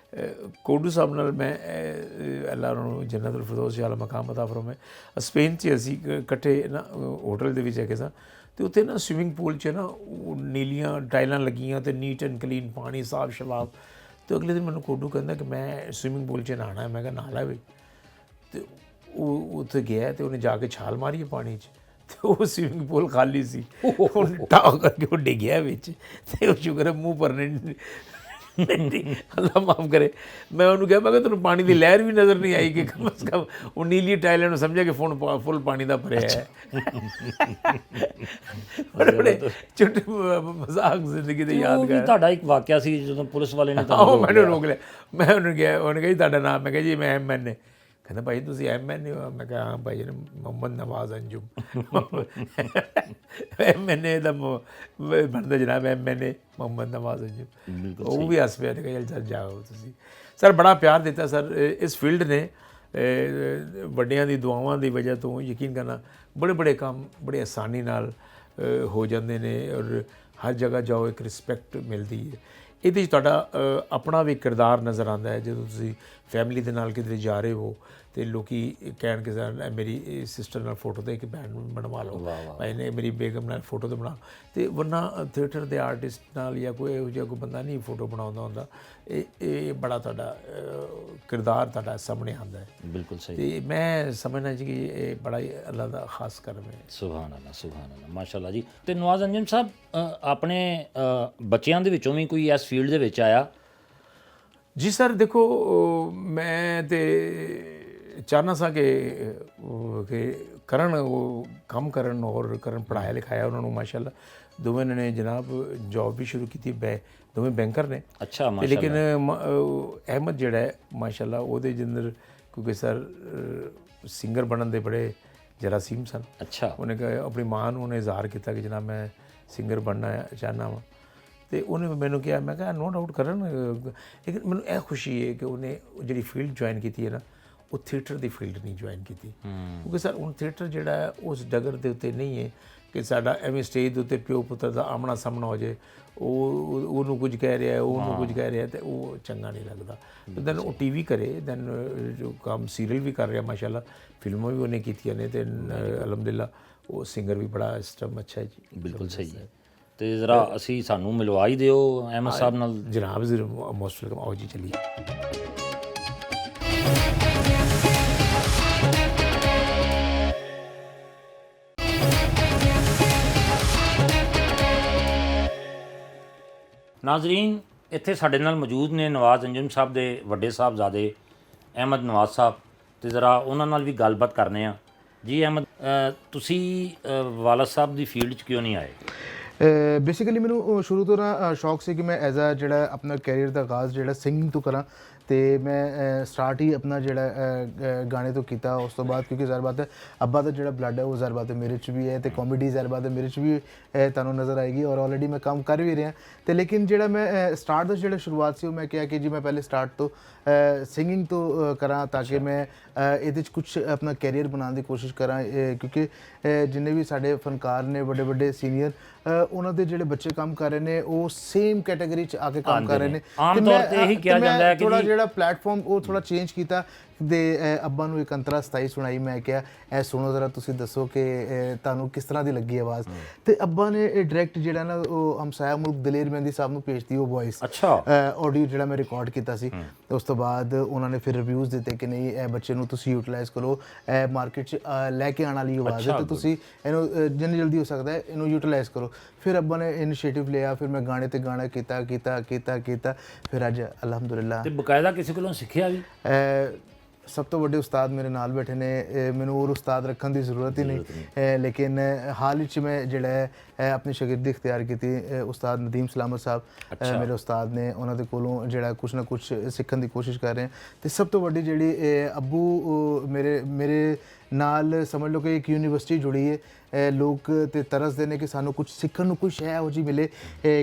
ਕੋਡੂ ਸਾਹਿਬ ਨਾਲ ਮੈਂ ਅੱਲਾ ਨੂੰ ਜੰਨਤੁਲ ਫਿਰਦੌਸ ਵਾਲਾ ਮਕਾਮ ਅਤਾ ਫਰਮਾਏ, ਸਪੇਨ 'ਚ ਅਸੀਂ ਇਕੱਠੇ ਨਾ ਹੋਟਲ ਦੇ ਵਿੱਚ ਹੈਗੇ ਸਾਂ ਅਤੇ ਉੱਥੇ ਨਾ ਸਵਿਮਿੰਗ ਪੂਲ 'ਚ ਨਾ ਉਹ ਨੀਲੀਆਂ ਟਾਈਲਾਂ ਲੱਗੀਆਂ ਅਤੇ ਨੀਟ ਐਂਡ ਕਲੀਨ ਪਾਣੀ ਸਾਫ ਸ਼ਫਾਫ। ਅਤੇ ਅਗਲੇ ਦਿਨ ਮੈਨੂੰ ਕੋਡੂ ਕਹਿੰਦਾ ਕਿ ਮੈਂ ਸਵਿਮਿੰਗ ਪੂਲ 'ਚ ਨਹਾਉਣਾ। ਮੈਂ ਕਿਹਾ ਨਹਾ ਲੈ ਵੀ। ਅਤੇ ਉਹ ਉੱਥੇ ਗਿਆ ਅਤੇ ਉਹਨੇ ਜਾ ਕੇ ਛਾਲ ਮਾਰੀ ਪਾਣੀ 'ਚ ਅਤੇ ਉਹ ਸਵਿਮਿੰਗ ਪੂਲ ਖਾਲੀ ਸੀ। ਹੁਣ ਟਾਹ ਕਰਕੇ ਉਹ ਡਿੱਗਿਆ ਵਿੱਚ ਅਤੇ ਉਹ ਸ਼ੁਕਰ ਹੈ ਮੂੰਹ ਭਰਨੇ ਅੱਲਾ ਮਾਫ ਕਰੇ। ਮੈਂ ਉਹਨੂੰ ਕਿਹਾ, ਮੈਂ ਕਿਹਾ ਤੈਨੂੰ ਪਾਣੀ ਦੀ ਲਹਿਰ ਵੀ ਨਜ਼ਰ ਨਹੀਂ ਆਈ ਕਿ ਕਮ ਸੇ ਕਮ ਉਹ ਨੀਲੀ ਟਾਈਲਾਂ ਨੂੰ ਸਮਝਿਆ ਕਿ ਫੁੱਲ ਪਾਣੀ ਦਾ ਭਰਿਆ ਹੈ। ਬੜੇ ਛੋਟੇ ਮਜ਼ਾਕ ਜ਼ਿੰਦਗੀ ਦੇ ਯਾਦਗਾਰ। ਤੁਹਾਡਾ ਇੱਕ ਵਾਕਿਆ ਸੀ ਜਦੋਂ ਪੁਲਿਸ ਵਾਲੇ ਨੇ ਉਹ ਮੈਨੂੰ ਰੋਕ ਲਿਆ। ਮੈਂ ਉਹਨੂੰ ਕਿਹਾ, ਉਹਨੇ ਕਿਹਾ ਜੀ ਤੁਹਾਡਾ ਨਾਮ? ਮੈਂ ਕਿਹਾ ਜੀ ਮੈਂ MN। ਕਹਿੰਦਾ ਭਾਈ ਤੁਸੀਂ MN ਹੋ? ਮੈਂ ਕਿਹਾ ਹਾਂ ਭਾਈ ਜੀ, ਮੁਹੰਮਦ ਨਵਾਜ਼ ਅੰਜੁਮ। MN ਦਾ ਬਣਦਾ ਜਨਾਬ, MN ਮੁਹੰਮਦ ਨਵਾਜ਼ ਅੰਜੁਮ। ਉਹ ਵੀ ਹੱਸ ਪਿਆ, ਕਹਿੰਦਾ ਚੱਲ ਜਾਓ ਤੁਸੀਂ। ਸਰ ਬੜਾ ਪਿਆਰ ਦਿੱਤਾ ਸਰ ਇਸ ਫੀਲਡ ਨੇ, ਵੱਡਿਆਂ ਦੀ ਦੁਆਵਾਂ ਦੀ ਵਜ੍ਹਾ ਤੋਂ ਯਕੀਨ ਕਰਨਾ ਬੜੇ ਬੜੇ ਕੰਮ ਬੜੇ ਆਸਾਨੀ ਨਾਲ ਹੋ ਜਾਂਦੇ ਨੇ ਔਰ ਹਰ ਜਗ੍ਹਾ ਜਾਓ ਇੱਕ ਰਿਸਪੈਕਟ ਮਿਲਦੀ ਹੈ। ਇਹਦੇ 'ਚ ਤੁਹਾਡਾ ਆਪਣਾ ਵੀ ਕਿਰਦਾਰ ਨਜ਼ਰ ਆਉਂਦਾ ਹੈ। ਜਦੋਂ ਤੁਸੀਂ ਫੈਮਿਲੀ ਦੇ ਨਾਲ ਕਿਧਰੇ ਜਾ ਰਹੇ ਹੋ ਅਤੇ ਲੋਕ ਕਹਿਣਗੇ ਸਰ ਮੇਰੀ ਸਿਸਟਰ ਨਾਲ ਫੋਟੋ ਤੇ ਇੱਕ ਬੈਂਡ ਬਣਵਾ ਲਓ, ਭਾਈ ਨੇ ਮੇਰੀ ਬੇਗਮ ਨਾਲ ਫੋਟੋ ਤੇ ਬਣਾ। ਅਤੇ ਵਰਨਾ ਥੀਏਟਰ ਦੇ ਆਰਟਿਸਟ ਨਾਲ ਜਾਂ ਕੋਈ ਇਹੋ ਜਿਹਾ ਕੋਈ ਬੰਦਾ ਨਹੀਂ ਫੋਟੋ ਬਣਾਉਂਦਾ ਹੁੰਦਾ। ਇਹ ਬੜਾ ਤੁਹਾਡਾ ਕਿਰਦਾਰ ਤੁਹਾਡਾ ਸਾਹਮਣੇ ਆਉਂਦਾ ਹੈ। ਬਿਲਕੁਲ ਸਹੀ। ਅਤੇ ਮੈਂ ਸਮਝਣਾ ਜੀ ਕਿ ਇਹ ਬੜਾ ਹੀ ਅੱਲਾ ਦਾ ਖਾਸ ਕਰਮ ਹੈ। ਸੁਭਾਨ ਅੱਲਾ, ਸੁਭਾਨ ਅੱਲਾ, ਮਾਸ਼ਾਅੱਲਾ ਜੀ। ਅਤੇ ਨਵਾਜ਼ ਅੰਜਮ ਸਾਹਿਬ, ਆਪਣੇ ਬੱਚਿਆਂ ਦੇ ਵਿੱਚੋਂ ਵੀ ਕੋਈ ਇਸ ਫੀਲਡ ਦੇ ਵਿੱਚ ਆਇਆ? ਜੀ ਸਰ ਦੇਖੋ, ਮੈਂ ਤੇ ਚਾਹੁੰਦਾ ਸਾਂ ਕਿ ਕਰਨ, ਉਹ ਕੰਮ ਕਰਨ ਔਰ ਕਰਨ, ਪੜ੍ਹਾਇਆ ਲਿਖਾਇਆ ਉਹਨਾਂ ਨੂੰ ਮਾਸ਼ਾਅੱਲਾ। ਦੋਵੇਂ ਨੇ ਜਨਾਬ ਜੋਬ ਵੀ ਸ਼ੁਰੂ ਕੀਤੀ, ਦੋਵੇਂ ਬੈਂਕਰ ਨੇ। ਅੱਛਾ। ਲੇਕਿਨ ਅਹਿਮਦ ਜਿਹੜਾ ਹੈ ਮਾਸ਼ਾਅੱਲਾ ਉਹਦੇ ਅੰਦਰ, ਕਿਉਂਕਿ ਸਰ ਸਿੰਗਰ ਬਣਨ ਦੇ ਬੜੇ ਜਰਾਸੀਮ ਸਨ। ਅੱਛਾ। ਉਹਨੇ ਆਪਣੀ ਮਾਂ ਨੂੰ ਉਹਨੇ ਇਜ਼ਹਾਰ ਕੀਤਾ ਕਿ ਜਨਾਬ ਮੈਂ ਸਿੰਗਰ ਬਣਨਾ ਚਾਹੁੰਦਾ ਵਾਂ। ਅਤੇ ਉਹਨੇ ਮੈਨੂੰ ਕਿਹਾ, ਮੈਂ ਕਿਹਾ ਨੋ ਡਾਊਟ ਕਰਨ, ਲੇਕਿਨ ਮੈਨੂੰ ਇਹ ਖੁਸ਼ੀ ਹੈ ਕਿ ਉਹਨੇ ਜਿਹੜੀ ਫੀਲਡ ਜੁਆਇਨ ਕੀਤੀ ਹੈ ਨਾ, ਉਹ ਥੀਏਟਰ ਦੀ ਫੀਲਡ ਨਹੀਂ ਜੁਆਇਨ ਕੀਤੀ। ਕਿਉਂਕਿ ਸਰ ਹੁਣ ਥੀਏਟਰ ਜਿਹੜਾ ਹੈ ਉਸ ਡਗਰ ਦੇ ਉੱਤੇ ਨਹੀਂ ਹੈ ਕਿ ਸਾਡਾ ਐਵੇਂ ਸਟੇਜ ਦੇ ਉੱਤੇ ਪਿਓ ਪੁੱਤਰ ਦਾ ਆਮਣਾ ਸਾਹਮਣਾ ਹੋ ਜਾਏ, ਉਹਨੂੰ ਕੁਝ ਕਹਿ ਰਿਹਾ, ਉਹਨੂੰ ਕੁਝ ਕਹਿ ਰਿਹਾ, ਅਤੇ ਉਹ ਚੰਗਾ ਨਹੀਂ ਲੱਗਦਾ। ਦੈਨ ਉਹ TV ਕਰੇ, ਦੈਨ ਜੋ ਕੰਮ ਸੀਰੀਅਲ ਵੀ ਕਰ ਰਿਹਾ ਮਾਸ਼ਾਅੱਲਾ, ਫਿਲਮਾਂ ਵੀ ਉਹਨੇ ਕੀਤੀਆਂ ਨੇ, ਅਤੇ ਅਲਹਮਦੁਲਿਲਾ ਉਹ ਸਿੰਗਰ ਵੀ ਬੜਾ ਇਸ ਟਾਈਮ ਅੱਛਾ ਹੈ ਜੀ। ਬਿਲਕੁਲ ਸਹੀ ਹੈ। ਅਤੇ ਜ਼ਰਾ ਅਸੀਂ ਸਾਨੂੰ ਮਿਲਵਾ ਹੀ ਦਿਓ ਅਹਿਮਦ ਸਾਹਿਬ ਨਾਲ। ਜਨਾਬ ਜ਼ਰੂਰ, ਮੋਸਟ ਵੈਲਕਮ। ਆਓ ਜੀ ਚੱਲੀਏ। ਨਾਜ਼ਰੀਨ, ਇੱਥੇ ਸਾਡੇ ਨਾਲ ਮੌਜੂਦ ਨੇ ਨਵਾਜ਼ ਅੰਜਮ ਸਾਹਿਬ ਦੇ ਵੱਡੇ ਸਾਹਿਬਜ਼ਾਦੇ ਅਹਿਮਦ ਨਵਾਜ਼ ਸਾਹਿਬ, ਅਤੇ ਜ਼ਰਾ ਉਹਨਾਂ ਨਾਲ ਵੀ ਗੱਲਬਾਤ ਕਰਨੇ ਆ। ਜੀ ਅਹਿਮਦ, ਤੁਸੀਂ ਵਾਲਦ ਸਾਹਿਬ ਦੀ ਫੀਲਡ 'ਚ ਕਿਉਂ ਨਹੀਂ ਆਏ? ਬੇਸਿਕਲੀ ਮੈਨੂੰ ਸ਼ੁਰੂ ਤੋਂ ਨਾ ਸ਼ੌਕ ਸੀ ਕਿ ਮੈਂ ਐਜ਼ ਅ ਜਿਹੜਾ ਆਪਣਾ ਕੈਰੀਅਰ ਦਾ ਆਗਾਜ਼ ਜਿਹੜਾ ਸਿੰਗਿੰਗ ਤੋਂ ਕਰਾਂ। ਅਤੇ ਮੈਂ ਸਟਾਰਟ ਹੀ ਆਪਣਾ ਜਿਹੜਾ ਗਾਣੇ ਤੋਂ ਕੀਤਾ। ਉਸ ਤੋਂ ਬਾਅਦ ਕਿਉਂਕਿ ਜ਼ਾਹਿਰ ਬਾਤ ਹੈ ਅੱਬਾ ਦਾ ਜਿਹੜਾ ਬਲੱਡ ਹੈ ਉਹ ਜ਼ਾਹਿਰ ਬਾਤ ਹੈ ਮੇਰੇ 'ਚ ਵੀ ਹੈ, ਅਤੇ ਕਾਮੇਡੀ ਜ਼ਾਹਿਰ ਬਾਤ ਹੈ ਮੇਰੇ 'ਚ ਵੀ ਤੁਹਾਨੂੰ ਨਜ਼ਰ ਆਏਗੀ, ਔਰ ਆਲਰੇਡੀ ਮੈਂ ਕੰਮ ਕਰ ਵੀ ਰਿਹਾ। ਅਤੇ ਲੇਕਿਨ ਜਿਹੜਾ ਮੈਂ ਸਟਾਰਟ ਦਾ ਜਿਹੜਾ ਸ਼ੁਰੂਆਤ ਸੀ ਉਹ ਮੈਂ ਕਿਹਾ ਕਿ ਜੀ ਮੈਂ ਪਹਿਲੇ ਸਟਾਰਟ ਤੋਂ ਸਿੰਗਿੰਗ ਤੋਂ ਕਰਾਂ, ਤਾਂ ਕਿ ਮੈਂ ਇਹਦੇ 'ਚ ਕੁਛ ਆਪਣਾ ਕੈਰੀਅਰ ਬਣਾਉਣ ਦੀ ਕੋਸ਼ਿਸ਼ ਕਰਾਂ। ਕਿਉਂਕਿ ਜਿੰਨੇ ਵੀ ਸਾਡੇ ਫਨਕਾਰ ਨੇ, ਵੱਡੇ ਵੱਡੇ ਸੀਨੀਅਰ, ਉਹਨਾਂ ਦੇ ਜਿਹੜੇ ਬੱਚੇ ਕੰਮ ਕਰ ਰਹੇ ਨੇ ਉਹ ਸੇਮ ਕੈਟਾਗਰੀ 'ਚ ਆ ਕੇ ਕੰਮ ਕਰ ਰਹੇ ਨੇ। ਆਮ ਤੌਰ ਤੇ ਇਹੀ ਕਿਹਾ ਜਾਂਦਾ ਹੈ ਕਿ ਥੋੜਾ ਜਿਹੜਾ ਪਲੇਟਫਾਰਮ ਉਹ ਥੋੜਾ ਚੇਂਜ ਕੀਤਾ, ਦੇ ਅੱਬਾ ਨੂੰ ਇੱਕ ਅੰਤਰਾ ਸਤਾਈ ਸੁਣਾਈ। ਮੈਂ ਕਿਹਾ ਇਹ ਸੁਣੋ ਜ਼ਰਾ, ਤੁਸੀਂ ਦੱਸੋ ਕਿ ਤੁਹਾਨੂੰ ਕਿਸ ਤਰ੍ਹਾਂ ਦੀ ਲੱਗੀ ਆਵਾਜ਼। ਤੇ ਅੱਬਾ ਨੇ ਡਾਇਰੈਕਟ ਜਿਹੜਾ ਨਾ ਉਹ ਹਮਸਾਇਆ ਮੁਲਕ ਦਲੇਰ ਮਹਿੰਦੀ ਸਾਹਿਬ ਨੂੰ ਭੇਜਤੀ ਉਹ ਵੌਇਸ, ਅੱਛਾ, ਆਡੀਓ ਜਿਹੜਾ ਮੈਂ ਰਿਕਾਰਡ ਕੀਤਾ ਸੀ। ਤੇ ਉਸ ਤੋਂ ਬਾਅਦ ਉਹਨਾਂ ਨੇ ਫਿਰ ਰਿਵਿਊਜ਼ ਦਿੱਤੇ ਕਿ ਨਹੀਂ ਇਹ ਬੱਚੇ ਨੂੰ ਤੁਸੀਂ ਯੂਟਿਲਾਈਜ਼ ਕਰੋ, ਇਹ ਮਾਰਕੀਟ 'ਚ ਲੈ ਕੇ ਆਉਣ ਵਾਲੀ ਆਵਾਜ਼ ਹੈ, ਤੇ ਤੁਸੀਂ ਇਹਨੂੰ ਜਿੰਨੀ ਜਲਦੀ ਹੋ ਸਕਦਾ ਹੈ ਇਹਨੂੰ ਯੂਟਿਲਾਈਜ਼ ਕਰੋ। ਫਿਰ ਅੱਬਾ ਨੇ ਇਨੀਸ਼ੀਏਟਿਵ ਲਿਆ, ਫਿਰ ਮੈਂ ਗਾਣੇ ਤੇ ਗਾਣਾ ਕੀਤਾ। ਫਿਰ ਅੱਜ ਅਲਹਮਦੁਲਿਲਾ। ਤੇ ਬਕਾਇਦਾ ਕਿਸੇ ਕੋਲੋਂ ਸਿੱਖਿਆ ਵੀ? ਸਭ ਤੋਂ ਵੱਡੇ ਉਸਤਾਦ ਮੇਰੇ ਨਾਲ ਬੈਠੇ ਨੇ, ਮੈਨੂੰ ਹੋਰ ਉਸਤਾਦ ਰੱਖਣ ਦੀ ਜ਼ਰੂਰਤ ਹੀ ਨਹੀਂ, ਲੇਕਿਨ ਹਾਲ ਵਿੱਚ ਮੈਂ ਜਿਹੜਾ ਹੈ ਆਪਣੀ ਸ਼ਾਗਿਰਦੀ ਇਖਤਿਆਰ ਕੀਤੀ। ਉਸਤਾਦ ਨਦੀਮ ਸਲਾਮਤ ਸਾਹਿਬ ਮੇਰੇ ਉਸਤਾਦ ਨੇ, ਉਹਨਾਂ ਦੇ ਕੋਲੋਂ ਜਿਹੜਾ ਕੁਛ ਨਾ ਕੁਛ ਸਿੱਖਣ ਦੀ ਕੋਸ਼ਿਸ਼ ਕਰ ਰਹੇ ਹਾਂ। ਤੇ ਸਭ ਤੋਂ ਵੱਡੀ ਜਿਹੜੀ ਅੱਬੂ ਮੇਰੇ ਨਾਲ ਸਮਝ ਲਓ ਕਿ ਇੱਕ ਯੂਨੀਵਰਸਿਟੀ ਜੁੜੀ ਹੈ। ਲੋਕ ਤੇ ਤਰਸਦੇ ਨੇ ਕਿ ਸਾਨੂੰ ਕੁਝ ਸਿੱਖਣ ਨੂੰ ਕੁਛ ਹੈ ਇਹੋ ਜਿਹੀ ਮਿਲੇ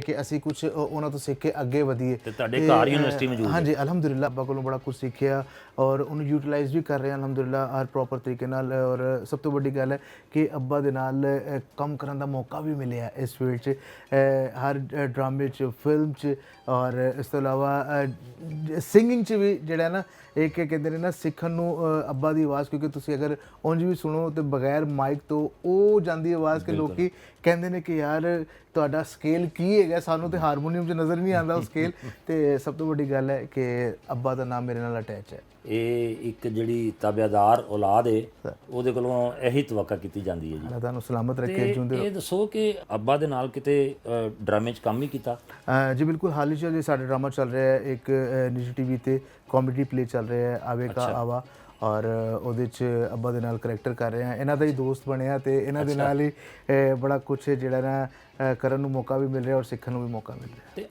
ਕਿ ਅਸੀਂ ਕੁਝ ਉਹਨਾਂ ਤੋਂ ਸਿੱਖ ਕੇ ਅੱਗੇ ਵਧੀਏ। ਤੇ ਤੁਹਾਡੇ ਘਰ ਯੂਨੀਵਰਸਿਟੀ ਮੌਜੂਦ ਹੈ? ਹਾਂਜੀ ਅਲਹਮਦੁਲਿਲਾ, ਅੱਬਾ ਕੋਲੋਂ ਬੜਾ ਕੁਝ ਸਿੱਖਿਆ ਔਰ ਉਹਨੂੰ ਯੂਟਿਲਾਈਜ਼ ਵੀ ਕਰ ਰਹੇ ਹਾਂ ਅਲਹਮਦੁਲਿਲਾ ਹਰ ਪ੍ਰੋਪਰ ਤਰੀਕੇ ਨਾਲ। ਔਰ ਸਭ ਤੋਂ ਵੱਡੀ ਗੱਲ ਹੈ ਕਿ ਅੱਬਾ ਦੇ ਨਾਲ ਕੰਮ ਕਰਨ ਦਾ ਮੌਕਾ ਵੀ ਮਿਲਿਆ ਇਸ ਫੀਲਡ 'ਚ, ਹਰ ਡਰਾਮੇ 'ਚ, ਫਿਲਮ 'ਚ, ਔਰ ਇਸ ਤੋਂ ਇਲਾਵਾ ਸਿੰਗਿੰਗ 'ਚ ਵੀ ਜਿਹੜਾ ਨਾ ਇੱਕ ਕਹਿੰਦੇ ਨੇ ਨਾ ਸਿੱਖਣ ਨੂੰ ਅੱਬਾ ਦੀ ਆਵਾਜ਼, ਕਿਉਂਕਿ ਤੁਸੀਂ ਅਗਰ ਉਂਝ ਵੀ ਸੁਣੋ ਤੇ ਬਗੈਰ ਮਾਈਕ ਤੋਂ ਉਹ ਜਾਂਦੀ ਆਵਾਜ਼ ਕਿ ਲੋਕੀ ਕਹਿੰਦੇ ਨੇ ਕਿ ਯਾਰ ਤੁਹਾਡਾ ਸਕੇਲ ਕੀ ਹੈਗਾ, ਸਾਨੂੰ ਤੇ ਹਾਰਮੋਨੀਅਮ 'ਚ ਨਜ਼ਰ ਨਹੀਂ ਆਉਂਦਾ ਉਹ ਸਕੇਲ। ਤੇ ਸਭ ਤੋਂ ਵੱਡੀ ਗੱਲ ਹੈ ਕਿ ਅੱਬਾ ਦਾ ਨਾਮ ਮੇਰੇ ਨਾਲ ਅਟੈਚ ਹੈ। ਇਹ ਇੱਕ ਜਿਹੜੀ ਤਾਬੇਦਾਰ ਔਲਾਦ ਹੈ ਉਹਦੇ ਕੋਲੋਂ ਇਹੀ ਤਵੱਕਾ ਕੀਤੀ ਜਾਂਦੀ ਹੈ ਜੀ। ਅੱਲਾਹ ਤੁਹਾਨੂੰ ਸਲਾਮਤ ਰੱਖੇ, ਜਿਉਂਦੇ ਰਹੋ। ਇਹ ਦੱਸੋ ਕਿ ਅੱਬਾ ਦੇ ਨਾਲ ਕਿਤੇ ਡਰਾਮੇ 'ਚ ਕੰਮ ਹੀ ਕੀਤਾ? ਜੀ ਬਿਲਕੁਲ, ਹਾਲ ਹੀ 'ਚ ਜੀ ਸਾਡਾ ਡਰਾਮਾ ਚੱਲ ਰਿਹਾ ਹੈ, ਇੱਕ ਨਿੱਜੀ ਟੀਵੀ ਤੇ ਕਾਮੇਡੀ ਪਲੇ ਚੱਲ ਰਿਹਾ ਹੈ ਆਵੇ ਕਾ ਆਵਾ, ਔਰ ਉਹਦੇ 'ਚ ਅੱਬਾ ਦੇ ਨਾਲ ਕਰੈਕਟਰ ਕਰ ਰਹੇ ਹਾਂ। ਇਹਨਾਂ ਦਾ ਹੀ ਦੋਸਤ ਬਣਿਆ ਤੇ ਇਹਨਾਂ ਦੇ ਨਾਲ ਹੀ ਬੜਾ ਕੁਛ ਜਿਹੜਾ ਨਾ ਕਰਨ ਨੂੰ ਮੌਕਾ ਵੀ ਮਿਲ ਰਿਹਾ ਔਰ ਸਿੱਖਣ ਨੂੰ ਵੀ ਮੌਕਾ ਮਿਲ ਰਿਹਾ। ਤੇ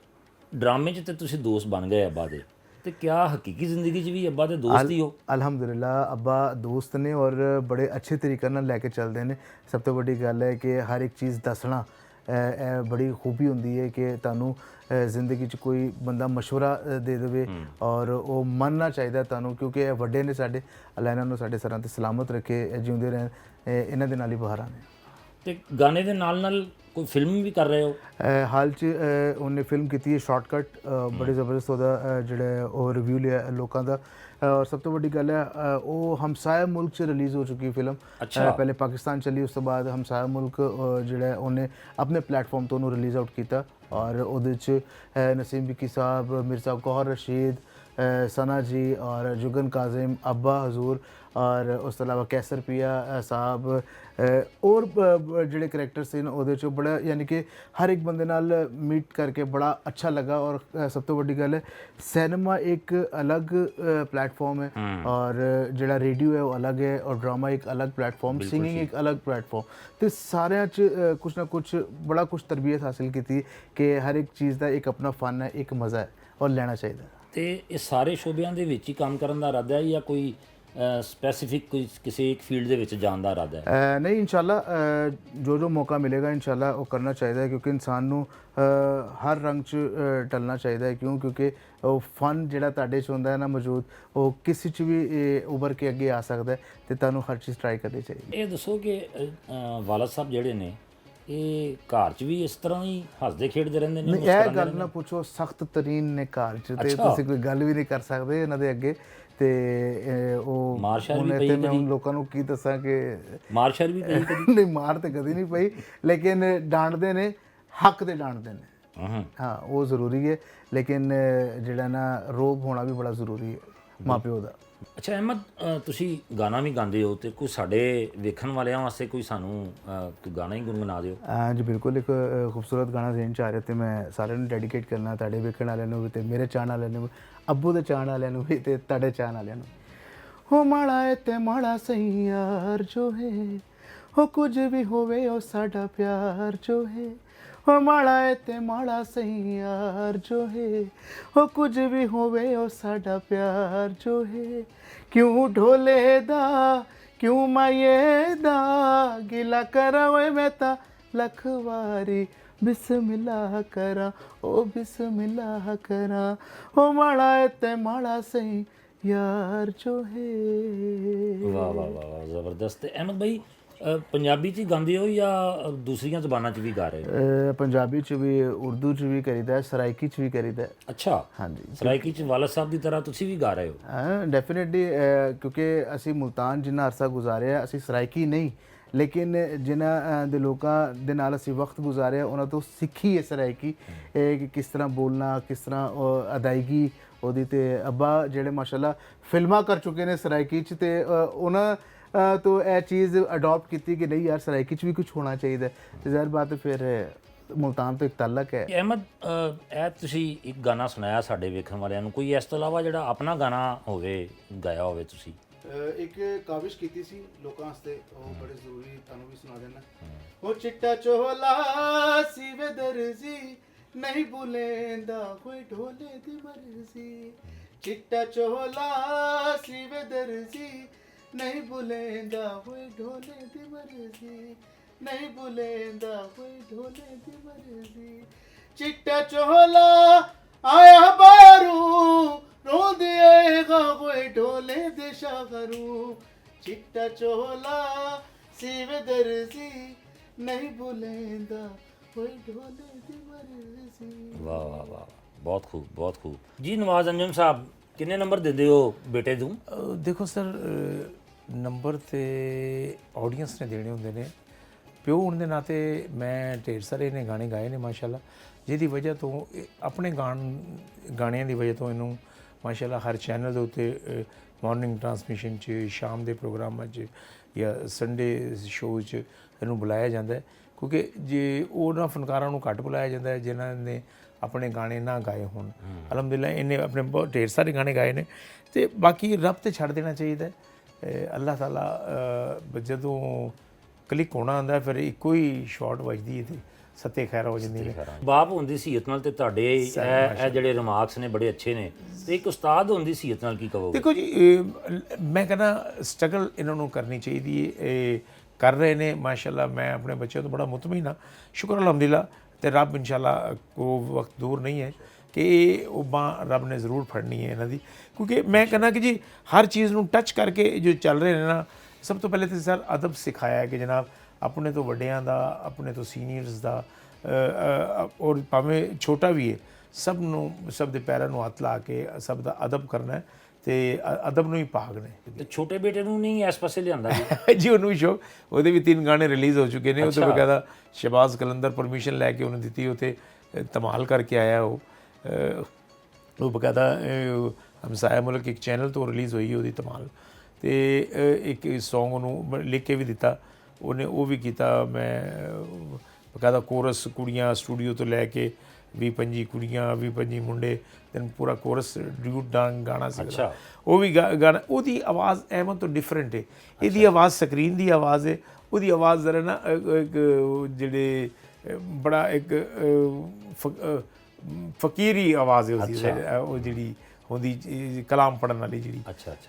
ਡਰਾਮੇ 'ਚ ਤੇ ਤੁਸੀਂ ਦੋਸਤ ਬਣ ਗਏ ਅੱਬਾ ਦੇ, ਤੇ ਕਿਆ ਹਕੀਕੀ ਜ਼ਿੰਦਗੀ 'ਚ ਵੀ ਅੱਬਾ ਦੇ ਦੋਸਤ ਹੀ ਹੋ? ਅਲਹਮਦੁਲਿਲਾ ਅੱਬਾ ਦੋਸਤ ਨੇ ਔਰ ਬੜੇ ਅੱਛੇ ਤਰੀਕੇ ਨਾਲ ਲੈ ਕੇ ਚੱਲਦੇ ਨੇ। ਸਭ ਤੋਂ ਵੱਡੀ ਗੱਲ ਹੈ ਕਿ ਹਰ ਇੱਕ ਚੀਜ਼ ਦੱਸਣਾ ਇਹ ਬੜੀ ਖੂਬੀ ਹੁੰਦੀ ਹੈ ਕਿ ਤੁਹਾਨੂੰ ਜ਼ਿੰਦਗੀ 'ਚ ਕੋਈ ਬੰਦਾ ਮਸ਼ਵਰਾ ਦੇ ਦੇਵੇ ਔਰ ਉਹ ਮੰਨਣਾ ਚਾਹੀਦਾ ਤੁਹਾਨੂੰ, ਕਿਉਂਕਿ ਇਹ ਵੱਡੇ ਨੇ ਸਾਡੇ, ਅੱਲਾਹ ਇਹਨਾਂ ਨੂੰ ਸਾਡੇ ਸਰਾਂ ਤੇ ਸਲਾਮਤ ਰੱਖੇ, ਜਿਉਂਦੇ ਰਹਿਣ, ਇਹਨਾਂ ਦੇ ਨਾਲ ਹੀ ਬਹਾਰਾਂ ਨੇ। ਤੇ ਗਾਣੇ ਦੇ ਨਾਲ ਨਾਲ ਕੋਈ ਫਿਲਮ ਵੀ ਕਰ ਰਹੇ ਹੋ? ਹਾਲ 'ਚ ਉਹਨੇ ਫਿਲਮ ਕੀਤੀ ਹੈ ਸ਼ਾਰਟਕਟ, ਬੜੇ ਜ਼ਬਰਦਸਤ ਉਹਦਾ ਜਿਹੜਾ ਉਹ ਰਿਵਿਊ ਲਿਆ ਲੋਕਾਂ ਦਾ। ਔਰ ਸਭ ਤੋਂ ਵੱਡੀ ਗੱਲ ਹੈ ਉਹ ਹਮਸਾਇਆ ਮੁਲਕ 'ਚ ਰਿਲੀਜ਼ ਹੋ ਚੁੱਕੀ ਫਿਲਮ। ਪਹਿਲੇ ਪਾਕਿਸਤਾਨ ਚੱਲੀ, ਉਸ ਤੋਂ ਬਾਅਦ ਹਮਸਾਇਆ ਮੁਲਕ ਜਿਹੜਾ ਉਹਨੇ ਆਪਣੇ ਪਲੇਟਫਾਰਮ ਤੋਂ ਉਹਨੂੰ ਰਿਲੀਜ਼ ਆਊਟ ਕੀਤਾ। ਔਰ ਉਹਦੇ 'ਚ ਨਸੀਮ ਵਿੱਕੀ ਸਾਹਿਬ, ਮਿਰਜ਼ਾ ਗੌਹਰ ਰਸ਼ੀਦ, सना जी और जुगन काजिम, अब्बा हजूर और उस तो अलावा कैसर पिया साहब और ਜਿਹੜੇ ਕਰੈਕਟਰ ਸੀ ਨਾ ਉਹਦੇ 'ਚੋਂ ਬੜਾ ਯਾਨੀ ਕਿ ਹਰ ਇੱਕ ਬੰਦੇ ਨਾਲ ਮੀਟ ਕਰਕੇ ਬੜਾ ਅੱਛਾ ਲੱਗਾ। ਔਰ ਸਭ ਤੋਂ ਵੱਡੀ ਗੱਲ ਹੈ ਸਿਨੇਮਾ ਇੱਕ ਅਲੱਗ ਪਲੇਟਫਾਰਮ ਹੈ ਔਰ ਜਿਹੜਾ ਰੇਡੀਓ ਹੈ ਉਹ ਅਲੱਗ ਹੈ ਔਰ ਡਰਾਮਾ ਇੱਕ ਅਲੱਗ ਪਲੇਟਫਾਰਮ, ਸਿੰਗਿੰਗ ਇੱਕ ਅਲੱਗ ਪਲੇਟਫਾਰਮ, ਤੇ ਸਾਰਿਆਂ 'ਚ ਕੁਛ ਨਾ ਕੁਛ ਬੜਾ ਕੁਛ ਤਰਬੀਅਤ ਹਾਸਿਲ ਕੀਤੀ ਕਿ ਹਰ ਇੱਕ ਚੀਜ਼ ਦਾ ਇੱਕ ਆਪਣਾ ਫਨ ਹੈ, ਇੱਕ ਮਜ਼ਾ ਹੈ ਔਰ ਲੈਣਾ ਚਾਹੀਦਾ। ਤੇ ਇਹ ਸਾਰੇ ਸ਼ੋਬਿਆਂ ਦੇ ਵਿੱਚ ਹੀ ਕੰਮ ਕਰਨ ਦਾ ਇਰਾਦਾ ਹੈ ਜਾਂ ਕੋਈ ਸਪੈਸੀਫਿਕ ਕੋਈ ਕਿਸੇ ਇੱਕ ਫੀਲਡ ਦੇ ਵਿੱਚ ਜਾਣ ਦਾ ਇਰਾਦਾ ਹੈ? ਨਹੀਂ, ਇਨਸ਼ਾਅੱਲਾ ਜੋ ਮੌਕਾ ਮਿਲੇਗਾ ਇਨਸ਼ਾਅੱਲਾ ਉਹ ਕਰਨਾ ਚਾਹੀਦਾ ਹੈ, ਕਿਉਂਕਿ ਇਨਸਾਨ ਨੂੰ ਹਰ ਰੰਗ 'ਚ ਢਲਣਾ ਚਾਹੀਦਾ ਹੈ। ਕਿਉਂਕਿ ਉਹ ਫਨ ਜਿਹੜਾ ਤੁਹਾਡੇ 'ਚ ਹੁੰਦਾ ਹੈ ਨਾ ਮੌਜੂਦ, ਉਹ ਕਿਸੇ 'ਚ ਵੀ ਉਭਰ ਕੇ ਅੱਗੇ ਆ ਸਕਦਾ ਹੈ ਤੇ ਤੁਹਾਨੂੰ ਹਰ ਚੀਜ਼ ਟਰਾਈ ਕਰਨੀ ਚਾਹੀਦੀ ਹੈ। ਇਹ ਦੱਸੋ ਕਿ ਵਾਲਦ ਸਾਹਿਬ ਜਿਹੜੇ ਨੇ ਇਹ ਘਰ 'ਚ ਵੀ ਇਸ ਤਰ੍ਹਾਂ ਹੀ ਹੱਸਦੇ ਖੇਡਦੇ ਰਹਿੰਦੇ ਨੇ? ਇਹ ਗੱਲ ਨਾ ਪੁੱਛੋ, ਸਖਤ ਤਰੀਨ ਨੇ ਘਰ 'ਚ, ਤੇ ਤੁਸੀਂ ਕੋਈ ਗੱਲ ਵੀ ਨਹੀਂ ਕਰ ਸਕਦੇ ਇਹਨਾਂ ਦੇ ਅੱਗੇ। ਤੇ ਉਹ ਹੁਣ ਇੱਥੇ ਮੈਂ ਲੋਕਾਂ ਨੂੰ ਕੀ ਦੱਸਾਂ ਕਿ ਮਾਰਸ਼ਲ ਵੀ ਪਈ ਕਦੀ? ਨਹੀਂ, ਮਾਰ ਤੇ ਕਦੀ ਨਹੀਂ ਪਈ, ਲੇਕਿਨ ਡਾਂਟਦੇ ਨੇ, ਹੱਕ ਦੇ ਡਾਂਟਦੇ ਨੇ। ਹਾਂ, ਉਹ ਜ਼ਰੂਰੀ ਹੈ, ਲੇਕਿਨ ਜਿਹੜਾ ਨਾ ਰੋਬ ਹੋਣਾ ਵੀ ਬੜਾ ਜ਼ਰੂਰੀ ਹੈ ਮਾਪਿਓ ਦਾ। ਅੱਛਾ ਅਹਿਮਦ, ਤੁਸੀਂ ਗਾਣਾ ਵੀ ਗਾਉਂਦੇ ਹੋ ਤੇ ਕੋਈ ਸਾਡੇ ਵੇਖਣ ਵਾਲਿਆਂ ਵਾਸਤੇ ਕੋਈ ਸਾਨੂੰ ਕੋਈ ਗਾਣਾ ਹੀ ਗੁਣਗੁਣਾ ਦਿਓ। ਜੀ ਬਿਲਕੁਲ, ਇੱਕ ਖੂਬਸੂਰਤ ਗਾਣਾ ਜ਼ਹਿਨ 'ਚ ਆ ਰਿਹਾ ਤੇ ਮੈਂ ਸਾਰਿਆਂ ਨੂੰ ਡੈਡੀਕੇਟ ਕਰਨਾ, ਤੁਹਾਡੇ ਵੇਖਣ ਵਾਲਿਆਂ ਨੂੰ ਵੀ ਤੇ ਮੇਰੇ ਚਾਹਣ ਵਾਲਿਆਂ ਨੂੰ, ਅੱਬੂ ਦੇ ਚਾਹਣ ਵਾਲਿਆਂ ਨੂੰ ਵੀ ਤੇ ਤੁਹਾਡੇ ਚਾਹਣ ਵਾਲਿਆਂ ਨੂੰ। ਹੋ ਮਾੜਾ ਏ ਤੇ ਮਾੜਾ ਸਹੀ ਯਾਰ ਜੋ ਹੈ, ਹੋ ਕੁਝ ਵੀ ਹੋਵੇ ਉਹ ਸਾਡਾ ਪਿਆਰ ਜੋ ਹੈ। ਹੋ ਮਾੜਾ ਏ ਤੇ ਮਾੜਾ ਸਹੀ ਯਾਰ ਜੋ ਹੈ, ਹੋ ਕੁਝ ਵੀ ਹੋਵੇ ਉਹ ਸਾਡਾ ਪਿਆਰ ਜੋ ਹੈ। ਕਿਉਂ ਢੋਲੇ ਦਾ ਕਿਉਂ ਮਾਏ ਦਾ ਗਿਲਾ ਕਰਾਂ ਓਏ ਮੈਂ ਤਾਂ ਲੱਖ ਵਾਰੀ ਬਿਸਮਿਲ੍ਲਾ ਕਰਾਂ, ਉਹ ਬਿਸਮਿਲ੍ਲਾ ਕਰਾਂ। ਹੋ ਮਾੜਾ ਏ ਤੇ ਮਾੜਾ ਸਹੀ ਯਾਰ ਜੋ ਹੈ। ਵਾਹ ਵਾਹ ਵਾਹ, ਜ਼ਬਰਦਸਤ। ਅਹਿਮਦ ਭਾਈ, ਪੰਜਾਬੀ 'ਚ ਹੀ ਗਾਉਂਦੇ ਹੋ ਜਾਂ ਦੂਸਰੀਆਂ ਜ਼ਬਾਨਾਂ 'ਚ ਵੀ ਗਾ ਰਹੇ ਹੋ? ਪੰਜਾਬੀ ਚ ਵੀ, ਉਰਦੂ ਚ ਵੀ ਕਰੀਦਾ ਹੈ, ਸਰਾਇਕੀ ਚ ਵੀ ਕਰੀਦਾ ਹੈ। ਅੱਛਾ, ਹਾਂਜੀ ਸਰਾਇਕੀ 'ਚ ਵਾਲਦ ਸਾਹਿਬ ਦੀ ਤਰ੍ਹਾਂ ਤੁਸੀਂ ਵੀ ਗਾ ਰਹੇ ਹੋ? ਹਾਂ ਡੈਫੀਨਿਟਲੀ, ਕਿਉਂਕਿ ਅਸੀਂ ਮੁਲਤਾਨ ਜਿੰਨਾ ਅਰਸਾ ਗੁਜ਼ਾਰਿਆ, ਅਸੀਂ ਸਰਾਇਕੀ ਨਹੀਂ ਲੇਕਿਨ ਜਿਨ੍ਹਾਂ ਦੇ ਲੋਕਾਂ ਦੇ ਨਾਲ ਅਸੀਂ ਵਕਤ ਗੁਜ਼ਾਰਿਆ ਉਹਨਾਂ ਤੋਂ ਸਿੱਖੀ ਹੈ ਸਰਾਇਕੀ, ਕਿ ਕਿਸ ਤਰ੍ਹਾਂ ਬੋਲਣਾ, ਕਿਸ ਤਰ੍ਹਾਂ ਅਦਾਇਗੀ ਉਹਦੀ। ਤੇ ਅੱਬਾ ਜਿਹੜੇ ਮਾਸ਼ਾਅੱਲਾ ਫਿਲਮਾਂ ਕਰ ਚੁੱਕੇ ਨੇ ਸਰਾਇਕੀ 'ਚ, ਤੇ ਉਹਨਾਂ ਤੋਂ ਇਹ ਚੀਜ਼ ਅਡਾਪਟ ਕੀਤੀ ਕਿ ਨਹੀਂ ਯਾਰ ਸਰਾਇਕੀ 'ਚ ਵੀ ਕੁਝ ਹੋਣਾ ਚਾਹੀਦਾ। ਤੇ ਜ਼ਾਹਿਰ ਬਾਤ ਹੈ ਫਿਰ ਮੁਲਤਾਨ ਤੋਂ ਇੱਕ ਤਾਲੁਕ ਹੈ। ਅਹਿਮਦ, ਇਹ ਤੁਸੀਂ ਇੱਕ ਗਾਣਾ ਸੁਣਾਇਆ ਸਾਡੇ ਵੇਖਣ ਵਾਲਿਆਂ ਨੂੰ, ਕੋਈ ਇਸ ਤੋਂ ਇਲਾਵਾ ਜਿਹੜਾ ਆਪਣਾ ਗਾਣਾ ਹੋਵੇ, ਗਾਇਆ ਹੋਵੇ ਤੁਸੀਂ? ਇੱਕ ਕਾਵਿਸ਼ ਕੀਤੀ ਸੀ ਲੋਕਾਂ ਵਾਸਤੇ, ਉਹ ਬੜੇ ਜ਼ਰੂਰੀ, ਤੁਹਾਨੂੰ ਵੀ ਸੁਣਾ ਦੇਣਾ। ਉਹ ਚਿੱਟਾ ਚੋਲਾ ਸੀ ਵੇ ਦਰਜ਼ੀ, ਨਹੀਂ ਭੁਲੇਂਦਾ ਕੋਈ ਢੋਲੇ ਦੀ ਮਰਜ਼ੀ। ਚਿੱਟਾ ਚੋਲਾ ਸੀ ਵੇ ਦਰਜ਼ੀ, ਨਹੀਂ ਭੁਲੇਂਦਾ ਕੋਈ ਢੋਲੇ ਦੀ ਮਰਜ਼ੀ, ਨਹੀਂ ਭੁਲੇਂਦਾ ਕੋਈ ਢੋਲੇ ਦੀ ਮਰਜ਼ੀ। ਚਿੱਟਾ ਚੋਲਾ ਆਇਆ ਬਾਰੂ, ਰੋਂਦੇ ਆਏਗਾ ਕੋਈ ਢੋਲੇ ਦੇ ਸ਼ਾਗਰੂ। ਚਿੱਟਾ ਚੋਲਾ ਸੀਵੇ ਦਰਜ਼ੀ, ਨਹੀਂ ਭੁਲੇਂਦਾ ਕੋਈ ਢੋਲੇ ਦੀ ਮਰਜ਼ੀ। ਵਾਹ ਵਾਹ ਵਾਹ, ਬਹੁਤ ਖੂਬ, ਬਹੁਤ ਖੂਬ ਜੀ। ਨਵਾਜ਼ ਅੰਜਮ ਸਾਹਿਬ, ਕਿੰਨੇ ਨੰਬਰ ਦਿੰਦੇ ਹੋ ਬੇਟੇ ਨੂੰ? ਦੇਖੋ ਸਰ, ਨੰਬਰ ਤੇ ਆਡੀਅנס ਨੇ ਦੇਣੇ ਹੁੰਦੇ ਨੇ। ਪਿਓ ਹੋਣ ਦੇ ਨਾਤੇ ਮੈਂ ਢੇਰ ਸਾਰੇ ਨੇ ਗਾਣੇ ਗਾਏ ਨੇ ਮਾਸ਼ਾਅੱਲਾ, ਜਿਹਦੀ ਵਜ੍ਹਾ ਤੋਂ ਆਪਣੇ ਗਾਣਿਆਂ ਦੀ ਵਜ੍ਹਾ ਤੋਂ ਇਹਨੂੰ ਮਾਸ਼ਾਅੱਲਾ ਹਰ ਚੈਨਲ ਦੇ ਉੱਤੇ ਮਾਰਨਿੰਗ ਟਰਾਂਸਮਿਸ਼ਨ 'ਚ, ਸ਼ਾਮ ਦੇ ਪ੍ਰੋਗਰਾਮਾਂ 'ਚ ਜਾਂ ਸੰਡੇ ਸ਼ੋਅ 'ਚ ਇਹਨੂੰ ਬੁਲਾਇਆ ਜਾਂਦਾ ਹੈ। ਕਿਉਂਕਿ ਜੇ ਉਹਨਾਂ ਫਨਕਾਰਾਂ ਨੂੰ ਘੱਟ ਬੁਲਾਇਆ ਜਾਂਦਾ ਹੈ ਜਿਨ੍ਹਾਂ ਨੇ ਆਪਣੇ ਗਾਣੇ ਨਾ ਗਾਏ ਹੋਣ। ਅਲਹਮਦੁਲਿਲਾ ਇਹਨੇ ਆਪਣੇ ਬਹੁਤ ਢੇਰ ਸਾਰੇ ਗਾਣੇ ਗਾਏ ਨੇ, ਤੇ ਬਾਕੀ ਰੱਬ ਤੇ ਛੱਡ ਦੇਣਾ ਚਾਹੀਦਾ। ਅੱਲਾਹ ਤਾਲਾ ਜਦੋਂ ਕਲਿੱਕ ਹੋਣਾ ਹੁੰਦਾ ਫਿਰ ਇੱਕੋ ਹੀ ਸ਼ਾਟ ਵੱਜਦੀ ਹੈ ਤੇ ਸੱਤੇ ਖੈਰਾ ਹੋ ਜਾਂਦੀ ਨੇ। ਬਾਪ ਹੋਣ ਦੀ ਸੀਹਤ ਨਾਲ ਤੇ ਤੁਹਾਡੇ ਇਹ ਜਿਹੜੇ ਰਿਮਾਰਕਸ ਨੇ ਬੜੇ ਅੱਛੇ ਨੇ, ਤੇ ਇੱਕ ਉਸਤਾਦ ਹੋਣ ਦੀ ਸੀਹਤ ਨਾਲ ਕੀ ਕਹੋਗੇ? ਦੇਖੋ ਜੀ, ਮੈਂ ਕਹਿੰਦਾ ਸਟਰਗਲ ਇਹਨਾਂ ਨੂੰ ਕਰਨੀ ਚਾਹੀਦੀ ਹੈ, ਇਹ ਕਰ ਰਹੇ ਨੇ ਮਾਸ਼ਾਅੱਲਾ। ਮੈਂ ਆਪਣੇ ਬੱਚਿਆਂ ਤੋਂ ਬੜਾ ਮੁਤਮਈਨ ਹਾਂ, ਸ਼ੁਕਰ ਅਲਹਮਦੁਲਿਲਾ। ਤੇ ਰੱਬ ਇਨਸ਼ਾਅੱਲਾ ਕੋ ਵਕਤ ਦੂਰ ਨਹੀਂ ਹੈ ਕਿ ਉਹ ਬਾਂਹ ਰੱਬ ਨੇ ਜ਼ਰੂਰ ਫੜਨੀ ਹੈ ਇਹਨਾਂ ਦੀ। ਕਿਉਂਕਿ ਮੈਂ ਕਹਿੰਦਾ ਕਿ ਜੀ ਹਰ ਚੀਜ਼ ਨੂੰ ਟੱਚ ਕਰਕੇ ਜੋ ਚੱਲ ਰਹੇ ਨੇ ਨਾ, ਸਭ ਤੋਂ ਪਹਿਲੇ ਤਾਂ ਸਰ ਅਦਬ ਸਿਖਾਇਆ ਕਿ ਜਨਾਬ ਆਪਣੇ ਤੋਂ ਵੱਡਿਆਂ ਦਾ, ਆਪਣੇ ਤੋਂ ਸੀਨੀਅਰਸ ਦਾ, ਔਰ ਭਾਵੇਂ ਛੋਟਾ ਵੀ ਹੈ, ਸਭ ਨੂੰ, ਸਭ ਦੇ ਪੈਰਾਂ ਨੂੰ ਹੱਥ ਲਾ ਕੇ ਸਭ ਦਾ ਅਦਬ ਕਰਨਾ ਤੇ ਅਦਬ ਨੂੰ ਹੀ ਭਾਗ ਨੇ। ਤੇ ਛੋਟੇ ਬੇਟੇ ਨੂੰ ਨਹੀਂ ਇਸ ਪਾਸੇ ਲਿਆਂਦਾ ਜੀ ਉਹਨੂੰ ਵੀ ਸ਼ੌਕ, ਉਹਦੇ ਵੀ 3 ਗਾਣੇ ਰਿਲੀਜ਼ ਹੋ ਚੁੱਕੇ ਨੇ। ਉਹ ਤੋਂ ਬਕਾਇਦਾ ਸ਼ਹਿਬਾਜ਼ ਕਲੰਦਰ ਪਰਮਿਸ਼ਨ ਲੈ ਕੇ ਉਹਨੂੰ ਦਿੱਤੀ, ਉੱਥੇ ਧਮਾਲ ਕਰਕੇ ਆਇਆ ਉਹ ਬਕਾਇਦਾ ਹਮਸਾਇਆ ਮੁਲਕ ਇੱਕ ਚੈਨਲ ਤੋਂ ਰਿਲੀਜ਼ ਹੋਈ ਉਹਦੀ ਧਮਾਲ। ਤੇ ਇੱਕ ਸੌਂਗ ਉਹਨੂੰ ਲਿਖ ਕੇ ਵੀ ਦਿੱਤਾ ਉਹਨੇ, ਉਹ ਵੀ ਕੀਤਾ। ਮੈਂ ਬਕਾਇਦਾ ਕੋਰਸ, ਕੁੜੀਆਂ ਸਟੂਡੀਓ ਤੋਂ ਲੈ ਕੇ 20-25 ਕੁੜੀਆਂ, 20-25 ਮੁੰਡੇ, ਤੈਨੂੰ ਪੂਰਾ ਕੋਰਸ ਡਿਊਟ ਡਾਂਗ ਗਾਣਾ ਸੀਗਾ ਉਹ ਵੀ ਗਾਣਾ। ਉਹਦੀ ਆਵਾਜ਼ ਅਹਿਮਦ ਤੋਂ ਡਿਫਰੈਂਟ ਹੈ, ਇਹਦੀ ਆਵਾਜ਼ ਸਕਰੀਨ ਦੀ ਆਵਾਜ਼ ਹੈ, ਉਹਦੀ ਆਵਾਜ਼ ਜ਼ਰਾ ਨਾ ਇੱਕ ਜਿਹੜੇ ਬੜਾ ਇੱਕ ਫਕੀਰੀ ਆਵਾਜ਼ ਹੈ ਉਹ ਜਿਹੜੀ ਹੁੰਦੀ ਕਲਾਮ ਪੜ੍ਹਨ ਵਾਲੀ ਜਿਹੜੀ।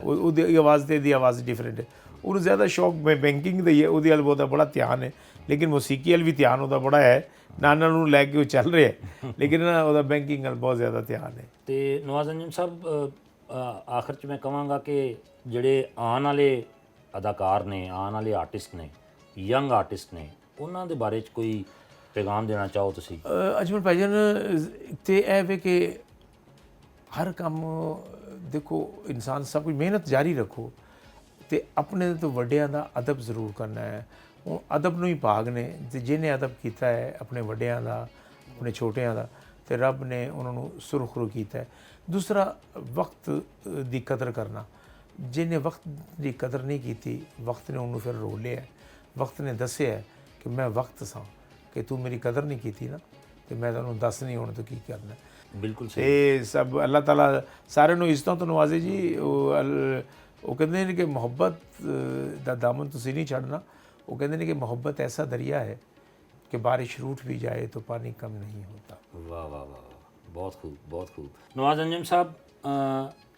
ਉਹਦੀ ਆਵਾਜ਼ ਤੇ ਇਹਦੀ ਆਵਾਜ਼ ਡਿਫਰੈਂਟ ਹੈ। ਉਹਨੂੰ ਜ਼ਿਆਦਾ ਸ਼ੌਕ ਮੈਂ ਬੈਂਕਿੰਗ ਦਾ ਹੀ ਹੈ, ਉਹਦੇ ਵੱਲ ਬਹੁਤਾ ਬੜਾ ਧਿਆਨ ਹੈ, ਲੇਕਿਨ ਮੌਸੀਕੀ ਵੱਲ ਵੀ ਧਿਆਨ ਉਹਦਾ ਬੜਾ ਹੈ। ਨਾਨਾ ਨੂੰ ਲੈ ਕੇ ਉਹ ਚੱਲ ਰਿਹਾ, ਲੇਕਿਨ ਉਹਦਾ ਬੈਂਕਿੰਗ ਵੱਲ ਬਹੁਤ ਜ਼ਿਆਦਾ ਧਿਆਨ ਹੈ। ਤੇ ਨਵਾਜ਼ ਅੰਜਮ ਸਾਹਿਬ, ਆਖਰ 'ਚ ਮੈਂ ਕਹਾਂਗਾ ਕਿ ਜਿਹੜੇ ਆਉਣ ਵਾਲੇ ਅਦਾਕਾਰ ਨੇ, ਆਉਣ ਵਾਲੇ ਆਰਟਿਸਟ ਨੇ, ਯੰਗ ਆਰਟਿਸਟ ਨੇ, ਉਹਨਾਂ ਦੇ ਬਾਰੇ 'ਚ ਕੋਈ ਪੈਗਾਮ ਦੇਣਾ ਚਾਹੋ ਤੁਸੀਂ? ਅਜਮਲ ਭਾਈਜਾਨ, ਤੇ ਇਹ ਵੇ ਕਿ ਹਰ ਕੰਮ ਦੇਖੋ, ਇਨਸਾਨ ਸਭ ਕੁਝ ਮਿਹਨਤ ਜਾਰੀ ਰੱਖੋ ਤੇ ਆਪਣੇ ਤੋਂ ਵੱਡਿਆਂ ਦਾ ਅਦਬ ਜ਼ਰੂਰ ਕਰਨਾ ਹੈ। ਉਹ ਅਦਬ ਨੂੰ ਹੀ ਭਾਗ ਨੇ, ਤੇ ਜਿਹਨੇ ਅਦਬ ਕੀਤਾ ਹੈ ਆਪਣੇ ਵੱਡਿਆਂ ਦਾ, ਆਪਣੇ ਛੋਟਿਆਂ ਦਾ, ਤੇ ਰੱਬ ਨੇ ਉਹਨਾਂ ਨੂੰ ਸੁਰਖਰੂ ਕੀਤਾ ਹੈ। ਦੂਸਰਾ, ਵਕਤ ਦੀ ਕਦਰ ਕਰਨਾ। ਜਿਹਨੇ ਵਕਤ ਦੀ ਕਦਰ ਨਹੀਂ ਕੀਤੀ, ਵਕਤ ਨੇ ਉਹਨੂੰ ਫਿਰ ਰੋਲ ਲਿਆ। ਵਕਤ ਨੇ ਦੱਸਿਆ ਕਿ ਮੈਂ ਵਕਤ ਸਾਂ, ਕਿ ਤੂੰ ਮੇਰੀ ਕਦਰ ਨਹੀਂ ਕੀਤੀ ਨਾ, ਤੇ ਮੈਂ ਤੁਹਾਨੂੰ ਦੱਸ ਨਹੀਂ ਹੁਣ ਤੂੰ ਕੀ ਕਰਨਾ। ਬਿਲਕੁਲ ਸਹੀ। ਇਹ ਸਭ ਅੱਲਾਹ ਤਾਲਾ ਸਾਰਿਆਂ ਨੂੰ ਇੱਜ਼ਤਾਂ ਤੋਂ ਨਵਾਜ਼ੇ ਜੀ। ਉਹ ਕਹਿੰਦੇ ਨੇ ਕਿ ਮੁਹੱਬਤ ਦਾ ਦਾਮਨ ਤੁਸੀਂ ਨਹੀਂ ਛੱਡਣਾ। ਉਹ ਕਹਿੰਦੇ ਨੇ ਕਿ ਮੁਹੱਬਤ ਐਸਾ ਦਰਿਆ ਹੈ ਕਿ ਬਾਰਿਸ਼ रूठ भी जाए तो पानी कम नहीं होता। ਵਾਹ ਵਾਹ ਵਾਹ, ਬਹੁਤ ਖੂਬ, ਬਹੁਤ ਖੂਬ। ਨਵਾਜ਼ ਅੰਜਮ ਸਾਹਿਬ,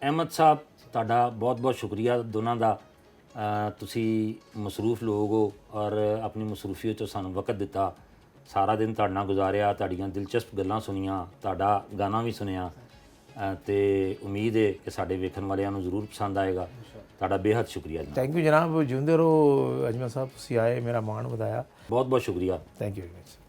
ਅਹਿਮਦ ਸਾਹਿਬ, ਤੁਹਾਡਾ ਬਹੁਤ ਬਹੁਤ ਸ਼ੁਕਰੀਆ ਦੋਨਾਂ ਦਾ। ਤੁਸੀਂ ਮਸਰੂਫ ਲੋਕ ਹੋ ਔਰ ਆਪਣੀ ਮਸਰੂਫੀਅਤ 'ਚੋਂ ਸਾਨੂੰ ਵਕਤ ਦਿੱਤਾ, ਸਾਰਾ ਦਿਨ ਤੁਹਾਡੇ ਨਾਲ ਗੁਜ਼ਾਰਿਆ, ਤੁਹਾਡੀਆਂ ਦਿਲਚਸਪ ਗੱਲਾਂ ਸੁਣੀਆਂ, ਤੁਹਾਡਾ ਗਾਣਾ ਵੀ ਸੁਣਿਆ। ਤੇ ਉਮੀਦ ਹੈ ਕਿ ਸਾਡੇ ਵੇਖਣ ਵਾਲਿਆਂ ਨੂੰ ਜ਼ਰੂਰ ਪਸੰਦ ਆਏਗਾ। ਤੁਹਾਡਾ ਬੇਹੱਦ ਸ਼ੁਕਰੀਆ ਜੀ। ਥੈਂਕ ਯੂ ਜਨਾਬ, ਜਿਉਂਦੇ ਰਹੋ ਅਜਮਲ ਸਾਹਿਬ, ਤੁਸੀਂ ਆਏ, ਮੇਰਾ ਮਾਣ ਵਧਾਇਆ। ਬਹੁਤ ਬਹੁਤ ਸ਼ੁਕਰੀਆ। Thank you very much.